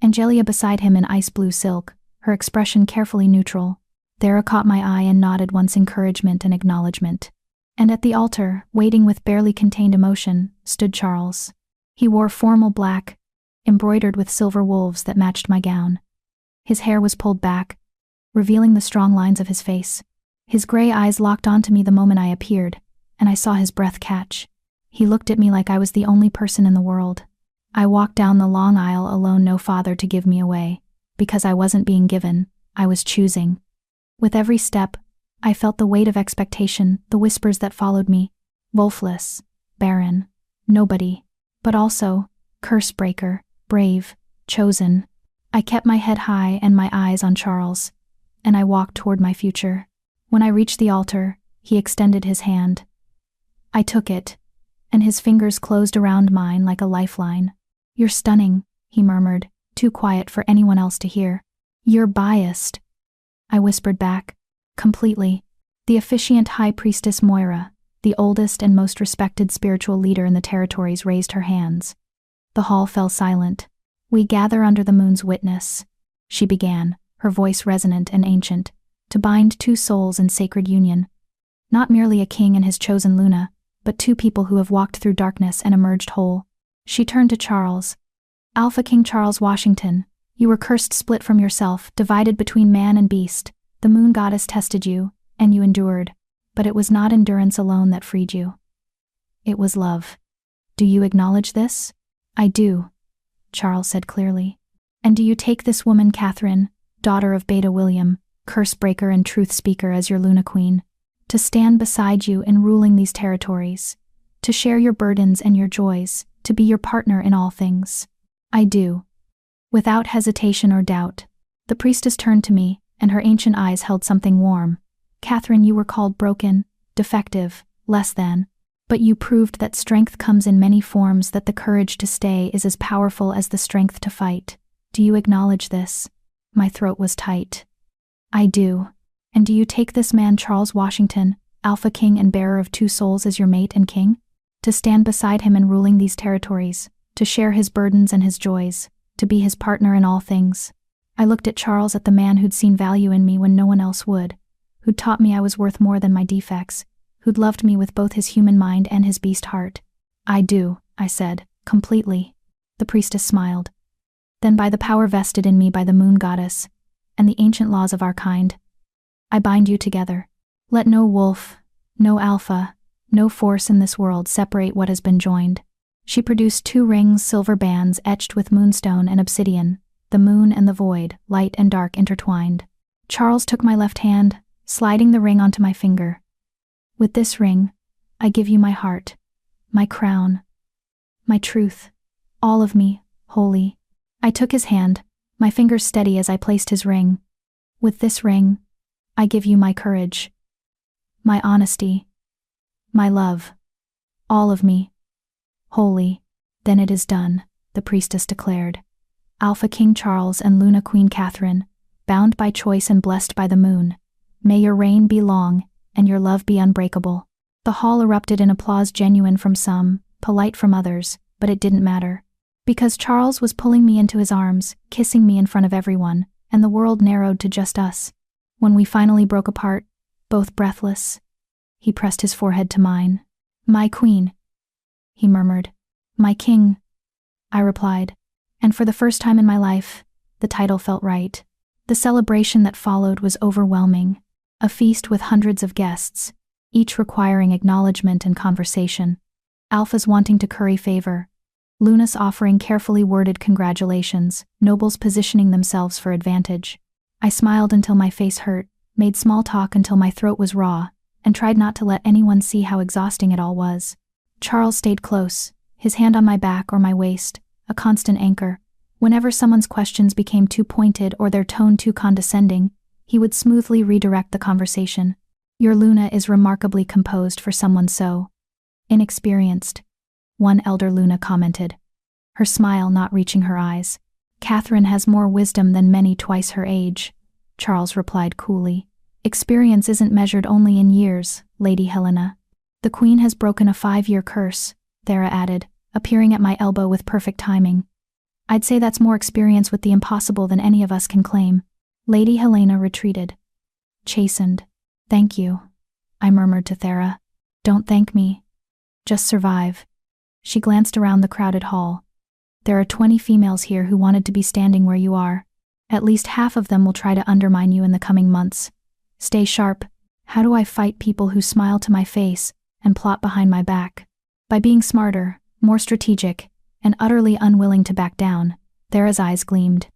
Angelia beside him in ice-blue silk, her expression carefully neutral. Dara caught my eye and nodded once, encouragement and acknowledgement. And at the altar, waiting with barely contained emotion, stood Charles. He wore formal black, embroidered with silver wolves that matched my gown. His hair was pulled back, revealing the strong lines of his face. His gray eyes locked onto me the moment I appeared, and I saw his breath catch. He looked at me like I was the only person in the world. I walked down the long aisle alone, no father to give me away. Because I wasn't being given, I was choosing. With every step, I felt the weight of expectation, the whispers that followed me. Wolfless, barren, nobody. But also, curse breaker, brave, chosen. I kept my head high and my eyes on Charles, and I walked toward my future. When I reached the altar, he extended his hand. I took it, and his fingers closed around mine like a lifeline. "You're stunning," he murmured, too quiet for anyone else to hear. "You're biased," I whispered back. Completely. The officiant High Priestess Moira, the oldest and most respected spiritual leader in the territories, raised her hands. The hall fell silent. "We gather under the moon's witness," she began, her voice resonant and ancient, "to bind two souls in sacred union. Not merely a king and his chosen Luna, but two people who have walked through darkness and emerged whole." She turned to Charles. "Alpha King Charles Washington, you were cursed, split from yourself, divided between man and beast. The moon goddess tested you, and you endured. But it was not endurance alone that freed you. It was love. Do you acknowledge this?" "I do," Charles said clearly. "And do you take this woman, Catherine, daughter of Beta William, curse breaker and truth speaker, as your Luna Queen, to stand beside you in ruling these territories, to share your burdens and your joys, to be your partner in all things?" "I do." Without hesitation or doubt, the priestess turned to me, and her ancient eyes held something warm. "Catherine, you were called broken, defective, less than. But you proved that strength comes in many forms, that the courage to stay is as powerful as the strength to fight. Do you acknowledge this?" My throat was tight. "I do." "And do you take this man, Charles Washington, Alpha King and bearer of two souls, as your mate and king? To stand beside him in ruling these territories, to share his burdens and his joys, to be his partner in all things?" I looked at Charles, at the man who'd seen value in me when no one else would, who'd taught me I was worth more than my defects, who'd loved me with both his human mind and his beast heart. "I do," I said, "completely." The priestess smiled. "Then by the power vested in me by the moon goddess, and the ancient laws of our kind, I bind you together. Let no wolf, no alpha, no force in this world separate what has been joined." She produced 2 rings, silver bands etched with moonstone and obsidian, the moon and the void, light and dark intertwined. Charles took my left hand, sliding the ring onto my finger. "With this ring, I give you my heart, my crown, my truth, all of me, wholly." I took his hand, my fingers steady as I placed his ring. "With this ring, I give you my courage, my honesty, my love, all of me, wholly." "Then it is done," the priestess declared. "Alpha King Charles and Luna Queen Catherine, bound by choice and blessed by the moon, may your reign be long, and your love be unbreakable." The hall erupted in applause, genuine from some, polite from others, but it didn't matter. Because Charles was pulling me into his arms, kissing me in front of everyone, and the world narrowed to just us. When we finally broke apart, both breathless, he pressed his forehead to mine. "My queen," he murmured. "My king," I replied. And for the first time in my life, the title felt right. The celebration that followed was overwhelming. A feast with hundreds of guests, each requiring acknowledgement and conversation. Alphas wanting to curry favor, Lunas offering carefully worded congratulations, nobles positioning themselves for advantage. I smiled until my face hurt, made small talk until my throat was raw, and tried not to let anyone see how exhausting it all was. Charles stayed close, his hand on my back or my waist, a constant anchor. Whenever someone's questions became too pointed or their tone too condescending, he would smoothly redirect the conversation. "Your Luna is remarkably composed for someone so inexperienced," one elder Luna commented, her smile not reaching her eyes. "Catherine has more wisdom than many twice her age," Charles replied coolly. "Experience isn't measured only in years, Lady Helena. The Queen has broken a 5-year curse," Thera added, appearing at my elbow with perfect timing. "I'd say that's more experience with the impossible than any of us can claim." Lady Helena retreated, chastened. "Thank you," I murmured to Thera. "Don't thank me. Just survive." She glanced around the crowded hall. "There are 20 females here who wanted to be standing where you are. At least half of them will try to undermine you in the coming months. Stay sharp. How do I fight people who smile to my face and plot behind my back? By being smarter, more strategic, and utterly unwilling to back down." Thera's eyes gleamed.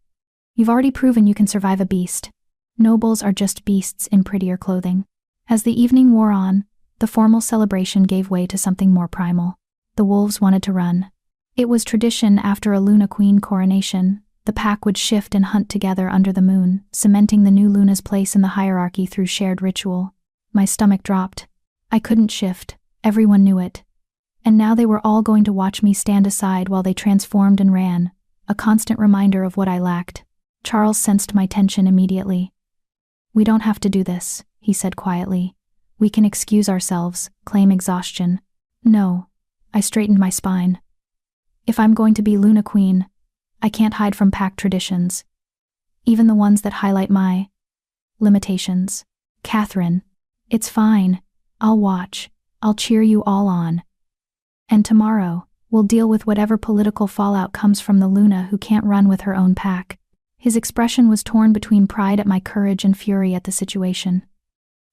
"You've already proven you can survive a beast. Nobles are just beasts in prettier clothing." As the evening wore on, the formal celebration gave way to something more primal. The wolves wanted to run. It was tradition after a Luna Queen coronation. The pack would shift and hunt together under the moon, cementing the new Luna's place in the hierarchy through shared ritual. My stomach dropped. I couldn't shift. Everyone knew it. And now they were all going to watch me stand aside while they transformed and ran, a constant reminder of what I lacked. Charles sensed my tension immediately. "We don't have to do this," he said quietly. "We can excuse ourselves, claim exhaustion." "No." I straightened my spine. "If I'm going to be Luna Queen, I can't hide from pack traditions. Even the ones that highlight my limitations. Catherine, it's fine. I'll watch. I'll cheer you all on. And tomorrow, we'll deal with whatever political fallout comes from the Luna who can't run with her own pack." His expression was torn between pride at my courage and fury at the situation.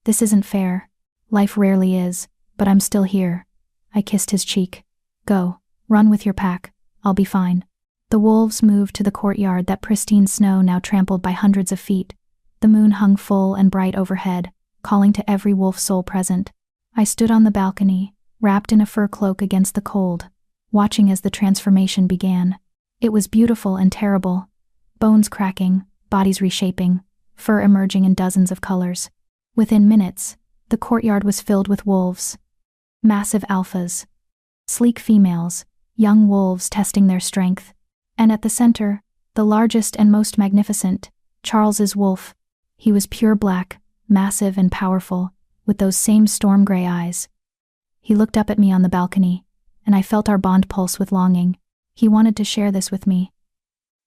"This isn't fair. Life rarely is, but I'm still here." I kissed his cheek. "Go, run with your pack. I'll be fine." The wolves moved to the courtyard, that pristine snow now trampled by hundreds of feet. The moon hung full and bright overhead, calling to every wolf soul present. I stood on the balcony, wrapped in a fur cloak against the cold, watching as the transformation began. It was beautiful and terrible. Bones cracking, bodies reshaping, fur emerging in dozens of colors. Within minutes, the courtyard was filled with wolves. Massive alphas. Sleek females, young wolves testing their strength. And at the center, the largest and most magnificent, Charles's wolf. He was pure black, massive and powerful, with those same storm gray eyes. He looked up at me on the balcony, and I felt our bond pulse with longing. He wanted to share this with me.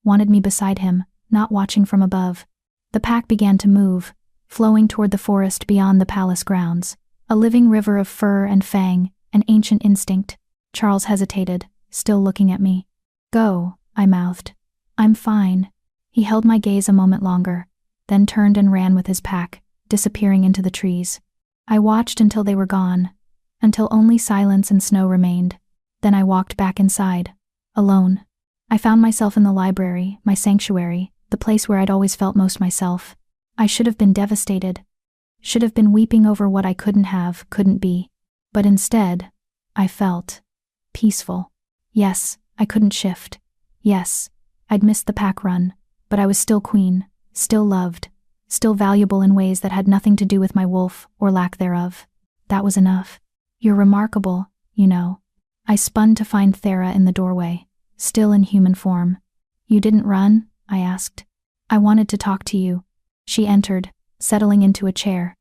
Wanted me beside him, not watching from above. The pack began to move, flowing toward the forest beyond the palace grounds, a living river of fur and fang, an ancient instinct. Charles hesitated, still looking at me. "Go," I mouthed. "I'm fine." He held my gaze a moment longer, then turned and ran with his pack, disappearing into the trees. I watched until they were gone, until only silence and snow remained. Then I walked back inside, alone. I found myself in the library, my sanctuary, the place where I'd always felt most myself. I should have been devastated. Should have been weeping over what I couldn't be. But instead, I felt peaceful. Yes, I couldn't shift. Yes, I'd missed the pack run, but I was still queen, still loved, still valuable in ways that had nothing to do with my wolf or lack thereof. That was enough. "You're remarkable, you know." I spun to find Thera in the doorway, still in human form. "You didn't run?" I asked. "I wanted to talk to you." She entered, settling into a chair.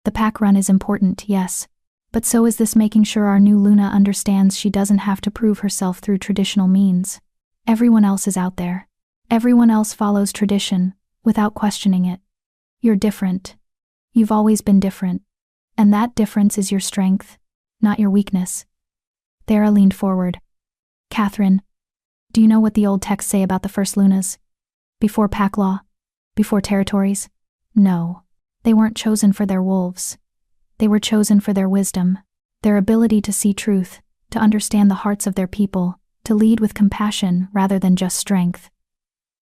"The pack run is important, yes. But so is this making sure our new Luna understands she doesn't have to prove herself through traditional means. Everyone else is out there. Everyone else follows tradition, without questioning it. You're different. You've always been different. And that difference is your strength, not your weakness." Thera leaned forward. "Catherine, do you know what the old texts say about the first Lunas? Before pack law? Before territories? No. They weren't chosen for their wolves. They were chosen for their wisdom, their ability to see truth, to understand the hearts of their people, to lead with compassion rather than just strength.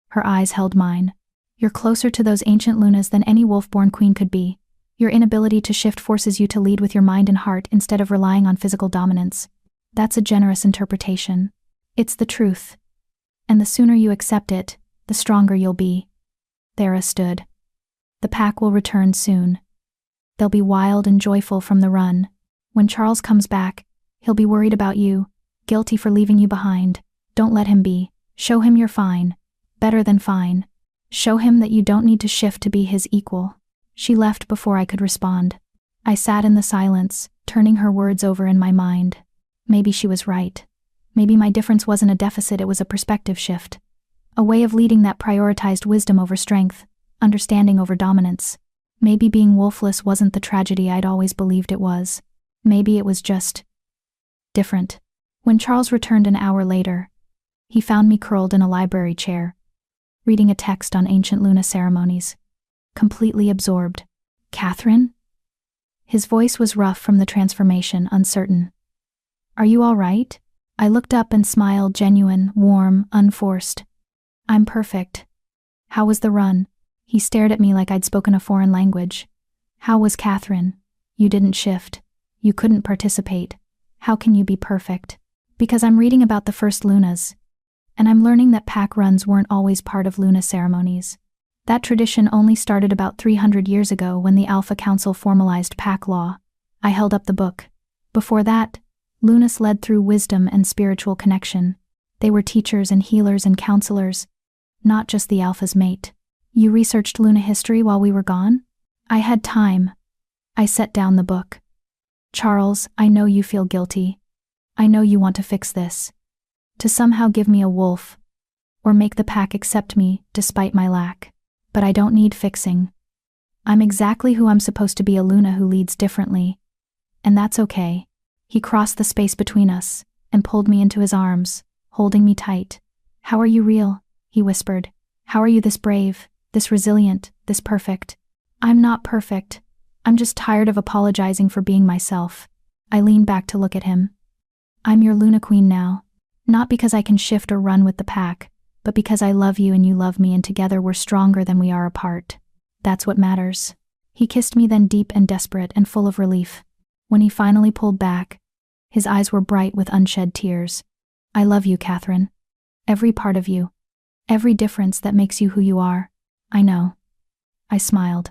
Her eyes held mine. You're closer to those ancient lunas than any wolf-born queen could be. Your inability to shift forces you to lead with your mind and heart instead of relying on physical dominance. That's a generous interpretation. It's the truth. And the sooner you accept it, the stronger you'll be. Thera stood. The pack will return soon. They'll be wild and joyful from the run. When Charles comes back, he'll be worried about you, guilty for leaving you behind. Don't let him be. Show him you're fine. Better than fine. Show him that you don't need to shift to be his equal. She left before I could respond. I sat in the silence, turning her words over in my mind. Maybe she was right. Maybe my difference wasn't a deficit, it was a perspective shift. A way of leading that prioritized wisdom over strength, understanding over dominance. Maybe being wolfless wasn't the tragedy I'd always believed it was. Maybe it was just different. When Charles returned an hour later, he found me curled in a library chair, reading a text on ancient Luna ceremonies. Completely absorbed. Catherine? His voice was rough from the transformation, uncertain. Are you all right? I looked up and smiled, genuine, warm, unforced. I'm perfect. How was the run? He stared at me like I'd spoken a foreign language. How was Catherine? You didn't shift. You couldn't participate. How can you be perfect? Because I'm reading about the first Lunas. And I'm learning that pack runs weren't always part of Luna ceremonies. That tradition only started about 300 years ago when the Alpha Council formalized pack law. I held up the book. Before that, Lunas led through wisdom and spiritual connection. They were teachers and healers and counselors, not just the Alpha's mate. You researched Luna history while we were gone? I had time. I set down the book. Charles, I know you feel guilty. I know you want to fix this. To somehow give me a wolf, or make the pack accept me despite my lack. But I don't need fixing. I'm exactly who I'm supposed to be, a Luna who leads differently. And that's okay. He crossed the space between us and pulled me into his arms, holding me tight. How are you real? He whispered. How are you this brave, this resilient, this perfect? I'm not perfect. I'm just tired of apologizing for being myself. I leaned back to look at him. I'm your Luna Queen now. Not because I can shift or run with the pack, but because I love you and you love me, and together we're stronger than we are apart. That's what matters. He kissed me then, deep and desperate and full of relief. When he finally pulled back, his eyes were bright with unshed tears. I love you, Catherine. Every part of you. Every difference that makes you who you are. I know. I smiled.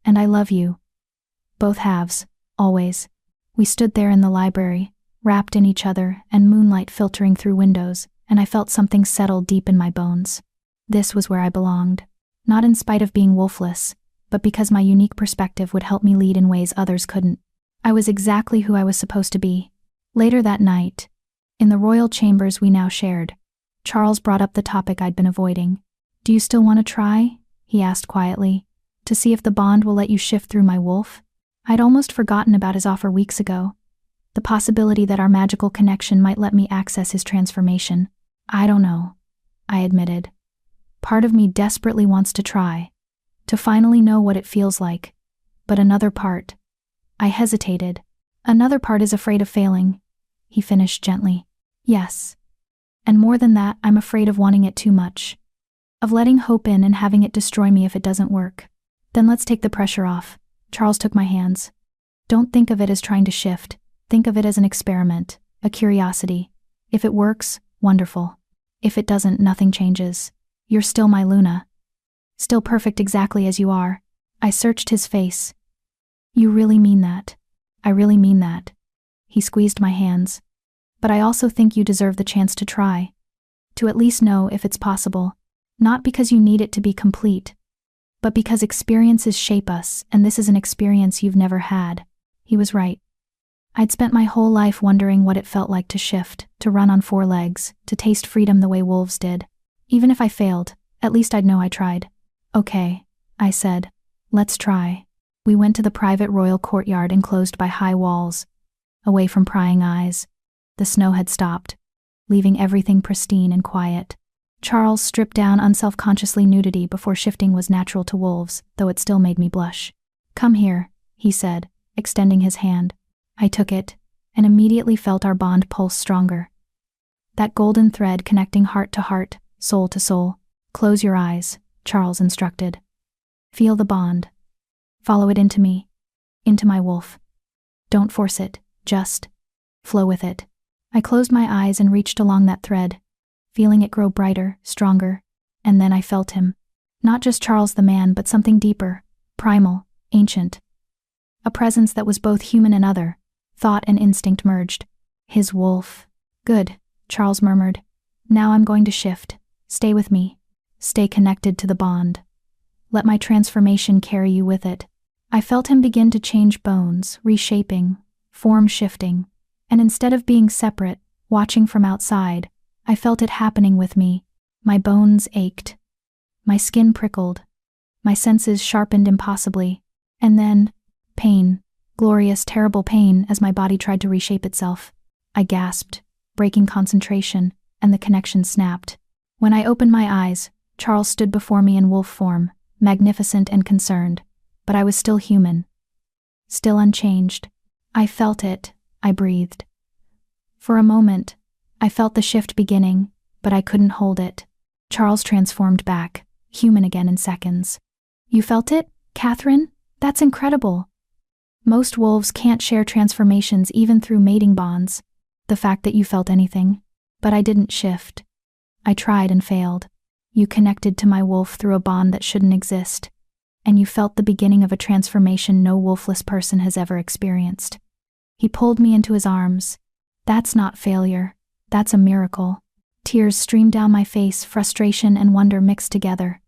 And I love you. Both halves, always. We stood there in the library, wrapped in each other and moonlight filtering through windows, and I felt something settle deep in my bones. This was where I belonged. Not in spite of being wolfless, but because my unique perspective would help me lead in ways others couldn't. I was exactly who I was supposed to be. Later that night, in the royal chambers we now shared, Charles brought up the topic I'd been avoiding. Do you still want to try? He asked quietly. To see if the bond will let you shift through my wolf? I'd almost forgotten about his offer weeks ago. The possibility that our magical connection might let me access his transformation. I don't know, I admitted. Part of me desperately wants to try, to finally know what it feels like. But another part. I hesitated. Another part is afraid of failing, he finished gently. Yes. And more than that, I'm afraid of wanting it too much. Of letting hope in and having it destroy me if it doesn't work. Then let's take the pressure off. Charles took my hands. Don't think of it as trying to shift. Think of it as an experiment, a curiosity. If it works, wonderful. If it doesn't, nothing changes. You're still my Luna. Still perfect exactly as you are. I searched his face. You really mean that? I really mean that. He squeezed my hands. But I also think you deserve the chance to try. To at least know if it's possible. Not because you need it to be complete, but because experiences shape us, and this is an experience you've never had. He was right. I'd spent my whole life wondering what it felt like to shift, to run on 4 legs, to taste freedom the way wolves did. Even if I failed, at least I'd know I tried. Okay, I said. Let's try. We went to the private royal courtyard enclosed by high walls, away from prying eyes. The snow had stopped, leaving everything pristine and quiet. Charles stripped down unselfconsciously. Nudity before shifting was natural to wolves, though it still made me blush. Come here, he said, extending his hand. I took it, and immediately felt our bond pulse stronger. That golden thread connecting heart to heart, soul to soul. Close your eyes, Charles instructed. Feel the bond. Follow it into me. Into my wolf. Don't force it, just flow with it. I closed my eyes and reached along that thread, feeling it grow brighter, stronger, and then I felt him. Not just Charles the man, but something deeper, primal, ancient. A presence that was both human and other, thought and instinct merged. His wolf. Good, Charles murmured. Now I'm going to shift. Stay with me. Stay connected to the bond. Let my transformation carry you with it. I felt him begin to change bones, reshaping, form shifting, and instead of being separate, watching from outside, I felt it happening with me. My bones ached. My skin prickled. My senses sharpened impossibly. And then, pain, glorious, terrible pain as my body tried to reshape itself. I gasped, breaking concentration, and the connection snapped. When I opened my eyes, Charles stood before me in wolf form, magnificent and concerned, but I was still human. Still unchanged. I felt it, I breathed. For a moment, I felt the shift beginning, but I couldn't hold it. Charles transformed back, human again in seconds. You felt it, Catherine? That's incredible. Most wolves can't share transformations even through mating bonds. The fact that you felt anything. But I didn't shift. I tried and failed. You connected to my wolf through a bond that shouldn't exist. And you felt the beginning of a transformation no wolfless person has ever experienced. He pulled me into his arms. That's not failure. That's a miracle. Tears streamed down my face, frustration and wonder mixed together.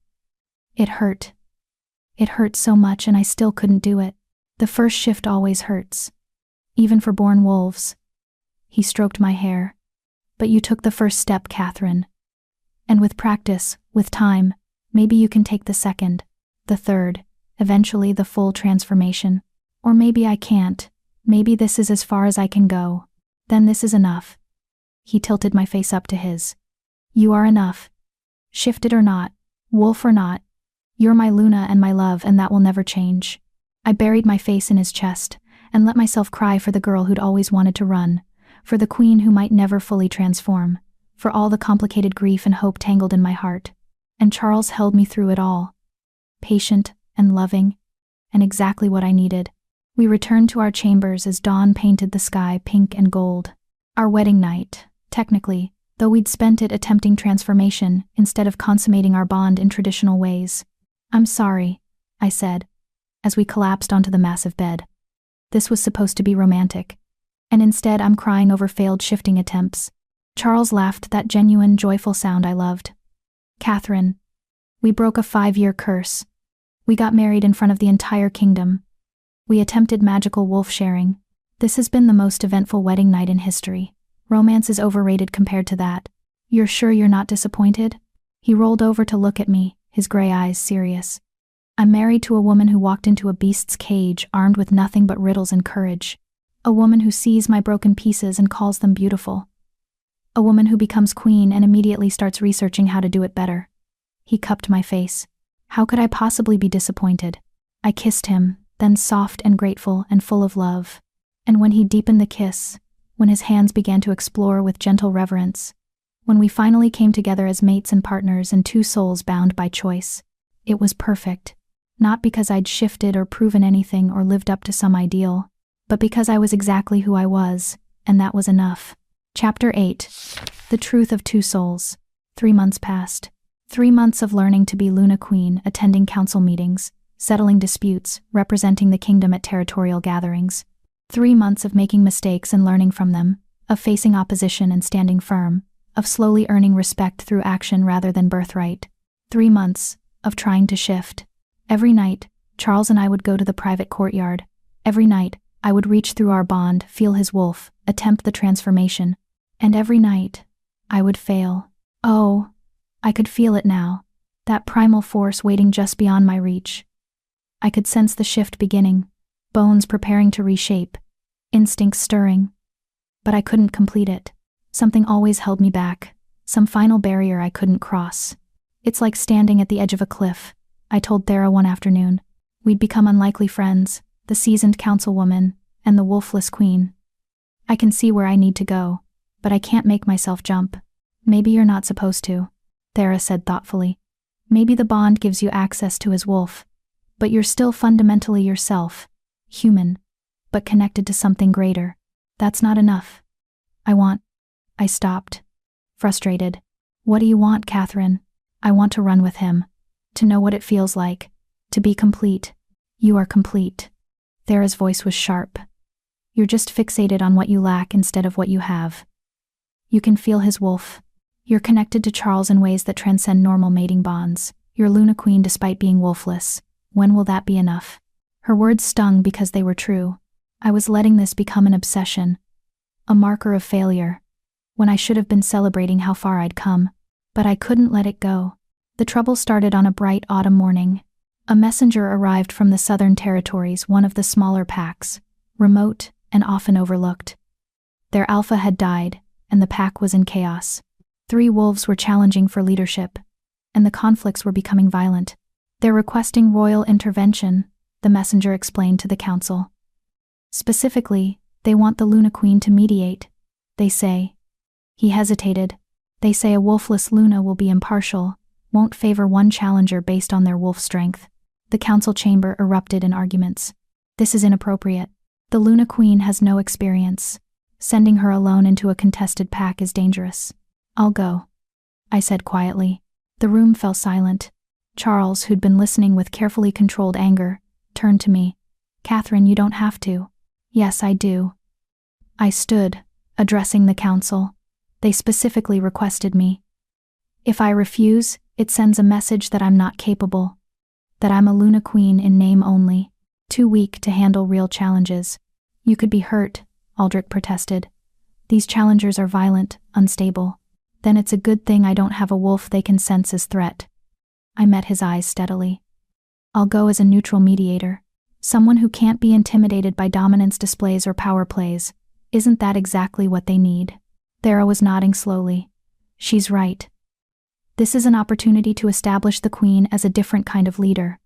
It hurt. It hurt so much and I still couldn't do it. The first shift always hurts. Even for born wolves. He stroked my hair. But you took the first step, Catherine. And with practice, with time, maybe you can take the second, the third, eventually the full transformation. Or maybe I can't. Maybe this is as far as I can go. Then this is enough. He tilted my face up to his. You are enough. Shifted or not, wolf or not, you're my Luna and my love, and that will never change. I buried my face in his chest and let myself cry for the girl who'd always wanted to run, for the queen who might never fully transform, for all the complicated grief and hope tangled in my heart. And Charles held me through it all. Patient and loving, and exactly what I needed. We returned to our chambers as dawn painted the sky pink and gold. Our wedding night, technically, though we'd spent it attempting transformation instead of consummating our bond in traditional ways. I'm sorry, I said, as we collapsed onto the massive bed. This was supposed to be romantic, and instead I'm crying over failed shifting attempts. Charles laughed, that genuine, joyful sound I loved. Catherine, we broke a 5-year curse. We got married in front of the entire kingdom. We attempted magical wolf sharing. This has been the most eventful wedding night in history. Romance is overrated compared to that. You're sure you're not disappointed? He rolled over to look at me, his gray eyes serious. I'm married to a woman who walked into a beast's cage armed with nothing but riddles and courage. A woman who sees my broken pieces and calls them beautiful. A woman who becomes queen and immediately starts researching how to do it better. He cupped my face. How could I possibly be disappointed? I kissed him, then soft and grateful and full of love. And when he deepened the kiss, when his hands began to explore with gentle reverence, when we finally came together as mates and partners and two souls bound by choice, it was perfect. Not because I'd shifted or proven anything or lived up to some ideal, but because I was exactly who I was, and that was enough. Chapter 8. The Truth of Two Souls. 3 months passed. 3 months of learning to be Luna Queen, attending council meetings, settling disputes, representing the kingdom at territorial gatherings. 3 months of making mistakes and learning from them, of facing opposition and standing firm, of slowly earning respect through action rather than birthright. 3 months of trying to shift. Every night, Charles and I would go to the private courtyard. Every night, I would reach through our bond, feel his wolf, attempt the transformation. And every night, I would fail. Oh, I could feel it now, that primal force waiting just beyond my reach. I could sense the shift beginning, bones preparing to reshape, instincts stirring. But I couldn't complete it. Something always held me back, some final barrier I couldn't cross. It's like standing at the edge of a cliff, I told Thera one afternoon. We'd become unlikely friends, the seasoned councilwoman and the wolfless queen. I can see where I need to go, but I can't make myself jump. Maybe you're not supposed to, Thera said thoughtfully. Maybe the bond gives you access to his wolf, but you're still fundamentally yourself, human, but connected to something greater. That's not enough. I stopped, frustrated. What do you want, Catherine? I want to run with him, to know what it feels like, to be complete. You are complete. Thera's voice was sharp. You're just fixated on what you lack instead of what you have. You can feel his wolf. You're connected to Charles in ways that transcend normal mating bonds. You're Luna Queen despite being wolfless. When will that be enough? Her words stung because they were true. I was letting this become an obsession, a marker of failure, when I should have been celebrating how far I'd come. But I couldn't let it go. The trouble started on a bright autumn morning. A messenger arrived from the Southern Territories, one of the smaller packs, remote and often overlooked. Their alpha had died, and the pack was in chaos. 3 wolves were challenging for leadership, and the conflicts were becoming violent. They're requesting royal intervention, the messenger explained to the council. Specifically, they want the Luna Queen to mediate, they say. He hesitated. They say a wolfless Luna will be impartial, won't favor one challenger based on their wolf strength. The council chamber erupted in arguments. This is inappropriate. The Luna Queen has no experience. Sending her alone into a contested pack is dangerous. I'll go, I said quietly. The room fell silent. Charles, who'd been listening with carefully controlled anger, turned to me. Catherine, you don't have to. Yes, I do. I stood, addressing the council. They specifically requested me. If I refuse, it sends a message that I'm not capable, that I'm a Luna Queen in name only, too weak to handle real challenges. You could be hurt, Aldrich protested. These challengers are violent, unstable. Then it's a good thing I don't have a wolf they can sense as threat. I met his eyes steadily. I'll go as a neutral mediator, someone who can't be intimidated by dominance displays or power plays. Isn't that exactly what they need? Thera was nodding slowly. She's right. This is an opportunity to establish the Queen as a different kind of leader,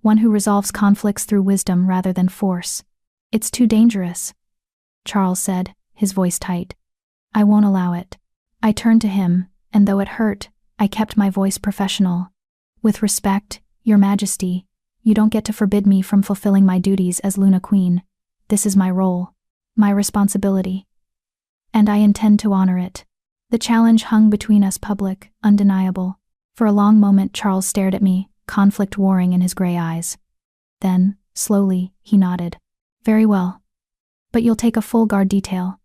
one who resolves conflicts through wisdom rather than force. It's too dangerous, Charles said, his voice tight. I won't allow it. I turned to him, and though it hurt, I kept my voice professional. With respect, Your Majesty, you don't get to forbid me from fulfilling my duties as Luna Queen. This is my role, my responsibility. And I intend to honor it. The challenge hung between us, public, undeniable. For a long moment Charles stared at me, conflict warring in his gray eyes. Then, slowly, he nodded. Very well. But you'll take a full guard detail.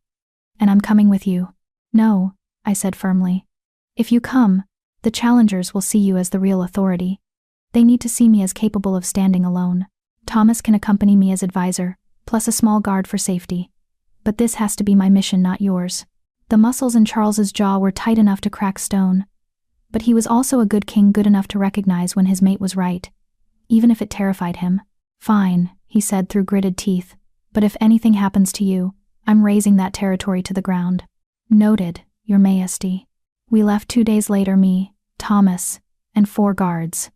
And I'm coming with you. No, I said firmly. If you come, the challengers will see you as the real authority. They need to see me as capable of standing alone. Thomas can accompany me as advisor, plus a small guard for safety. But this has to be my mission, not yours. The muscles in Charles's jaw were tight enough to crack stone. But he was also a good king, good enough to recognize when his mate was right, even if it terrified him. Fine, he said through gritted teeth, but if anything happens to you, I'm razing that territory to the ground. Noted, Your Majesty. We left 2 days later, me, Thomas, and 4 guards.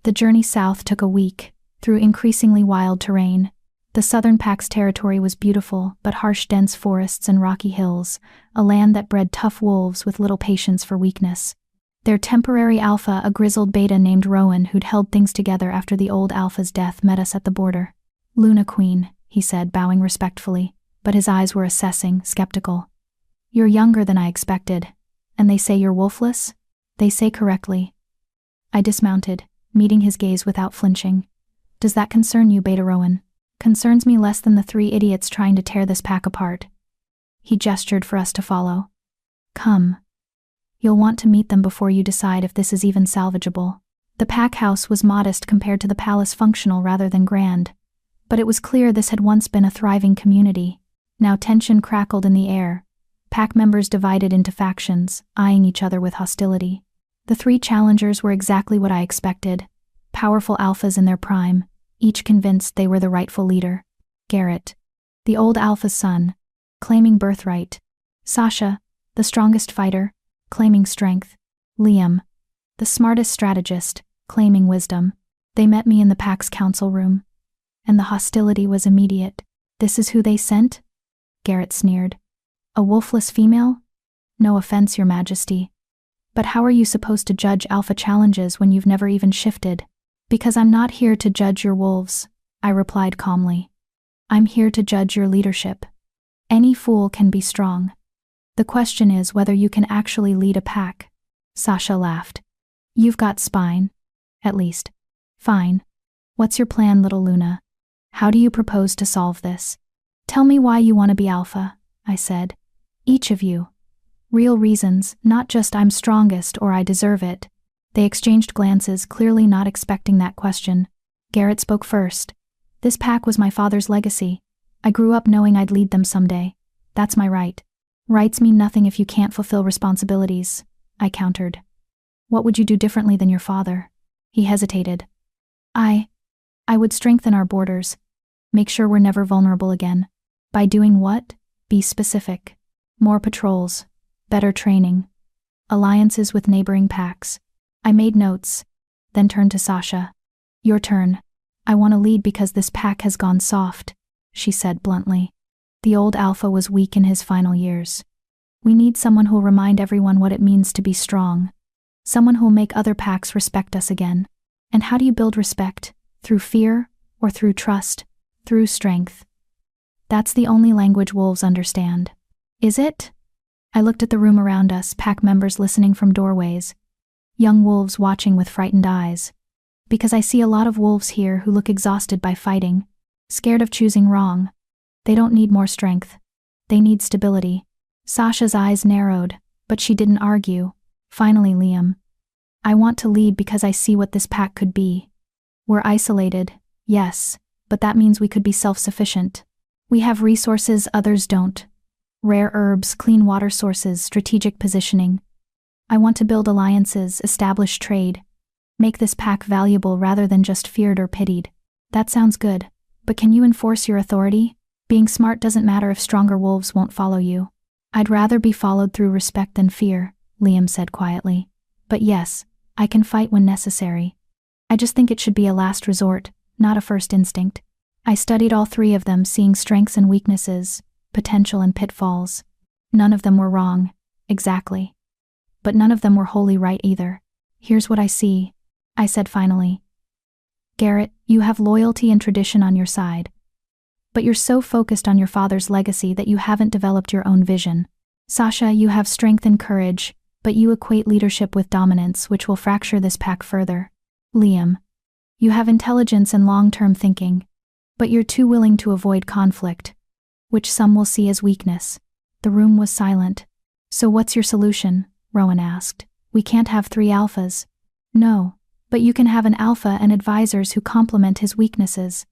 The journey south took a week, through increasingly wild terrain. The Southern Pack's territory was beautiful, but harsh, dense forests and rocky hills, a land that bred tough wolves with little patience for weakness. Their temporary alpha, a grizzled beta named Rowan who'd held things together after the old alpha's death, met us at the border. Luna Queen, he said, bowing respectfully, but his eyes were assessing, skeptical. You're younger than I expected. And they say you're wolfless? They say correctly. I dismounted, meeting his gaze without flinching. Does that concern you, Beta Rowan? Concerns me less than the 3 idiots trying to tear this pack apart. He gestured for us to follow. Come. You'll want to meet them before you decide if this is even salvageable. The pack house was modest compared to the palace, functional rather than grand. But it was clear this had once been a thriving community. Now tension crackled in the air. Pack members divided into factions, eyeing each other with hostility. The 3 challengers were exactly what I expected. Powerful alphas in their prime, each convinced they were the rightful leader. Garrett, the old alpha's son, claiming birthright. Sasha, the strongest fighter, claiming strength. Liam, the smartest strategist, claiming wisdom. They met me in the pack's council room. And the hostility was immediate. This is who they sent? Garrett sneered. A wolfless female? No offense, Your Majesty. But how are you supposed to judge alpha challenges when you've never even shifted? Because I'm not here to judge your wolves, I replied calmly. I'm here to judge your leadership. Any fool can be strong. The question is whether you can actually lead a pack. Sasha laughed. You've got spine. At least. Fine. What's your plan, little Luna? How do you propose to solve this? Tell me why you want to be alpha, I said. Each of you. Real reasons, not just I'm strongest or I deserve it. They exchanged glances, clearly not expecting that question. Garrett spoke first. This pack was my father's legacy. I grew up knowing I'd lead them someday. That's my right. Rights mean nothing if you can't fulfill responsibilities, I countered. What would you do differently than your father? He hesitated. I would strengthen our borders. Make sure we're never vulnerable again. By doing what? Be specific. More patrols. Better training. Alliances with neighboring packs. I made notes, then turned to Sasha. Your turn. I want to lead because this pack has gone soft, she said bluntly. The old alpha was weak in his final years. We need someone who'll remind everyone what it means to be strong. Someone who'll make other packs respect us again. And how do you build respect? Through fear or through trust? Through strength. That's the only language wolves understand. Is it? I looked at the room around us, pack members listening from doorways. Young wolves watching with frightened eyes. Because I see a lot of wolves here who look exhausted by fighting, scared of choosing wrong. They don't need more strength. They need stability. Sasha's eyes narrowed, but she didn't argue. Finally, Liam. I want to lead because I see what this pack could be. We're isolated, yes, but that means we could be self-sufficient. We have resources others don't. Rare herbs, clean water sources, strategic positioning. I want to build alliances, establish trade. Make this pack valuable rather than just feared or pitied. That sounds good, but can you enforce your authority? Being smart doesn't matter if stronger wolves won't follow you. I'd rather be followed through respect than fear, Liam said quietly. But yes, I can fight when necessary. I just think it should be a last resort, not a first instinct. I studied all three of them, seeing strengths and weaknesses, potential and pitfalls. None of them were wrong, exactly. But none of them were wholly right either. Here's what I see, I said finally. Garrett, you have loyalty and tradition on your side. But you're so focused on your father's legacy that you haven't developed your own vision. Sasha, you have strength and courage, but you equate leadership with dominance, which will fracture this pack further. Liam, you have intelligence and long-term thinking, but you're too willing to avoid conflict, which some will see as weakness. The room was silent. So what's your solution? Rowan asked. We can't have three alphas. No, but you can have an alpha and advisors who complement his weaknesses.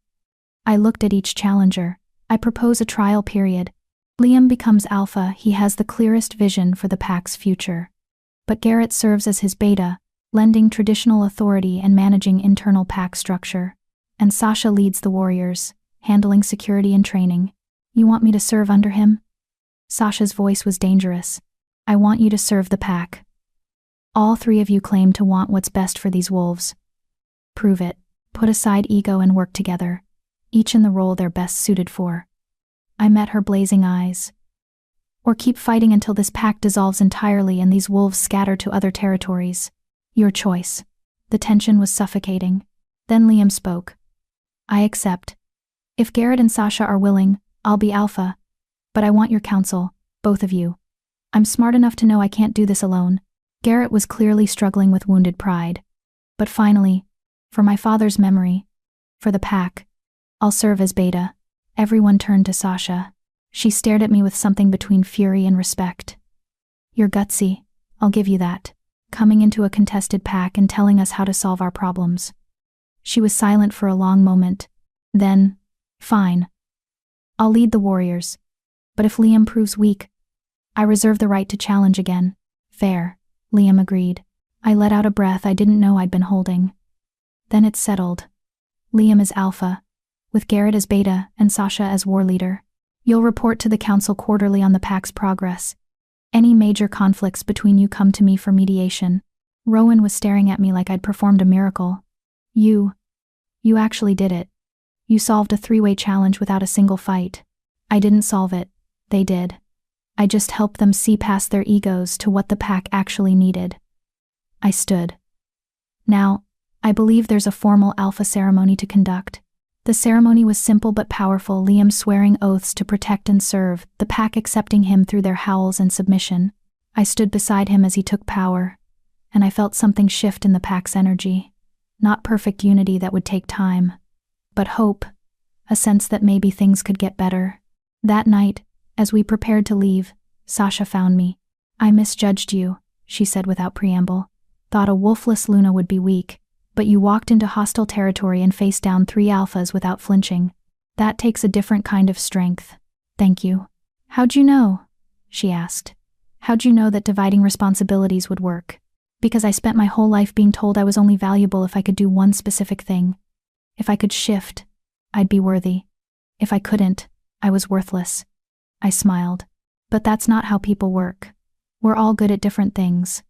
I looked at each challenger. I propose a trial period. Liam becomes alpha, he has the clearest vision for the pack's future. But Garrett serves as his beta, lending traditional authority and managing internal pack structure. And Sasha leads the warriors, handling security and training. You want me to serve under him? Sasha's voice was dangerous. I want you to serve the pack. All three of you claim to want what's best for these wolves. Prove it. Put aside ego and work together, each in the role they're best suited for. I met her blazing eyes. Or keep fighting until this pack dissolves entirely and these wolves scatter to other territories. Your choice. The tension was suffocating. Then Liam spoke. I accept. If Garrett and Sasha are willing, I'll be alpha. But I want your counsel, both of you. I'm smart enough to know I can't do this alone. Garrett was clearly struggling with wounded pride. But finally, for my father's memory, for the pack, I'll serve as beta. Everyone turned to Sasha. She stared at me with something between fury and respect. You're gutsy, I'll give you that. Coming into a contested pack and telling us how to solve our problems. She was silent for a long moment. Then, fine. I'll lead the warriors. But if Liam proves weak, I reserve the right to challenge again. Fair, Liam agreed. I let out a breath I didn't know I'd been holding. Then it settled. Liam is alpha, with Garrett as beta and Sasha as war leader. You'll report to the council quarterly on the pack's progress. Any major conflicts between you come to me for mediation. Rowan was staring at me like I'd performed a miracle. You actually did it. You solved a three-way challenge without a single fight. I didn't solve it. They did. I just helped them see past their egos to what the pack actually needed. I stood. Now, I believe there's a formal alpha ceremony to conduct. The ceremony was simple but powerful, Liam swearing oaths to protect and serve, the pack accepting him through their howls and submission. I stood beside him as he took power, and I felt something shift in the pack's energy. Not perfect unity that would take time, but hope, a sense that maybe things could get better. That night, as we prepared to leave, Sasha found me. I misjudged you, she said without preamble. Thought a wolfless Luna would be weak, but you walked into hostile territory and faced down 3 alphas without flinching. That takes a different kind of strength. Thank you. How'd you know? She asked. How'd you know that dividing responsibilities would work? Because I spent my whole life being told I was only valuable if I could do one specific thing. If I could shift, I'd be worthy. If I couldn't, I was worthless. I smiled. But that's not how people work. We're all good at different things.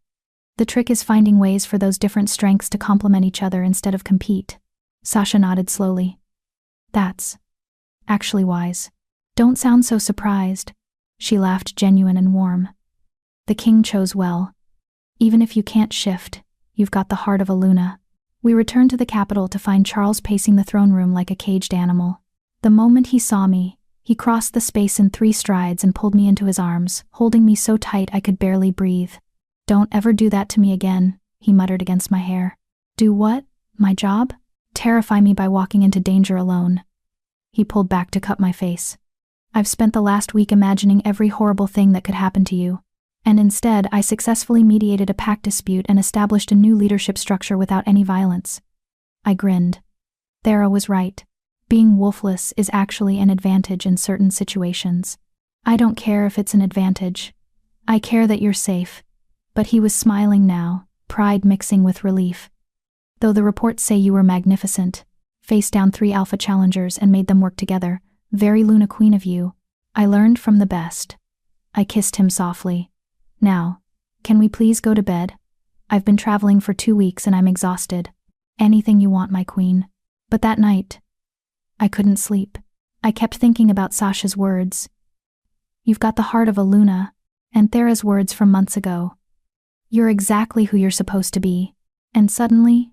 The trick is finding ways for those different strengths to complement each other instead of compete. Sasha nodded slowly. That's actually wise. Don't sound so surprised. She laughed, genuine and warm. The king chose well. Even if you can't shift, you've got the heart of a Luna. We returned to the capital to find Charles pacing the throne room like a caged animal. The moment he saw me, he crossed the space in 3 strides and pulled me into his arms, holding me so tight I could barely breathe. Don't ever do that to me again, he muttered against my hair. Do what? My job? Terrify me by walking into danger alone. He pulled back to cut my face. I've spent the last week imagining every horrible thing that could happen to you. And instead, I successfully mediated a pact dispute and established a new leadership structure without any violence. I grinned. Thera was right. Being wolfless is actually an advantage in certain situations. I don't care if it's an advantage. I care that you're safe. But he was smiling now, pride mixing with relief. Though the reports say you were magnificent, faced down 3 alpha challengers and made them work together, very Luna Queen of you. I learned from the best. I kissed him softly. Now, can we please go to bed? I've been traveling for 2 weeks and I'm exhausted. Anything you want, my queen. But that night, I couldn't sleep. I kept thinking about Sasha's words. You've got the heart of a Luna, and Thera's words from months ago. You're exactly who you're supposed to be. And suddenly,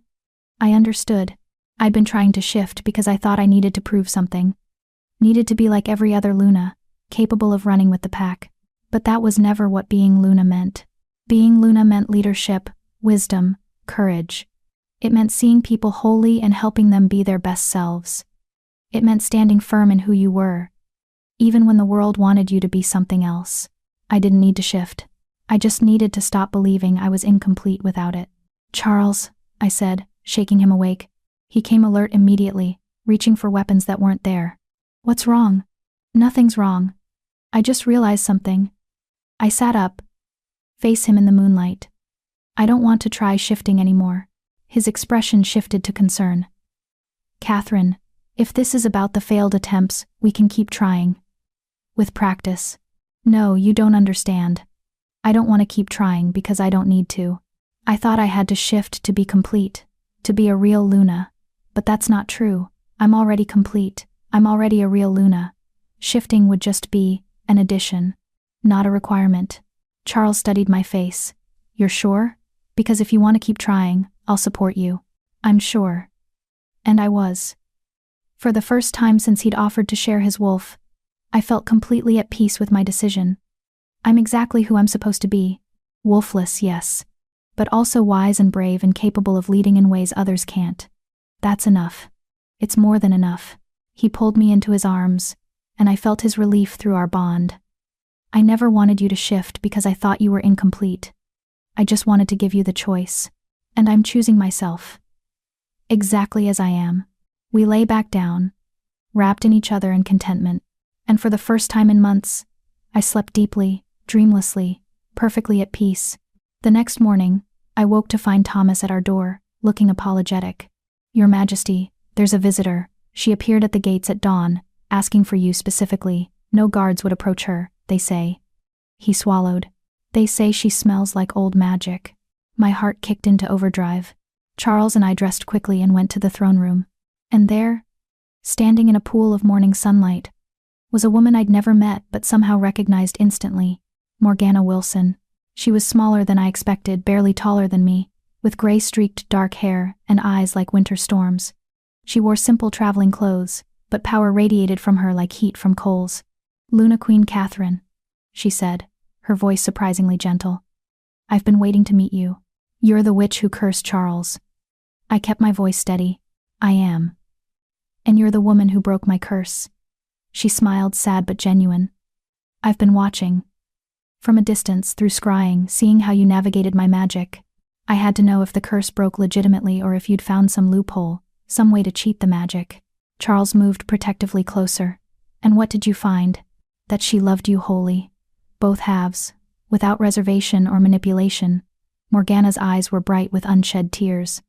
I understood. I'd been trying to shift because I thought I needed to prove something. Needed to be like every other Luna, capable of running with the pack. But that was never what being Luna meant. Being Luna meant leadership, wisdom, courage. It meant seeing people wholly and helping them be their best selves. It meant standing firm in who you were, even when the world wanted you to be something else. I didn't need to shift. I just needed to stop believing I was incomplete without it. Charles, I said, shaking him awake. He came alert immediately, reaching for weapons that weren't there. What's wrong? Nothing's wrong. I just realized something. I sat up, face him in the moonlight. I don't want to try shifting anymore. His expression shifted to concern. Catherine, if this is about the failed attempts, we can keep trying. With practice. No, you don't understand. I don't want to keep trying because I don't need to. I thought I had to shift to be complete, to be a real Luna. But that's not true. I'm already complete. I'm already a real Luna. Shifting would just be an addition, not a requirement. Charles studied my face. You're sure? Because if you want to keep trying, I'll support you. I'm sure. And I was. For the first time since he'd offered to share his wolf, I felt completely at peace with my decision. I'm exactly who I'm supposed to be. Wolfless, yes. But also wise and brave and capable of leading in ways others can't. That's enough. It's more than enough. He pulled me into his arms, and I felt his relief through our bond. I never wanted you to shift because I thought you were incomplete. I just wanted to give you the choice. And I'm choosing myself. Exactly as I am. We lay back down, wrapped in each other in contentment, and for the first time in months, I slept deeply, dreamlessly, perfectly at peace. The next morning, I woke to find Thomas at our door, looking apologetic. Your Majesty, there's a visitor. She appeared at the gates at dawn, asking for you specifically. No guards would approach her, they say. He swallowed. They say she smells like old magic. My heart kicked into overdrive. Charles and I dressed quickly and went to the throne room. And there, standing in a pool of morning sunlight, was a woman I'd never met but somehow recognized instantly. Morgana Wilson. She was smaller than I expected, barely taller than me, with gray-streaked dark hair and eyes like winter storms. She wore simple traveling clothes, but power radiated from her like heat from coals. "Luna Queen Catherine," she said, her voice surprisingly gentle. "I've been waiting to meet you. You're the witch who cursed Charles." I kept my voice steady. "I am. And you're the woman who broke my curse." She smiled, sad but genuine. "I've been watching. From a distance, through scrying, seeing how you navigated my magic. I had to know if the curse broke legitimately or if you'd found some loophole, some way to cheat the magic." Charles moved protectively closer. "And what did you find?" "That she loved you wholly. Both halves, without reservation or manipulation." Morgana's eyes were bright with unshed tears.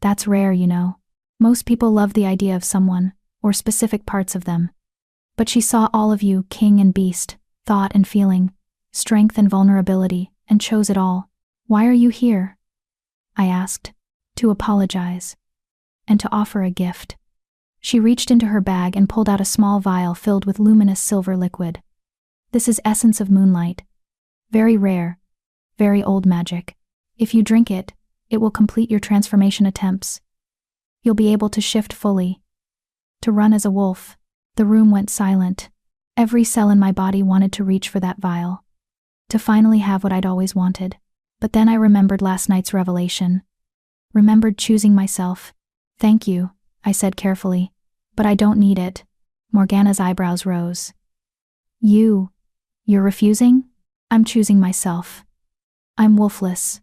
"That's rare, you know. Most people love the idea of someone, or specific parts of them. But she saw all of you, king and beast, thought and feeling, strength and vulnerability, and chose it all." "Why are you here?" I asked. "To apologize. And to offer a gift." She reached into her bag and pulled out a small vial filled with luminous silver liquid. "This is essence of moonlight. Very rare, very old magic. If you drink it, it will complete your transformation attempts. You'll be able to shift fully, to run as a wolf." The room went silent. Every cell in my body wanted to reach for that vial, to finally have what I'd always wanted. But then I remembered last night's revelation. Remembered choosing myself. "Thank you," I said carefully, "but I don't need it." Morgana's eyebrows rose. You're refusing?" "I'm choosing myself. I'm wolfless,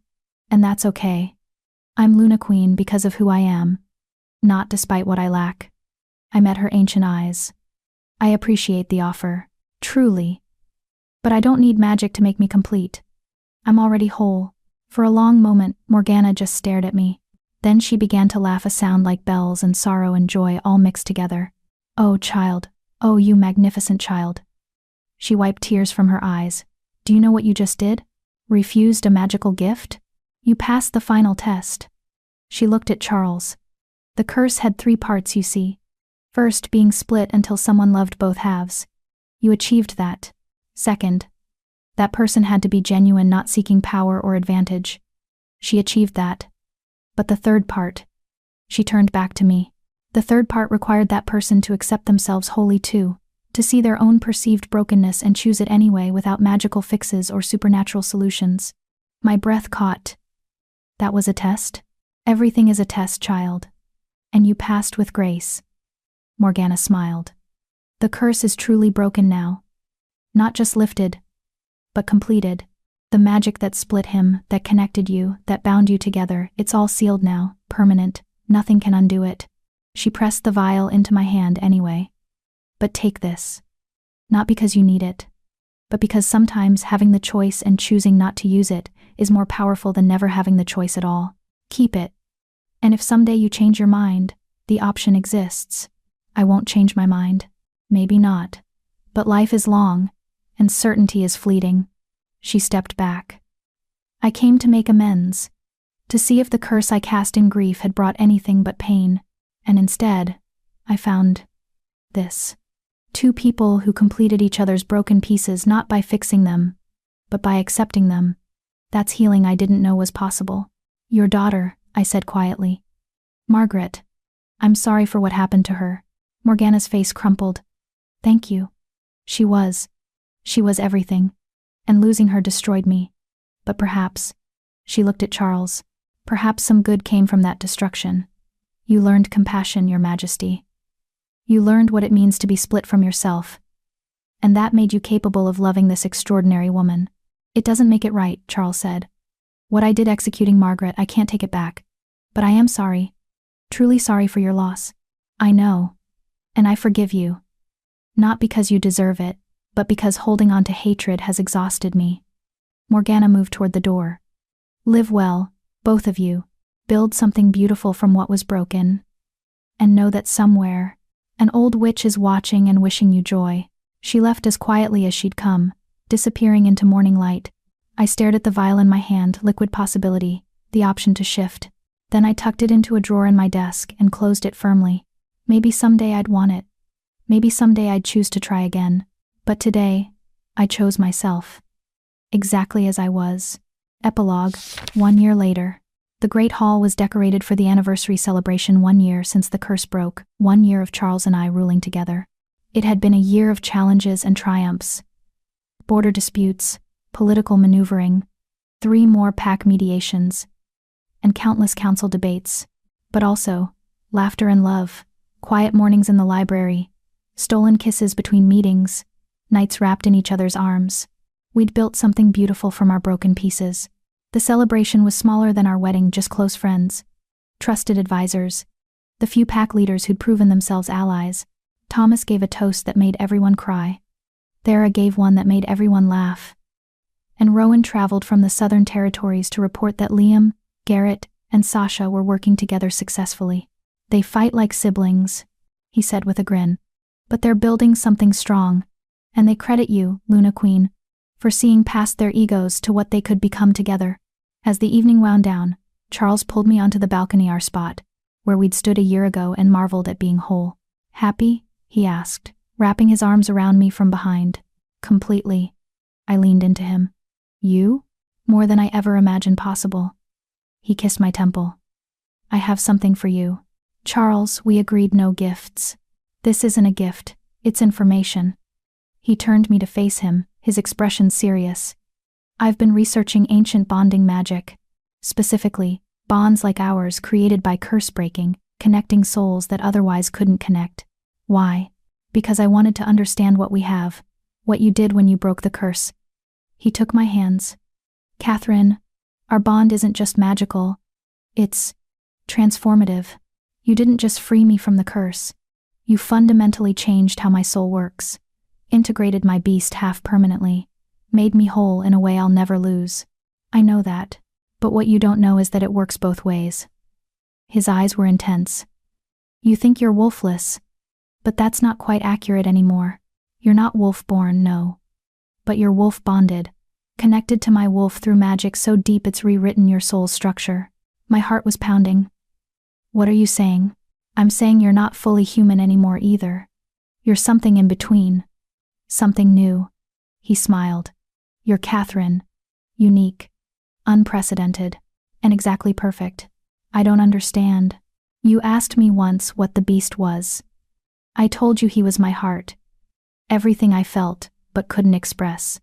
and that's okay. I'm Luna Queen because of who I am, not despite what I lack." I met her ancient eyes. "I appreciate the offer, truly. But I don't need magic to make me complete. I'm already whole." For a long moment, Morgana just stared at me. Then she began to laugh, a sound like bells and sorrow and joy all mixed together. "Oh, child. Oh, you magnificent child." She wiped tears from her eyes. "Do you know what you just did? Refused a magical gift? You passed the final test." She looked at Charles. "The curse had 3 parts, you see. First, being split until someone loved both halves. You achieved that. Second, that person had to be genuine, not seeking power or advantage. She achieved that. But the third part," she turned back to me, "the third part required that person to accept themselves wholly too, to see their own perceived brokenness and choose it anyway without magical fixes or supernatural solutions." My breath caught. "That was a test?" "Everything is a test, child. And you passed with grace." Morgana smiled. "The curse is truly broken now. Not just lifted, but completed. The magic that split him, that connected you, that bound you together, it's all sealed now, permanent. Nothing can undo it." She pressed the vial into my hand anyway. "But take this. Not because you need it, but because sometimes having the choice and choosing not to use it is more powerful than never having the choice at all. Keep it. And if someday you change your mind, the option exists." "I won't change my mind." "Maybe not. But life is long, and certainty is fleeting." She stepped back. "I came to make amends, to see if the curse I cast in grief had brought anything but pain, and instead, I found this. 2 people who completed each other's broken pieces not by fixing them, but by accepting them. That's healing I didn't know was possible." "Your daughter," I said quietly. "Margaret. I'm sorry for what happened to her." Morgana's face crumpled. "Thank you. She was everything, and losing her destroyed me. But perhaps," she looked at Charles, "perhaps some good came from that destruction. You learned compassion, Your Majesty. You learned what it means to be split from yourself, and that made you capable of loving this extraordinary woman." "It doesn't make it right," Charles said. "What I did executing Margaret, I can't take it back. But I am sorry, truly sorry for your loss. I know, and I forgive you. Not because you deserve it, but because holding on to hatred has exhausted me." Morgana moved toward the door. "Live well, both of you. Build something beautiful from what was broken. And know that somewhere, an old witch is watching and wishing you joy." She left as quietly as she'd come, disappearing into morning light. I stared at the vial in my hand, liquid possibility, the option to shift. Then I tucked it into a drawer in my desk and closed it firmly. Maybe someday I'd want it. Maybe someday I'd choose to try again. But today, I chose myself. exactly as I was. Epilogue. 1 year later. The Great Hall was decorated for the anniversary celebration 1 year since the curse broke, 1 year of Charles and I ruling together. It had been a year of challenges and triumphs. Border disputes, political maneuvering, 3 more pack mediations, and countless council debates. But also, laughter and love, quiet mornings in the library, stolen kisses between meetings, nights wrapped in each other's arms. We'd built something beautiful from our broken pieces. The celebration was smaller than our wedding, just close friends, trusted advisors, the few pack leaders who'd proven themselves allies. Thomas gave a toast that made everyone cry. Thera gave one that made everyone laugh. And Rowan traveled from the Southern Territories to report that Liam, Garrett, and Sasha were working together successfully. They fight like siblings, he said with a grin. But they're building something strong, and they credit you, Luna Queen, for seeing past their egos to what they could become together. As the evening wound down, Charles pulled me onto the balcony, our spot, where we'd stood a year ago, and marveled at being whole. Happy? He asked, wrapping his arms around me from behind. Completely. I leaned into him. You? More than I ever imagined possible. He kissed my temple. I have something for you. Charles, we agreed no gifts. This isn't a gift, it's information. He turned me to face him, his expression serious. I've been researching ancient bonding magic. Specifically, bonds like ours created by curse breaking, connecting souls that otherwise couldn't connect. Why? Because I wanted to understand what we have, what you did when you broke the curse. He took my hands. Catherine, our bond isn't just magical. It's transformative. You didn't just free me from the curse. You fundamentally changed how my soul works, integrated my beast half permanently, made me whole in a way I'll never lose. I know that, but what you don't know is that it works both ways. His eyes were intense. You think you're wolfless, but that's not quite accurate anymore. You're not wolf-born, no. But you're wolf-bonded, connected to my wolf through magic so deep it's rewritten your soul's structure. My heart was pounding. What are you saying? I'm saying you're not fully human anymore either. You're something in between. Something new. He smiled. You're Catherine. Unique. Unprecedented. And exactly perfect. I don't understand. You asked me once what the beast was. I told you he was my heart. Everything I felt, but couldn't express.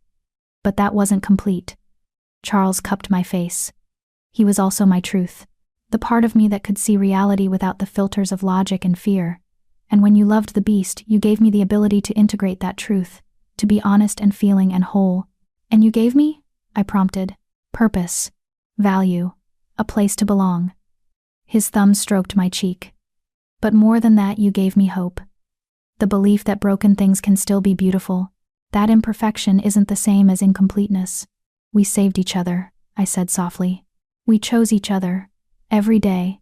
But that wasn't complete. Charles cupped my face. He was also my truth. The part of me that could see reality without the filters of logic and fear. And when you loved the beast, you gave me the ability to integrate that truth, to be honest and feeling and whole. And you gave me? I prompted. Purpose. Value. A place to belong. His thumb stroked my cheek. But more than that, you gave me hope. The belief that broken things can still be beautiful. That imperfection isn't the same as incompleteness. We saved each other, I said softly. We chose each other. Every day.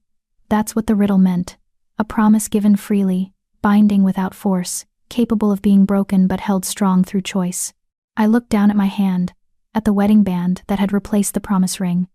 That's what the riddle meant. A promise given freely, binding without force, capable of being broken but held strong through choice. I looked down at my hand, at the wedding band that had replaced the promise ring.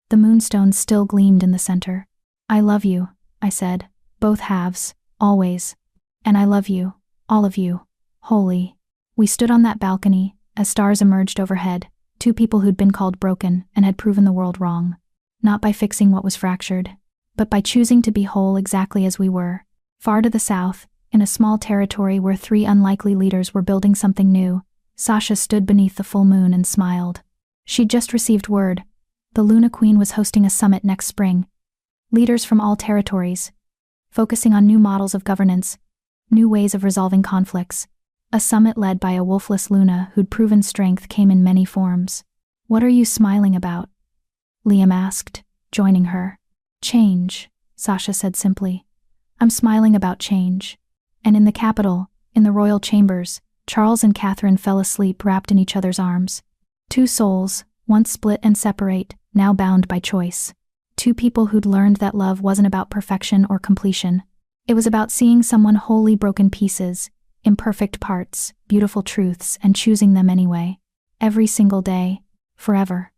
The moonstone still gleamed in the center. I love you, I said, both halves, always. And I love you, all of you, wholly. We stood on that balcony, as stars emerged overhead, 2 people who'd been called broken and had proven the world wrong. Not by fixing what was fractured, but by choosing to be whole exactly as we were. Far to the south, in a small territory where 3 unlikely leaders were building something new, Sasha stood beneath the full moon and smiled. She'd just received word. The Luna Queen was hosting a summit next spring. Leaders from all territories, focusing on new models of governance, new ways of resolving conflicts. A summit led by a wolfless Luna who'd proven strength came in many forms. What are you smiling about? Liam asked, joining her. Change, Sasha said simply. I'm smiling about change. And in the capital, in the royal chambers, Charles and Catherine fell asleep wrapped in each other's arms. 2 souls, once split and separate, now bound by choice. 2 people who'd learned that love wasn't about perfection or completion. It was about seeing someone wholly broken pieces, imperfect parts, beautiful truths, and choosing them anyway. Every single day, forever.